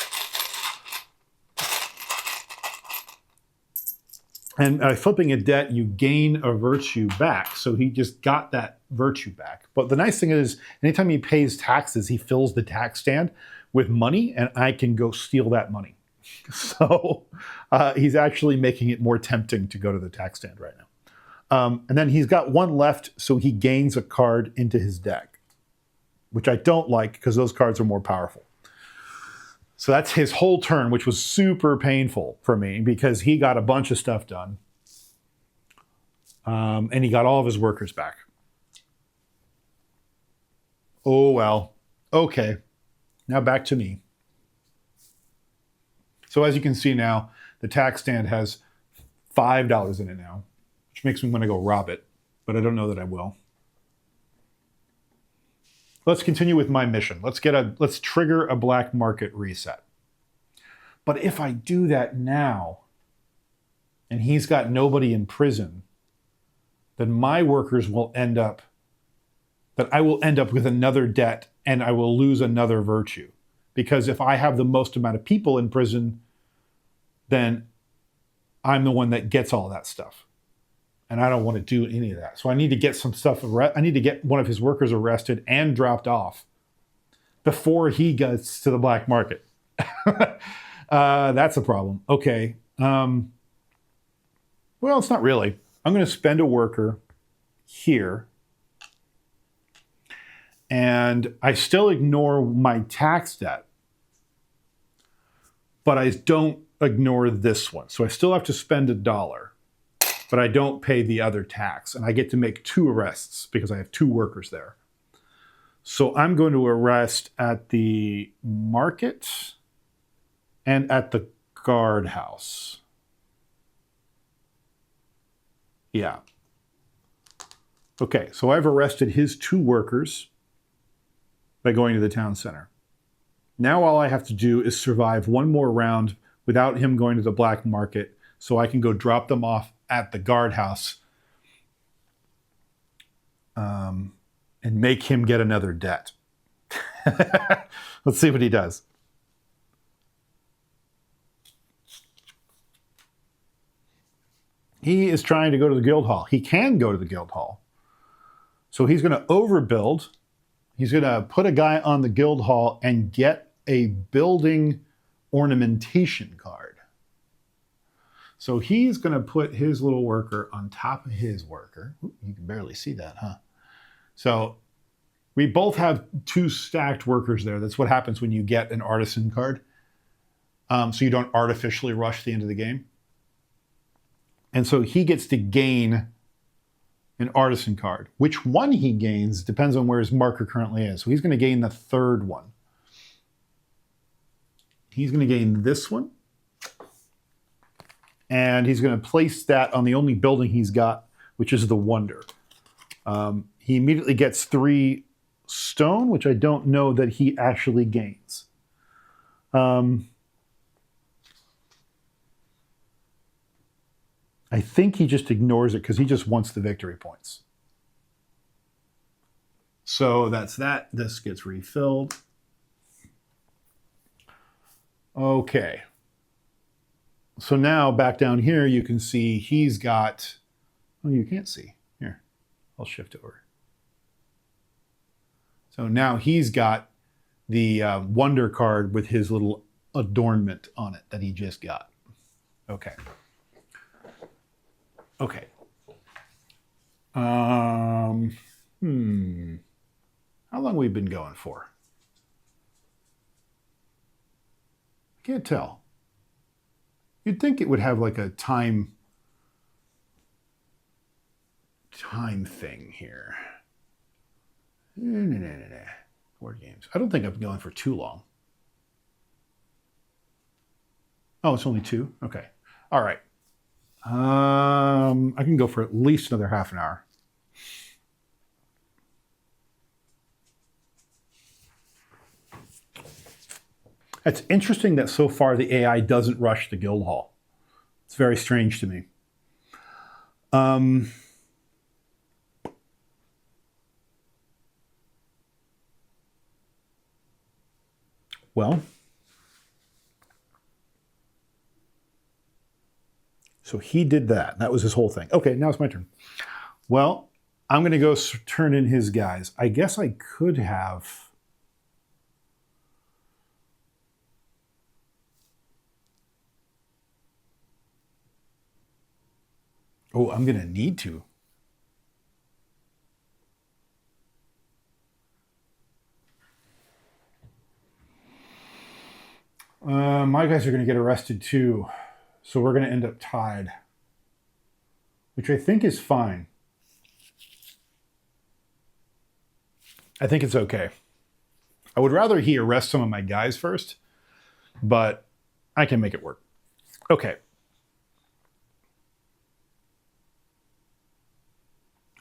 And by flipping a debt, you gain a virtue back. So he just got that virtue back. But the nice thing is, anytime he pays taxes, he fills the tax stand with money, and I can go steal that money. So he's actually making it more tempting to go to the tax stand right now. And then he's got 1 left, so he gains a card into his deck, which I don't like because those cards are more powerful. So that's his whole turn, which was super painful for me because he got a bunch of stuff done. And he got all of his workers back. Oh, well. Okay. Now back to me. So as you can see now, the tax stand has $5 in it now, which makes me want to go rob it, but I don't know that I will. Let's continue with my mission. Let's trigger a black market reset. But if I do that now, and he's got nobody in prison, then my workers will end up, that I will end up with another debt and I will lose another virtue. Because if I have the most amount of people in prison, then I'm the one that gets all that stuff. And I don't want to do any of that. So I need to get some stuff, I need to get one of his workers arrested and dropped off before he gets to the black market. That's a problem. Okay. Well, it's not really. I'm going to spend a worker here. And I still ignore my tax debt. But I don't ignore this one. So I still have to spend $1. But I don't pay the other tax. And I get to make 2 arrests because I have 2 workers there. So I'm going to arrest at the market and at the guardhouse. Yeah. Okay, so I've arrested his 2 workers by going to the town center. Now all I have to do is survive 1 more round without him going to the black market so I can go drop them off at the guardhouse and make him get another debt. Let's see what he does. He is trying to go to the guild hall. He can go to the guild hall. So he's going to overbuild. He's going to put a guy on the guild hall and get a building ornamentation card. So he's going to put his little worker on top of his worker. Ooh, you can barely see that, huh? So we both have 2 stacked workers there. That's what happens when you get an artisan card. So you don't artificially rush the end of the game. And so he gets to gain an artisan card. Which one he gains depends on where his marker currently is. So he's going to gain the 3rd one. He's going to gain this one. And he's going to place that on the only building he's got, which is the Wonder. He immediately gets 3 stone, which I don't know that he actually gains. I think he just ignores it because he just wants the victory points. So that's that. This gets refilled. Okay. So now back down here, you can see he's got, oh, you can't see. Here, I'll shift over. So now he's got the Wonder card with his little adornment on it that he just got. Okay. Okay. How long have we been going for? I can't tell. You'd think it would have like a time thing here. Board games. I don't think I've been going for too long. Oh, it's only 2? Okay. All right. I can go for at least another half an hour. It's interesting that so far the AI doesn't rush the guild hall. It's very strange to me. Well, so he did that. That was his whole thing. Okay, now it's my turn. Well, I'm going to go turn in his guys. I guess I could have... Oh, I'm going to need to. My guys are going to get arrested too. So we're going to end up tied. Which I think is fine. I think it's okay. I would rather he arrest some of my guys first. But I can make it work. Okay.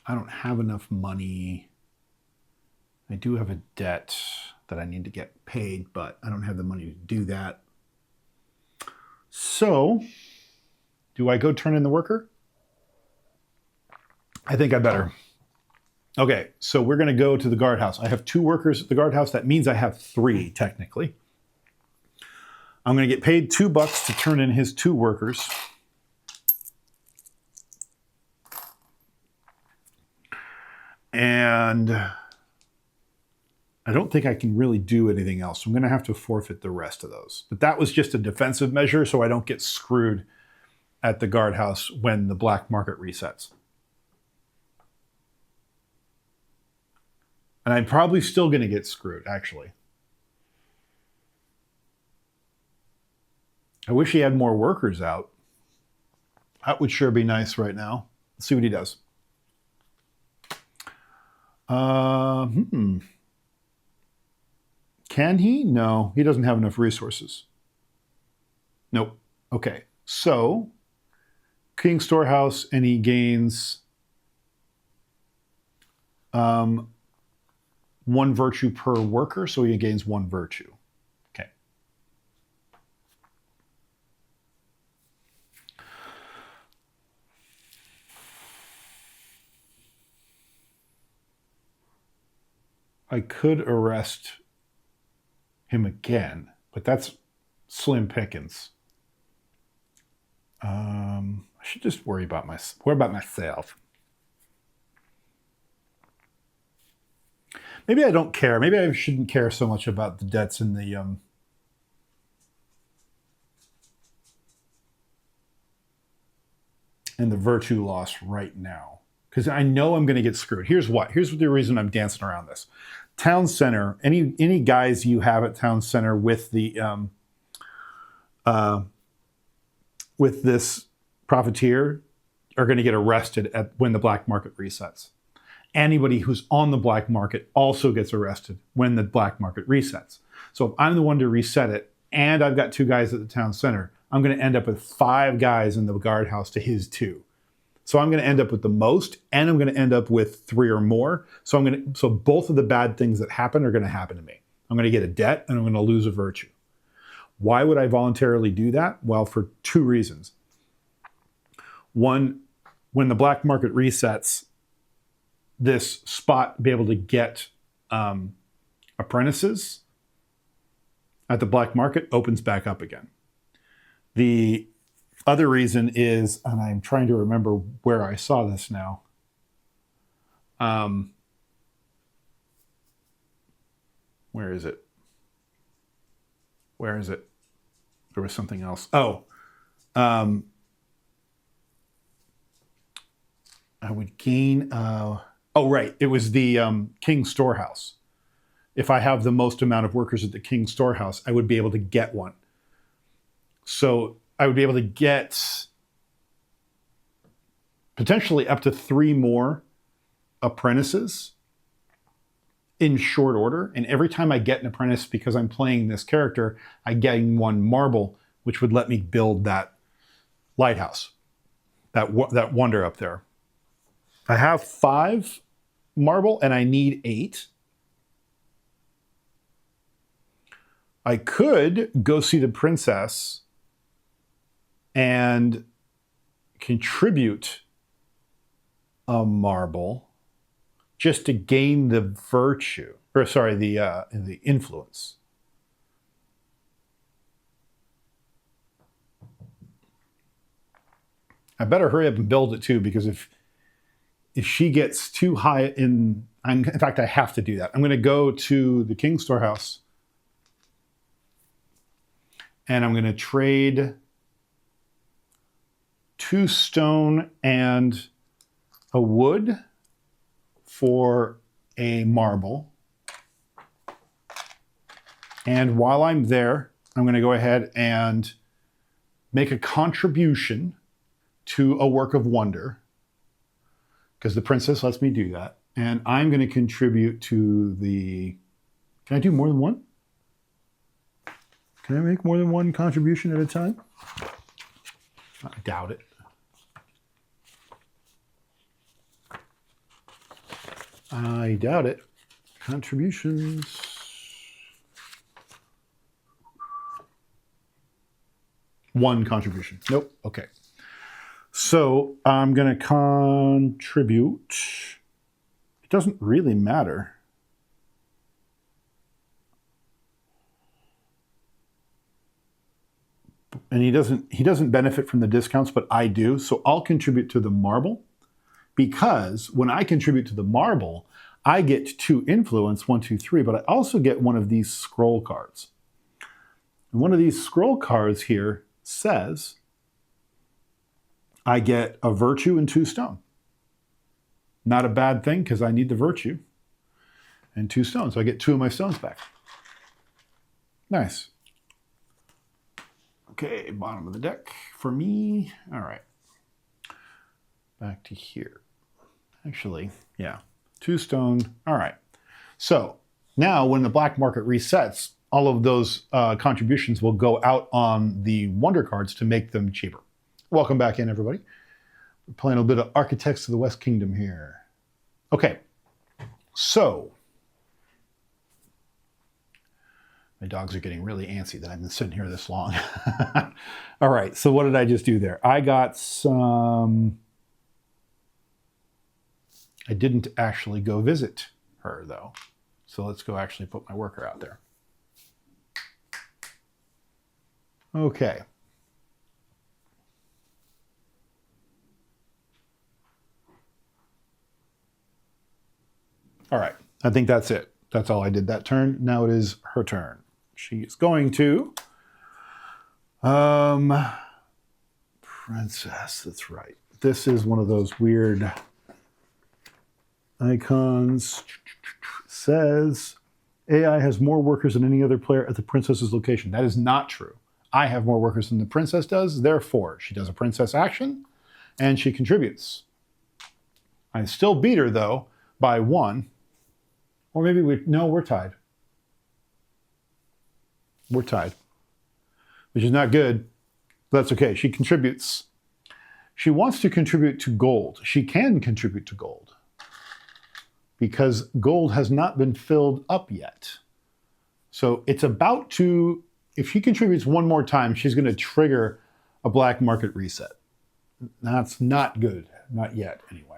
I don't have enough money. I do have a debt that I need to get paid, but I don't have the money to do that. So, do I go turn in the worker? I think I better. Okay, so we're going to go to the guardhouse. I have 2 workers at the guardhouse. That means I have 3, technically. I'm going to get paid $2 to turn in his 2 workers. And I don't think I can really do anything else. So I'm going to have to forfeit the rest of those. But that was just a defensive measure so I don't get screwed at the guardhouse when the black market resets. And I'm probably still going to get screwed, actually. I wish he had more workers out. That would sure be nice right now. Let's see what he does. Can he? No, he doesn't have enough resources. Nope. Okay, so King Storehouse, and he gains 1 virtue per worker, so he gains 1 virtue. Okay. I could arrest him again, but that's slim pickings. I should just worry about myself. Maybe I don't care. Maybe I shouldn't care so much about the debts and the virtue loss right now. because I know I'm going to get screwed. Here's the reason I'm dancing around this. Town center, any guys you have at town center with the with this profiteer are going to get arrested when the black market resets. Anybody who's on the black market also gets arrested when the black market resets. So if I'm the one to reset it and I've got 2 guys at the town center, I'm going to end up with 5 guys in the guardhouse to his 2. So I'm going to end up with the most, and I'm going to end up with 3 or more. So both of the bad things that happen are going to happen to me. I'm going to get a debt and I'm going to lose a virtue. Why would I voluntarily do that? Well, for 2 reasons. One, when the black market resets, this spot be able to get apprentices at the black market opens back up again. The other reason is, and I'm trying to remember where I saw this now. Where is it? Where is it? There was something else. Oh, I would gain. Oh, right. It was the King's Storehouse. If I have the most amount of workers at the King's Storehouse, I would be able to get one. So I would be able to get potentially up to 3 more apprentices in short order. And every time I get an apprentice, because I'm playing this character, I gain 1 marble, which would let me build that lighthouse, that wonder up there. I have 5 marble and I need 8. I could go see the princess and contribute a marble just to gain the virtue, or sorry, the influence. I better hurry up and build it too, because if she gets too high in fact, I have to do that. I'm going to go to the King's Storehouse and I'm going to trade 2 stone and a wood for a marble. And while I'm there, I'm going to go ahead and make a contribution to a work of wonder, because the princess lets me do that. And I'm going to contribute to the... Can I do more than one? Can I make more than 1 contribution at a time? I doubt it. I doubt it. Contributions. One contribution. Nope. Okay. So I'm going to contribute. It doesn't really matter. And he doesn't benefit from the discounts, but I do. So I'll contribute to the marble, because when I contribute to the marble, I get 2 influence, 1, 2, 3, but I also get one of these scroll cards. And one of these scroll cards here says I get a virtue and 2 stone. Not a bad thing, because I need the virtue and 2 stones. So I get 2 of my stones back. Nice. Okay, bottom of the deck for me. All right. Back to here. Actually, yeah, 2 stone. All right. So now when the black market resets, all of those contributions will go out on the wonder cards to make them cheaper. Welcome back in, everybody. We're playing a bit of Architects of the West Kingdom here. Okay, so my dogs are getting really antsy that I've been sitting here this long. All right, so what did I just do there? I got some... I didn't actually go visit her, though. So let's go actually put my worker out there. Okay. All right, I think that's it. That's all I did that turn. Now it is her turn. She's going to... Princess, that's right. This is one of those weird Icons says AI has more workers than any other player at the princess's location. That is not true. I have more workers than the princess does. Therefore, she does a princess action and she contributes. I still beat her though by 1. Or maybe we're tied. We're tied, which is not good. But that's okay. She contributes. She wants to contribute to gold. She can contribute to gold because gold has not been filled up yet. So it's about to, if she contributes one more time, she's going to trigger a black market reset. That's not good. Not yet, anyway.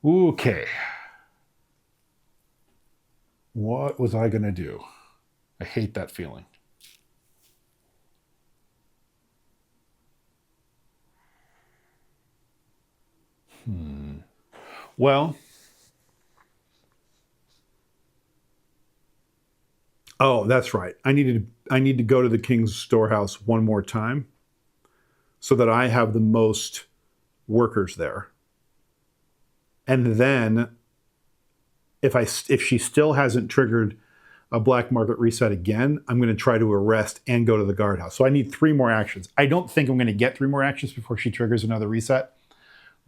Okay. What was I going to do? I hate that feeling. Well, oh, that's right. I need to go to the king's storehouse one more time so that I have the most workers there. And then if she still hasn't triggered a black market reset again, I'm going to try to arrest and go to the guardhouse. So I need 3 more actions. I don't think I'm going to get 3 more actions before she triggers another reset,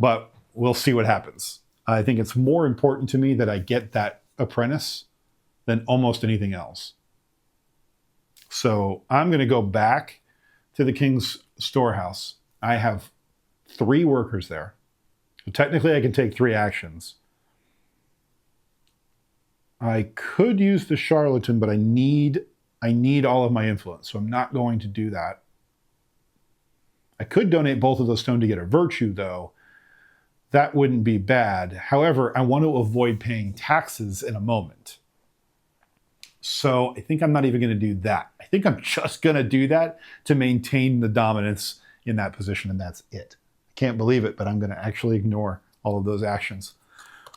but we'll see what happens. I think it's more important to me that I get that apprentice than almost anything else. So I'm going to go back to the king's storehouse. I have 3 workers there. So technically I can take 3 actions. I could use the charlatan, but I need all of my influence, so I'm not going to do that. I could donate both of those stones to get a virtue, though. That wouldn't be bad. However, I want to avoid paying taxes in a moment. So I think I'm not even going to do that. I think I'm just going to do that to maintain the dominance in that position, and that's it. I can't believe it, but I'm going to actually ignore all of those actions.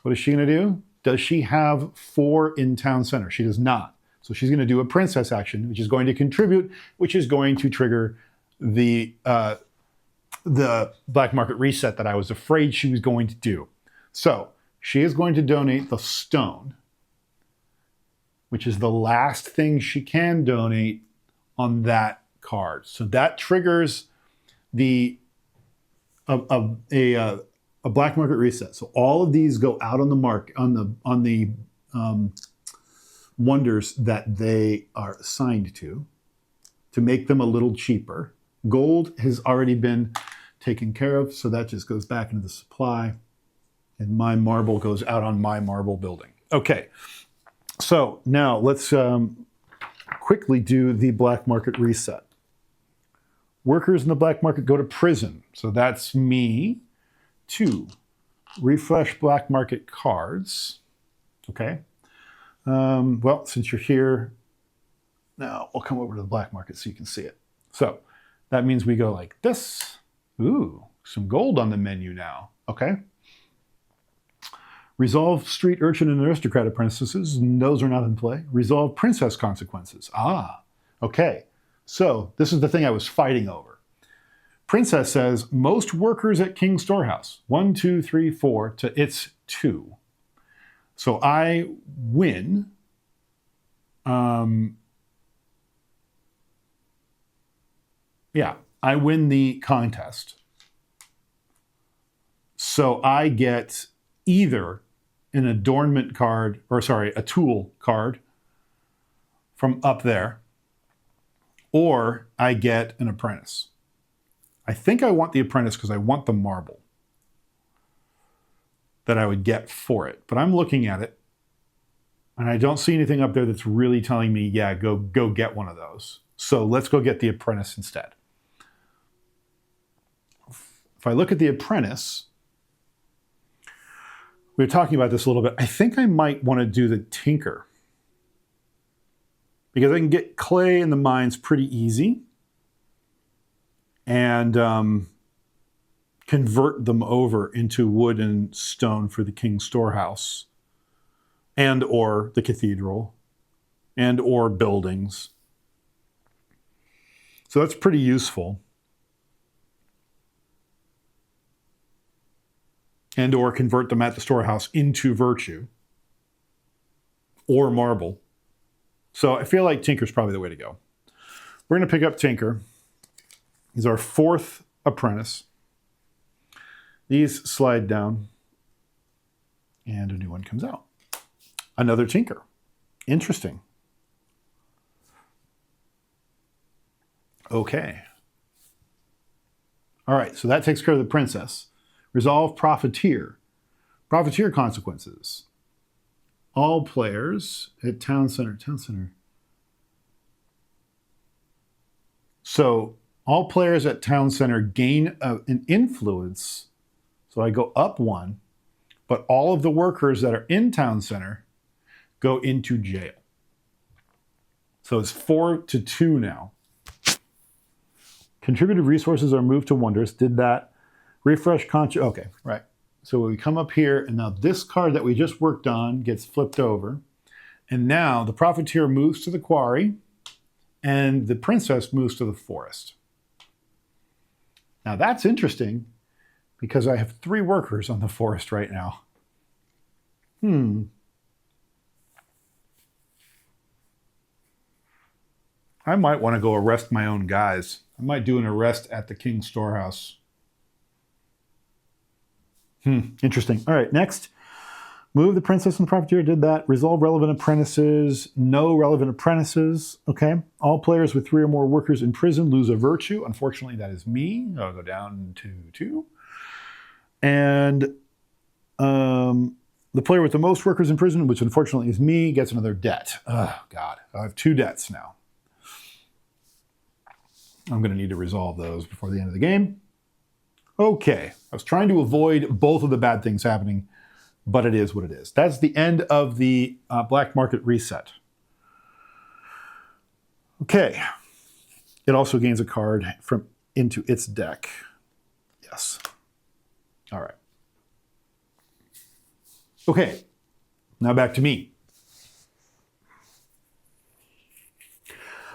What is she going to do? Does she have 4 in town center? She does not. So she's going to do a princess action, which is going to contribute, which is going to trigger the black market reset that I was afraid she was going to do. So she is going to donate the stone, which is the last thing she can donate on that card. So that triggers a black market reset. So all of these go out on the on the wonders that they are assigned to make them a little cheaper. Gold has already been taken care of, so that just goes back into the supply, and my marble goes out on my marble building. Okay, so now let's quickly do the black market reset. Workers in the black market go to prison, so that's me. 2, refresh black market cards. Okay. Well, since you're here, now we'll come over to the black market so you can see it. So that means we go like this. Ooh, some gold on the menu now. Okay. Resolve street urchin and aristocrat apprentices. Those are not in play. Resolve princess consequences. Ah, okay. So this is the thing I was fighting over. Princess says, most workers at King's Storehouse. 1, 2, 3, 4 to it's 2. So I win. Yeah, I win the contest. So I get either an adornment card, or sorry, a tool card from up there, or I get an apprentice. I think I want the apprentice because I want the marble that I would get for it. But I'm looking at it, and I don't see anything up there that's really telling me, yeah, go get one of those. So let's go get the apprentice instead. If I look at the apprentice, we were talking about this a little bit. I think I might want to do the tinker, because I can get clay in the mines pretty easy and convert them over into wood and stone for the King's Storehouse and or the cathedral, and or buildings. So that's pretty useful. And or convert them at the storehouse into virtue or marble. So I feel like Tinker's probably the way to go. We're going to pick up Tinker. He's our 4th apprentice. These slide down and a new one comes out. Another Tinker. Interesting. Okay. All right, so that takes care of the princess. Resolve profiteer. Profiteer consequences. All players at town center. So all players at town center gain an influence. So I go up 1, but all of the workers that are in town center go into jail. So it's 4-2 now. Contributed resources are moved to wonders. Did that. Refresh conscience. Okay, right. So we come up here, and now this card that we just worked on gets flipped over. And now the profiteer moves to the quarry, and the princess moves to the forest. Now that's interesting, because I have 3 workers on the forest right now. I might want to go arrest my own guys. I might do an arrest at the king's storehouse. Interesting. All right, next. Move the princess and the profiteer. Did that. Resolve relevant apprentices. No relevant apprentices. Okay. All players with 3 or more workers in prison lose a virtue. Unfortunately, that is me. I'll go down to 2. And the player with the most workers in prison, which unfortunately is me, gets another debt. Oh, God. I have 2 debts now. I'm going to need to resolve those before the end of the game. Okay. I was trying to avoid both of the bad things happening, but it is what it is. That's the end of the black market reset. Okay. It also gains a card from into its deck. Yes. All right. Okay. Now back to me.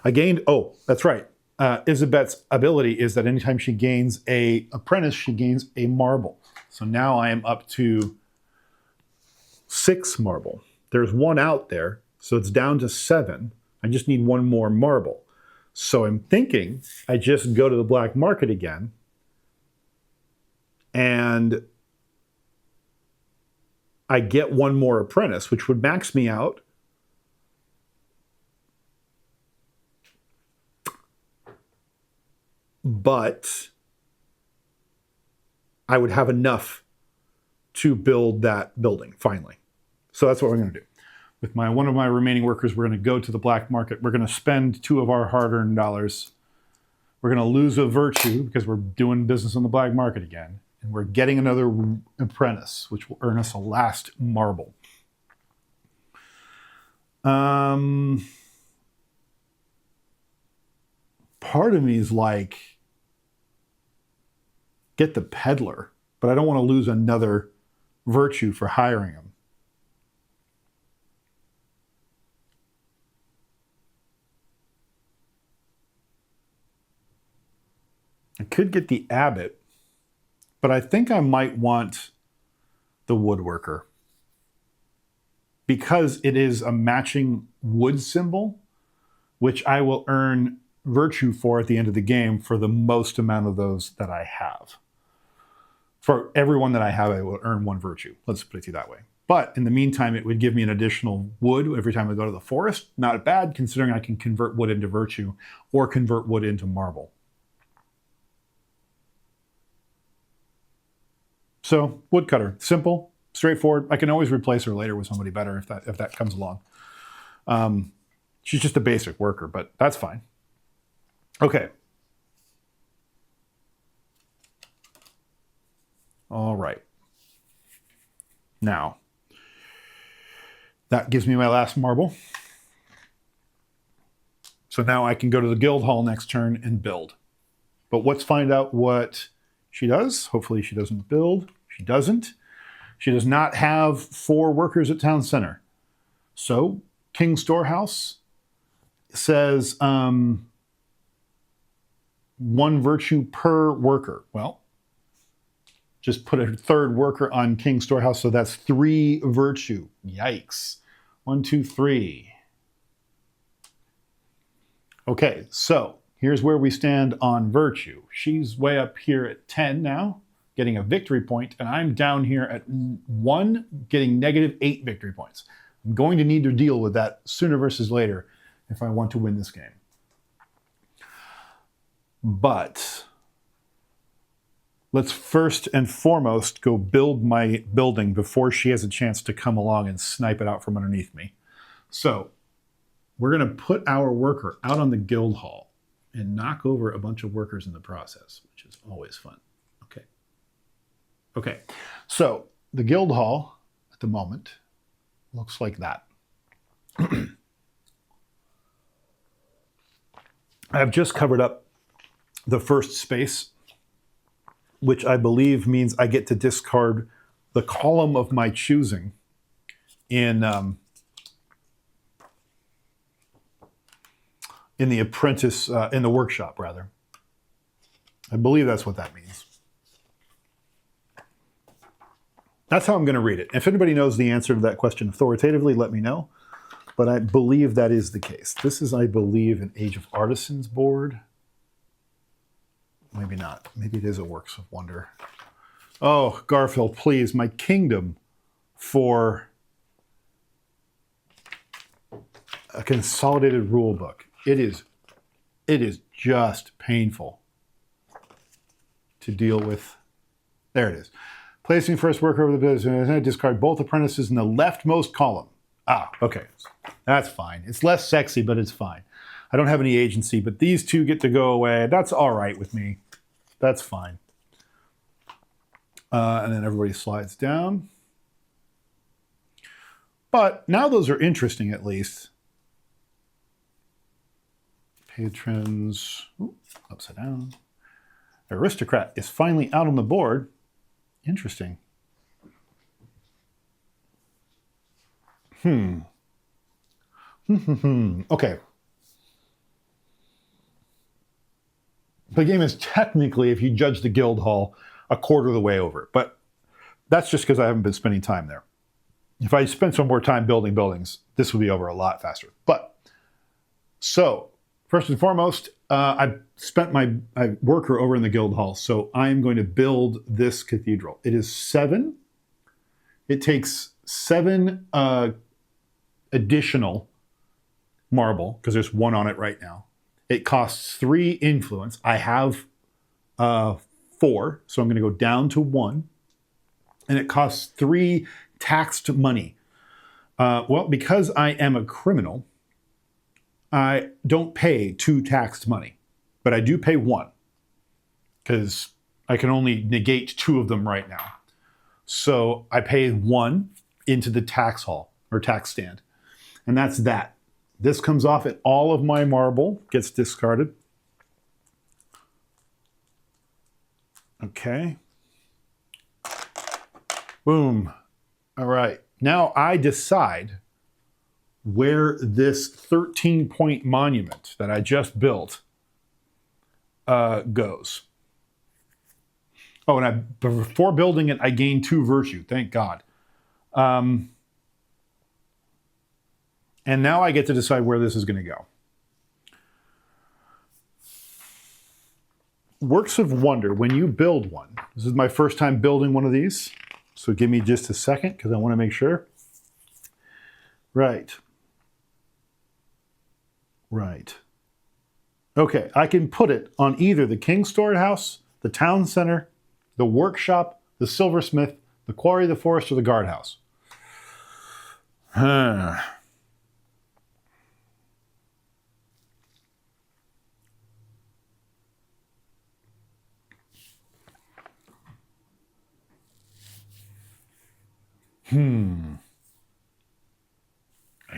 I gained, oh, that's right. Isabet's ability is that anytime she gains an apprentice, she gains a marble. So now I am up to 6 marble. There's 1 out there, so it's down to 7. I just need 1 more marble. So I'm thinking I just go to the black market again and I get 1 more apprentice, which would max me out. But I would have enough to build that building finally. So that's what we're going to do. With one of my remaining workers, we're going to go to the black market. We're going to spend 2 of our hard-earned dollars. We're going to lose a virtue because we're doing business on the black market again. And we're getting another apprentice, which will earn us a last marble. Part of me is like, get the peddler, but I don't want to lose another virtue for hiring him. I could get the abbot, but I think I might want the woodworker because it is a matching wood symbol, which I will earn virtue for at the end of the game for the most amount of those that I have. For everyone that I have, I will earn 1 virtue. Let's put it that way. But in the meantime, it would give me an additional wood every time I go to the forest. Not bad, considering I can convert wood into virtue or convert wood into marble. So, woodcutter, simple, straightforward. I can always replace her later with somebody better if that comes along. She's just a basic worker, but that's fine. Okay. All right. Now, that gives me my last marble. So now I can go to the guild hall next turn and build. But let's find out what she does. Hopefully she doesn't build. She doesn't. She does not have 4 workers at town center. So King's Storehouse says 1 virtue per worker. Well, just put a 3rd worker on King's Storehouse, so that's 3 virtue. Yikes. 1, 2, 3. Okay, so here's where we stand on virtue. She's way up here at 10 now, getting a victory point, and I'm down here at 1, getting -8 victory points. I'm going to need to deal with that sooner versus later if I want to win this game. But let's first and foremost go build my building before she has a chance to come along and snipe it out from underneath me. So we're going to put our worker out on the guild hall and knock over a bunch of workers in the process, which is always fun. Okay. Okay. So the guild hall at the moment looks like that. I've just covered up the first space, which I believe means I get to discard the column of my choosing in the apprentice, in the workshop, rather. I believe that's what that means. That's how I'm going to read it. If anybody knows the answer to that question authoritatively, let me know. But I believe that is the case. This is, I believe, an Age of Artisans board. Maybe not. Maybe it is a Works of Wonder. Oh, Garfield, please, my kingdom for a consolidated rule book. It is just painful to deal with. There it is. Placing first worker over the business, discard both apprentices in the leftmost column. Ah, okay. That's fine. It's less sexy, but it's fine. I don't have any agency, but these 2 get to go away. That's all right with me. That's fine. And then everybody slides down. But now those are interesting, at least. Patrons. Ooh, upside down. Aristocrat is finally out on the board. Interesting. Okay. The game is technically, if you judge the guild hall, a quarter of the way over. But that's just because I haven't been spending time there. If I spent some more time building buildings, this would be over a lot faster. But, so, first and foremost, I spent my worker over in the guild hall, so I'm going to build this cathedral. It is 7. It takes 7 additional marble, because there's 1 on it right now. It costs 3 influence. I have 4, so I'm going to go down to 1. And it costs 3 taxed money. Well, because I am a criminal, I don't pay 2 taxed money, but I do pay 1 because I can only negate 2 of them right now. So I pay 1 into the tax hall or tax stand, and that's that. This comes off at all of my marble, gets discarded. Okay. Boom. All right. Now I decide where this 13-point monument that I just built goes. Oh, and before building it, I gained 2 virtue. Thank God. And now I get to decide where this is going to go. Works of Wonder, when you build one, this is my first time building one of these, so give me just a second because I want to make sure. Right. Right. Okay, I can put it on either the King's Storehouse, the Town Center, the Workshop, the Silversmith, the Quarry, the Forest, or the Guardhouse. I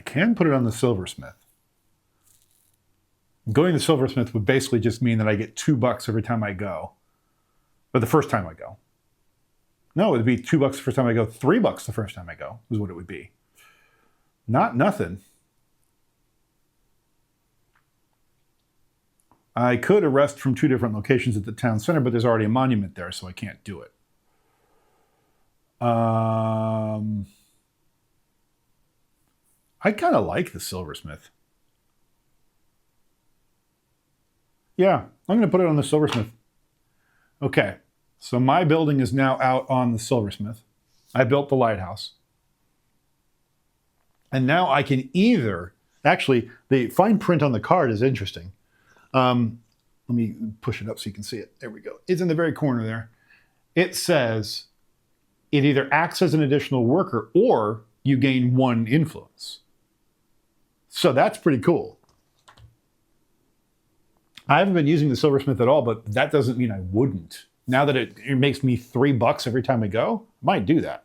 can put it on the Silversmith. Going to Silversmith would basically just mean that I get $2 every time I go. But the first time I go. No, it would be $2 the first time I go, $3 the first time I go, is what it would be. Not nothing. I could arrest from 2 different locations at the town center, but there's already a monument there, so I can't do it. I kind of like the silversmith. Yeah, I'm going to put it on the silversmith. Okay, so my building is now out on the silversmith. I built the lighthouse. And now I can either, actually, the fine print on the card is interesting. Let me push it up so you can see it. There we go. It's in the very corner there. It says it either acts as an additional worker or you gain 1 influence. So that's pretty cool. I haven't been using the silversmith at all, but that doesn't mean I wouldn't. Now that it makes me $3 every time I go, I might do that.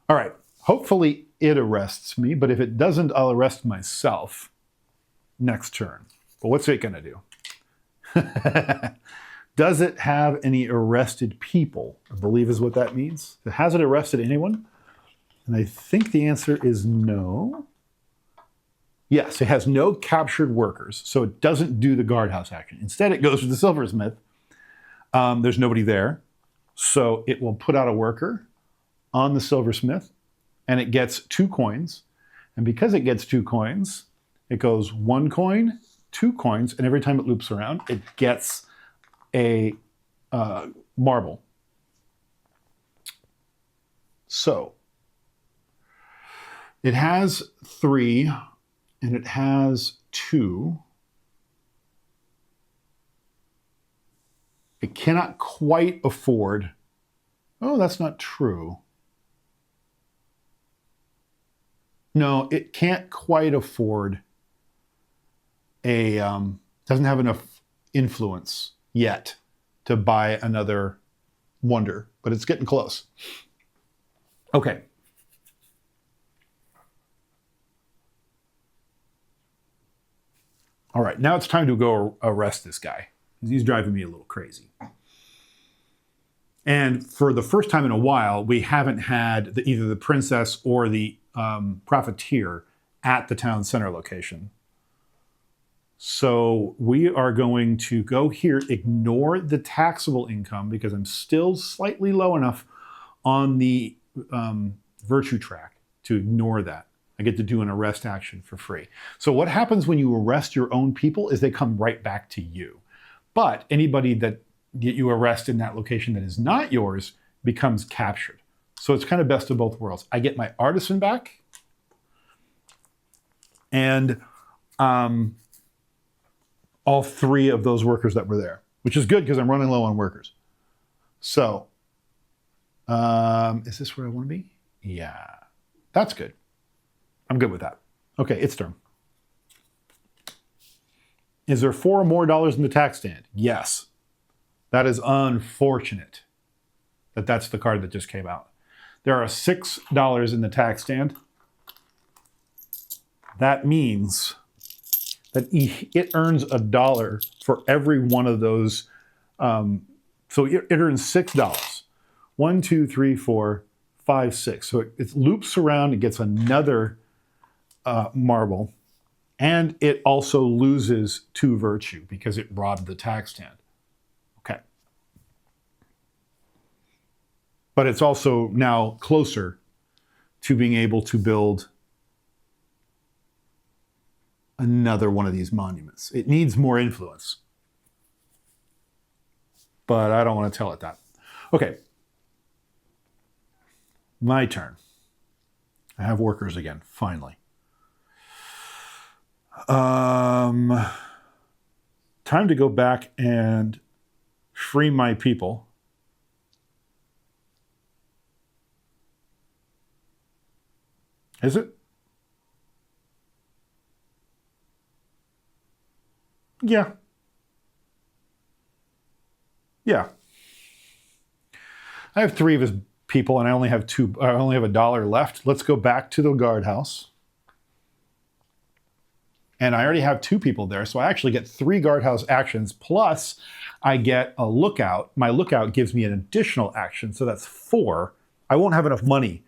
All right, hopefully it arrests me, but if it doesn't, I'll arrest myself next turn. But what's it gonna do? Does it have any arrested people? I believe is what that means. Has it arrested anyone? And I think the answer is no. Yes, it has no captured workers, so it doesn't do the guardhouse action. Instead, it goes to the silversmith. There's nobody there, so it will put out a worker on the silversmith, and it gets 2 coins. And because it gets 2 coins, it goes 1 coin, 2 coins, and every time it loops around, it gets a marble. So it has 3, and it has 2. It cannot quite afford. Oh, that's not true. No, it can't quite afford a, doesn't have enough influence yet to buy another wonder, but it's getting close. Okay. All right, now it's time to go arrest this guy. He's driving me a little crazy. And for the first time in a while, we haven't had either the princess or the profiteer at the town center location. So we are going to go here, ignore the taxable income because I'm still slightly low enough on the virtue track to ignore that. I get to do an arrest action for free. So what happens when you arrest your own people is they come right back to you. But anybody that you arrest in that location that is not yours becomes captured. So it's kind of best of both worlds. I get my artisan back, and all 3 of those workers that were there, which is good because I'm running low on workers. So is this where I want to be? Yeah, that's good. I'm good with that. Okay, it's turn. Is there $4 more in the tax stand? Yes. That is unfortunate that that's the card that just came out. There are $6 in the tax stand. That means that it earns $1 for every one of those. So it earns $6. 1, 2, 3, 4, 5, 6. So it loops around, it gets another marble, and it also loses 2 virtue because it robbed the tax stand. Okay. But it's also now closer to being able to build another one of these monuments. It needs more influence. But I don't want to tell it that. Okay. My turn. I have workers again, finally. Time to go back and free my people. Is it? Yeah. Yeah. I have 3 of his people and I only have $1 left. Let's go back to the guardhouse. And I already have 2 people there, so I actually get 3 guardhouse actions, plus I get a lookout. My lookout gives me an additional action, so that's 4. I won't have enough money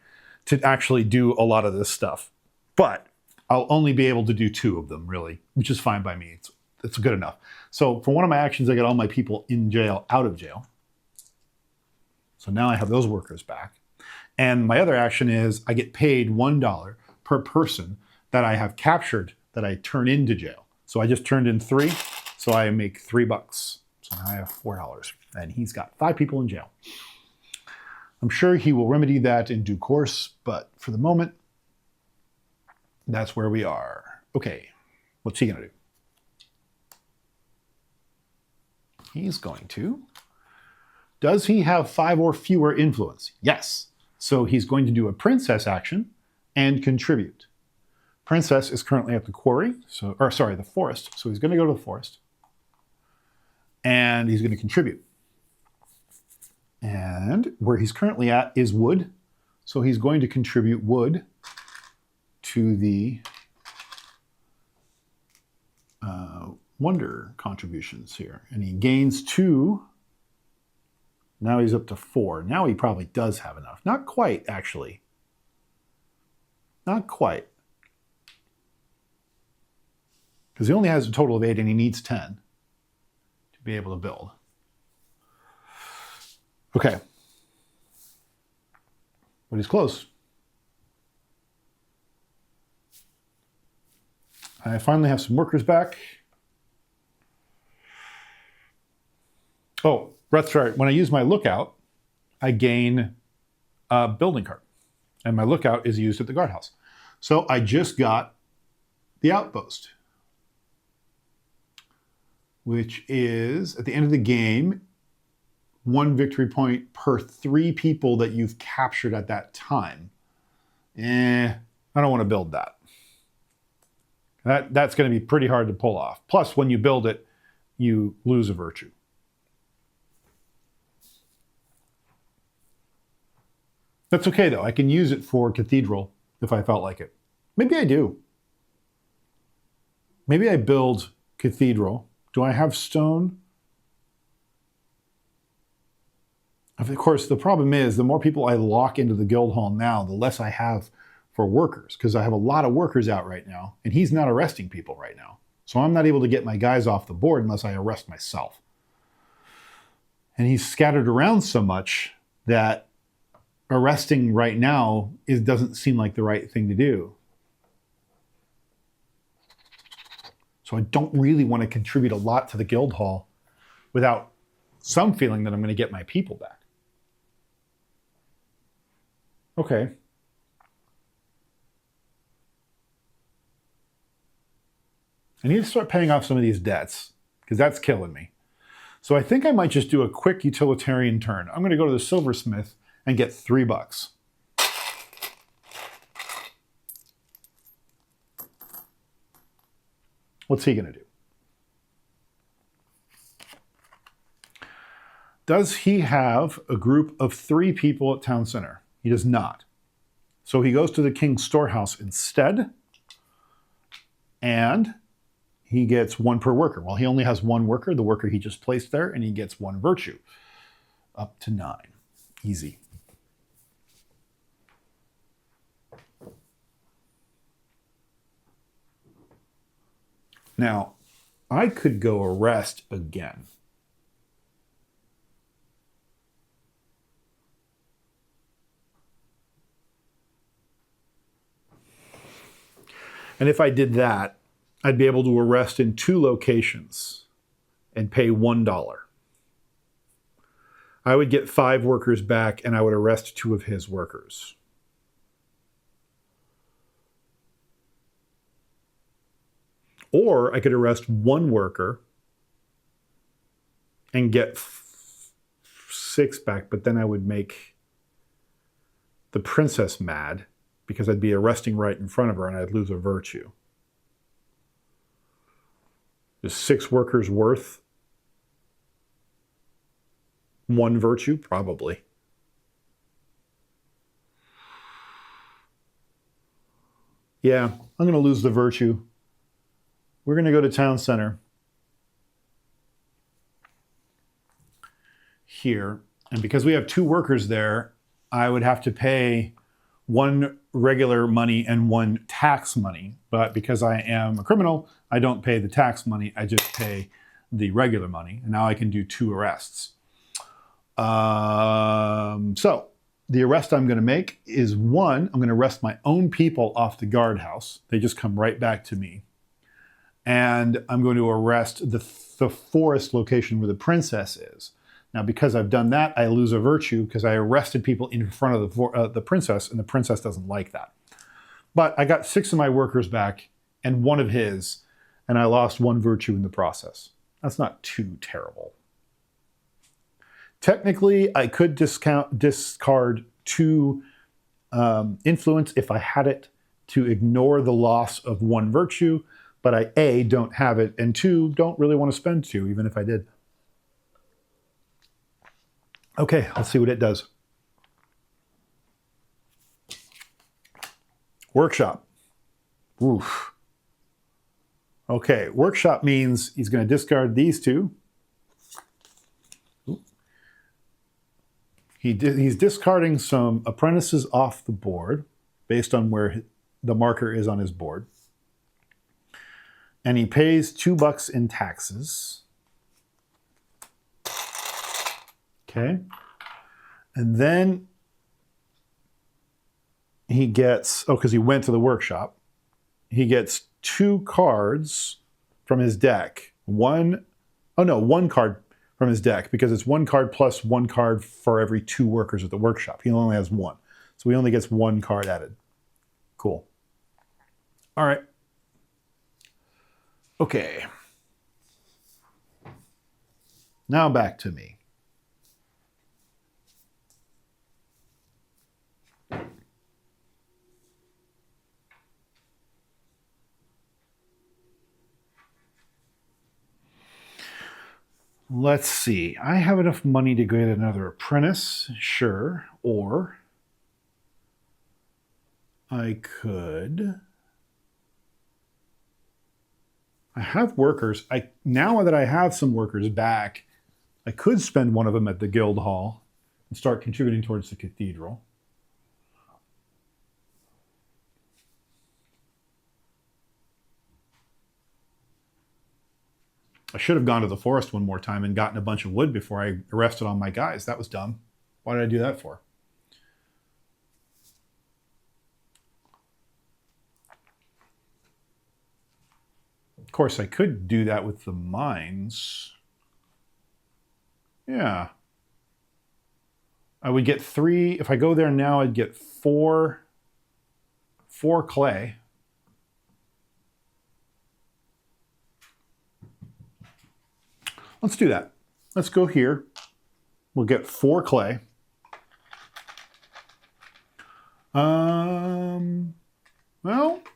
to actually do a lot of this stuff. But I'll only be able to do 2 of them, really, which is fine by me. It's good enough. So for one of my actions, I get all my people in jail out of jail. So now I have those workers back. And my other action is I get paid $1 per person that I have captured that I turn into jail. So I just turned in 3, so I make $3. So now I have $4, and he's got 5 people in jail. I'm sure he will remedy that in due course, but for the moment, that's where we are. Okay, what's he gonna do? He's going to. Does he have 5 or fewer influence? Yes. So he's going to do a princess action and contribute. Princess is currently at the quarry, the forest. So he's going to go to the forest. And he's going to contribute. And where he's currently at is wood. So he's going to contribute wood to the wonder contributions here. And he gains 2. Now he's up to 4. Now he probably does have enough. Not quite, actually. Not quite. Because he only has a total of 8 and he needs 10 to be able to build. Okay. But he's close. I finally have some workers back. Oh, that's right. When I use my lookout, I gain a building card. And my lookout is used at the guardhouse. So I just got the outpost, which is, at the end of the game, 1 victory point per 3 people that you've captured at that time. I don't want to build that. That's going to be pretty hard to pull off. Plus, when you build it, you lose a virtue. That's okay, though. I can use it for cathedral if I felt like it. Maybe I do. Maybe I build cathedral. Do I have stone? Of course, the problem is the more people I lock into the guild hall now, the less I have for workers, because I have a lot of workers out right now, and he's not arresting people right now. So I'm not able to get my guys off the board unless I arrest myself. And he's scattered around so much that arresting right now doesn't seem like the right thing to do. So I don't really want to contribute a lot to the guild hall without some feeling that I'm going to get my people back. Okay. I need to start paying off some of these debts because that's killing me. So I think I might just do a quick utilitarian turn. I'm going to go to the silversmith and get $3. What's he going to do? Does he have a group of 3 people at town center? He does not. So he goes to the king's storehouse instead, and he gets 1 per worker. Well, he only has 1 worker, the worker he just placed there, and he gets 1 virtue. Up to 9. Easy. Now, I could go arrest again. And if I did that, I'd be able to arrest in 2 locations and pay $1. I would get 5 workers back and I would arrest 2 of his workers. Or I could arrest 1 worker and get 6 back, but then I would make the princess mad because I'd be arresting right in front of her and I'd lose a virtue. Is 6 workers worth 1 virtue? Probably. Yeah, I'm going to lose the virtue. We're going to go to town center here. And because we have 2 workers there, I would have to pay 1 regular money and 1 tax money. But because I am a criminal, I don't pay the tax money. I just pay the regular money. And now I can do 2 arrests. So the arrest I'm going to make is 1, I'm going to arrest my own people off the guardhouse. They just come right back to me. And I'm going to arrest the forest location where the princess is. Now, because I've done that, I lose a virtue because I arrested people in front of the princess, and the princess doesn't like that. But I got 6 of my workers back and 1 of his, and I lost 1 virtue in the process. That's not too terrible. Technically, I could discard 2 influence if I had it to ignore the loss of 1 virtue, but I, A, don't have it, and 2, don't really want to spend 2, even if I did. Okay, let's see what it does. Workshop. Oof. Okay, workshop means he's going to discard these 2. He's discarding some apprentices off the board based on where the marker is on his board. And he pays $2 in taxes. Okay. And then he gets, because he went to the workshop, he gets 2 cards from his deck. 1 card from his deck, because it's 1 card plus 1 card for every 2 workers at the workshop. He only has 1. So he only gets 1 card added. Cool. All right. Okay. Now back to me. Let's see. I have enough money to get another apprentice, sure. Or I could. I have workers. Now that I have some workers back, I could spend 1 of them at the guild hall and start contributing towards the cathedral. I should have gone to the forest one more time and gotten a bunch of wood before I arrested all my guys. That was dumb. Why did I do that for? Of course, I could do that with the mines. Yeah. I would get 3. If I go there now, I'd get 4 clay. Let's do that. Let's go here. We'll get 4 clay. Well,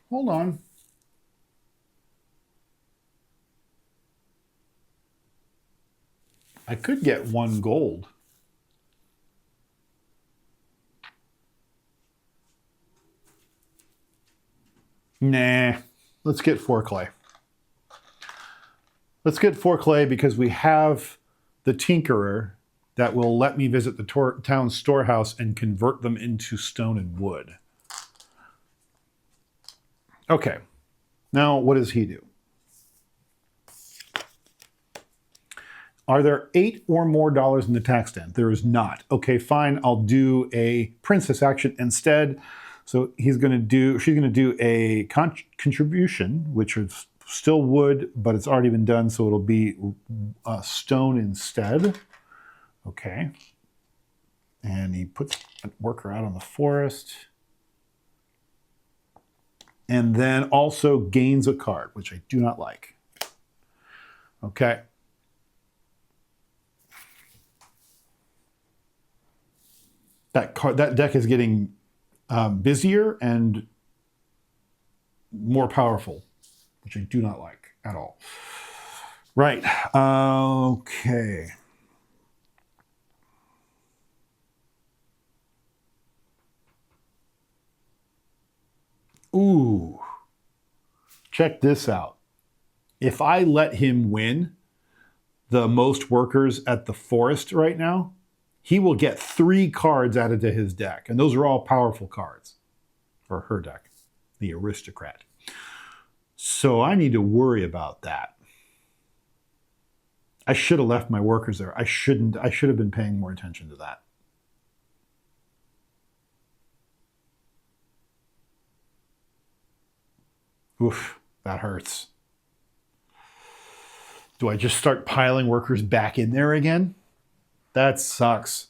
hold on. I could get 1 gold. Nah, let's get 4 clay. Let's get 4 clay because we have the tinkerer that will let me visit the town storehouse and convert them into stone and wood. Okay, now what does he do? Are there 8 or more dollars in the tax den? There is not. Okay, fine, I'll do a princess action instead. So she's going to do a contribution, which is still wood, but it's already been done, so it'll be stone instead. Okay. And he puts a worker out on the forest. And then also gains a card, which I do not like. Okay. That deck is getting busier and more powerful, which I do not like at all. Right. Okay. Ooh. Check this out. If I let him win the most workers at the forest right now, he will get 3 cards added to his deck. And those are all powerful cards. or her deck, the aristocrat. So I need to worry about that. I should have left my workers there. I shouldn't. I should have been paying more attention to that. Oof, that hurts. Do I just start piling workers back in there again? That sucks.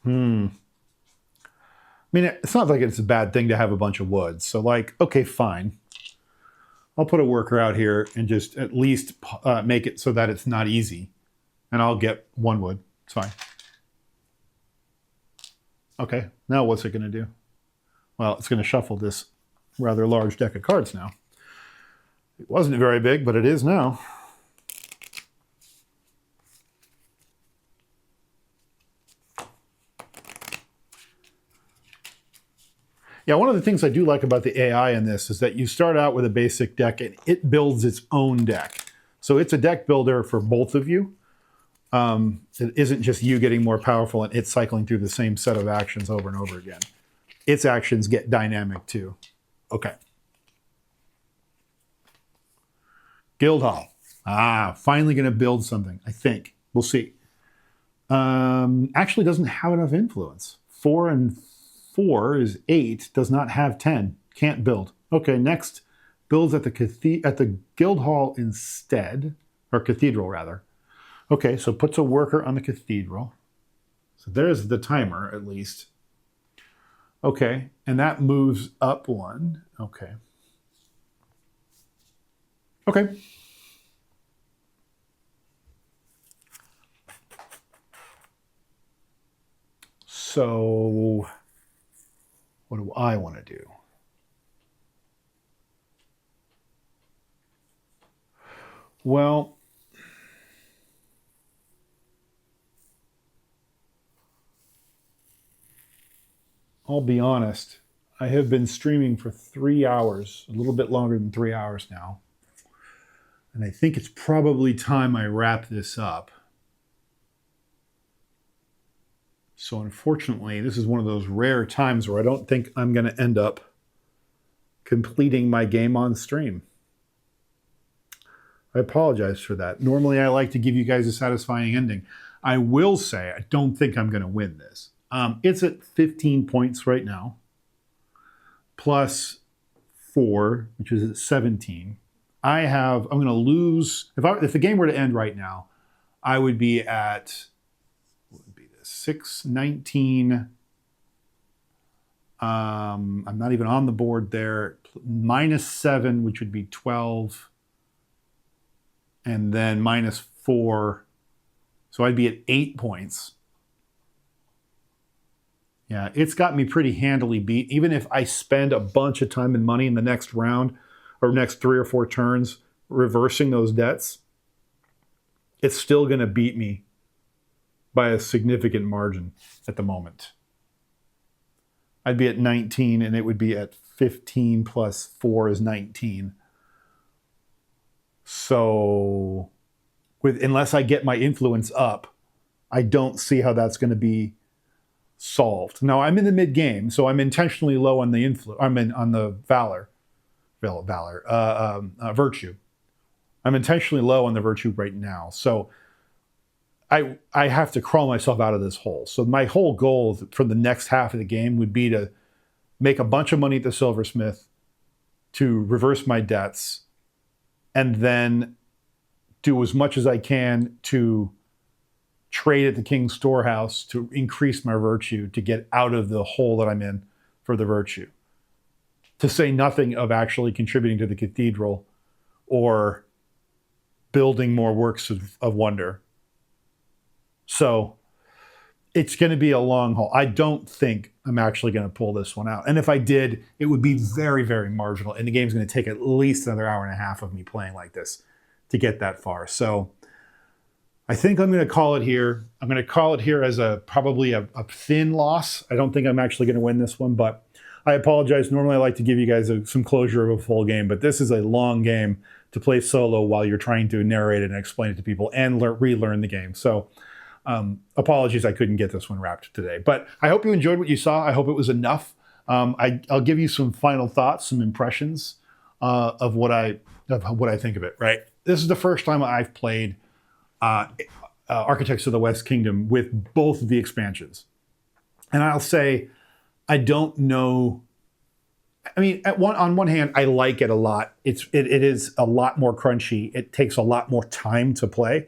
I mean, it's not like it's a bad thing to have a bunch of wood. So like, okay, fine. I'll put a worker out here and just at least make it so that it's not easy. And I'll get 1 wood. It's fine. Okay, now what's it going to do? Well, it's going to shuffle this rather large deck of cards now. It wasn't very big, but it is now. Yeah, one of the things I do like about the AI in this is that you start out with a basic deck and it builds its own deck. So it's a deck builder for both of you. It isn't just you getting more powerful and it cycling through the same set of actions over and over again. Its actions get dynamic too. Okay. Guildhall. Finally going to build something, I think. We'll see. Actually doesn't have enough influence. 4 and 4 is 8, does not have 10, can't build. Okay, next, builds at the Guildhall instead, or Cathedral rather. Okay, so puts a worker on the Cathedral. So there's the timer at least. Okay, and that moves up 1. Okay. Okay. So what do I want to do? Well, I'll be honest. I have been streaming for 3 hours, a little bit longer than 3 hours now. And I think it's probably time I wrap this up. So unfortunately, this is one of those rare times where I don't think I'm going to end up completing my game on stream. I apologize for that. Normally, I like to give you guys a satisfying ending. I will say I don't think I'm going to win this. It's at 15 points right now, plus 4, which is at 17. I'm going to lose. If the game were to end right now, I would be at, what would be this, 6, 19. I'm not even on the board there. Minus 7, which would be 12. And then minus 4. So I'd be at 8 points. Yeah, it's got me pretty handily beat. Even if I spend a bunch of time and money in the next round or next 3 or 4 turns reversing those debts, it's still going to beat me by a significant margin at the moment. I'd be at 19 and it would be at 15 plus 4 is 19. So unless I get my influence up, I don't see how that's going to be solved. Now I'm in the mid game, so I'm intentionally low on the on the virtue. I'm intentionally low on the virtue right now, so I have to crawl myself out of this hole. So my whole goal for the next half of the game would be to make a bunch of money at the silversmith, to reverse my debts, and then do as much as I can to trade at the King's Storehouse to increase my virtue, to get out of the hole that I'm in for the virtue. To say nothing of actually contributing to the cathedral or building more works of wonder. So it's going to be a long haul. I don't think I'm actually going to pull this one out. And if I did, it would be very, very marginal. And the game's going to take at least another hour and a half of me playing like this to get that far. So I think I'm going to call it here. I'm going to call it here as probably a thin loss. I don't think I'm actually going to win this one, but I apologize. Normally I like to give you guys some closure of a full game, but this is a long game to play solo while you're trying to narrate it and explain it to people and relearn the game. So Apologies, I couldn't get this one wrapped today. But I hope you enjoyed what you saw. I hope it was enough. I'll give you some final thoughts, some impressions of what I think of it. Right. This is the first time I've played Architects of the West Kingdom with both of the expansions, and I'll say I don't know. I mean, on one hand, I like it a lot. It is a lot more crunchy. It takes a lot more time to play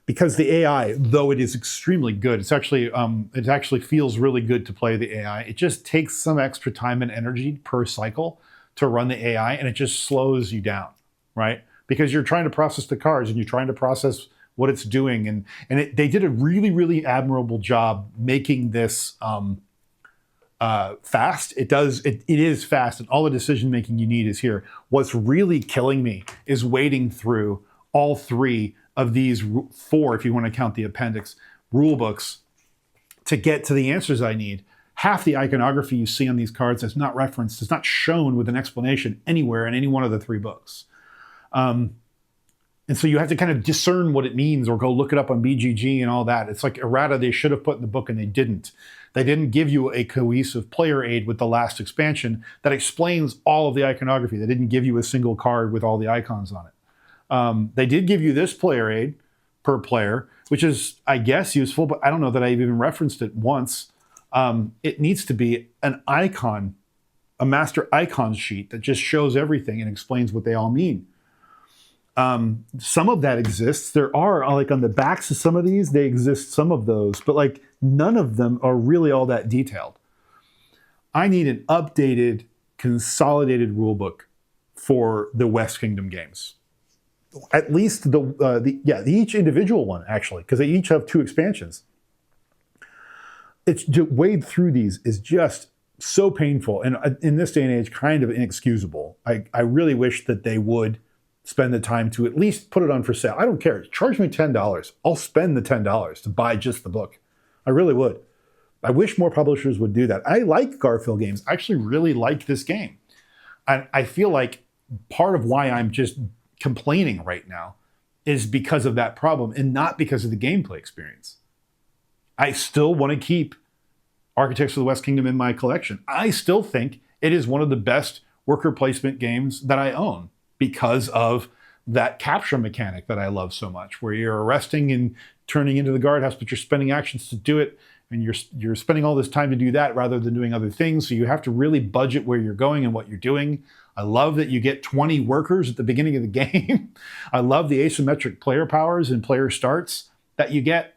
because the AI, though it is extremely good, it actually feels really good to play the AI. It just takes some extra time and energy per cycle to run the AI, and it just slows you down, right? Because you're trying to process the cards and you're trying to process what it's doing, and they did a really, really admirable job making this fast. It is fast, and all the decision making you need is here. What's really killing me is wading through all three of these four, if you want to count the appendix, rule books to get to the answers I need. Half the iconography you see on these cards is not referenced, it's not shown with an explanation anywhere in any one of the three books. And so you have to kind of discern what it means or go look it up on BGG and all that. It's like errata they should have put in the book and they didn't. They didn't give you a cohesive player aid with the last expansion that explains all of the iconography. They didn't give you a single card with all the icons on it. They did give you this player aid per player, which is, I guess, useful, but I don't know that I've even referenced it once. It needs to be an icon, a master icon sheet that just shows everything and explains what they all mean. Some of that exists. There are, like on the backs of some of these, they exist some of those, but like none of them are really all that detailed. I need an updated, consolidated rulebook for the West Kingdom games. At least each individual one, actually, because they each have 2 expansions. It's to wade through these is just so painful, and in this day and age, kind of inexcusable. I really wish that they would spend the time to at least put it on for sale. I don't care. Charge me $10. I'll spend the $10 to buy just the book. I really would. I wish more publishers would do that. I like Garfield games. I actually really like this game. And I feel like part of why I'm just complaining right now is because of that problem and not because of the gameplay experience. I still want to keep Architects of the West Kingdom in my collection. I still think it is one of the best worker placement games that I own because of that capture mechanic that I love so much, where you're arresting and turning into the guardhouse, but you're spending actions to do it, and you're spending all this time to do that rather than doing other things. So you have to really budget where you're going and what you're doing. I love that you get 20 workers at the beginning of the game. I love the asymmetric player powers and player starts that you get.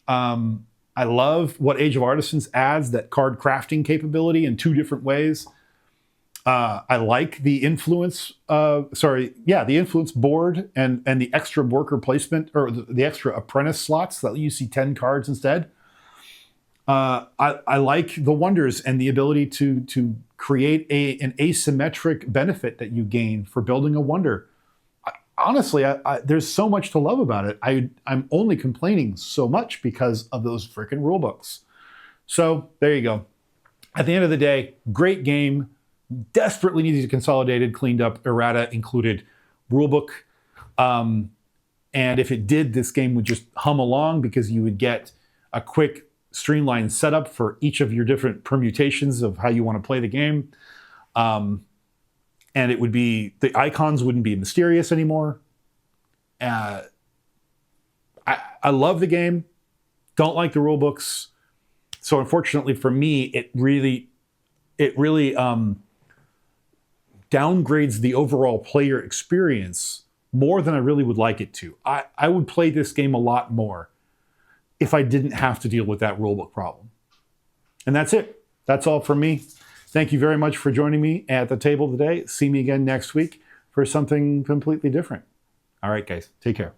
I love what Age of Artisans adds, that card crafting capability in 2 different ways. I like the influence, the influence board and the extra worker placement, or the extra apprentice slots that you see 10 cards instead. I like the wonders and the ability to create an asymmetric benefit that you gain for building a wonder. Honestly, there's so much to love about it. I'm only complaining so much because of those freaking rule books. So there you go. At the end of the day, great game. Desperately needs to be consolidated, cleaned up, errata included rulebook. And if it did, this game would just hum along because you would get a quick, streamlined setup for each of your different permutations of how you want to play the game. And it would be, the icons wouldn't be mysterious anymore. I love the game. Don't like the rule books. So unfortunately for me, it really downgrades the overall player experience more than I really would like it to. I would play this game a lot more if I didn't have to deal with that rulebook problem. And that's it. That's all from me. Thank you very much for joining me at the table today. See me again next week for something completely different. All right, guys, take care.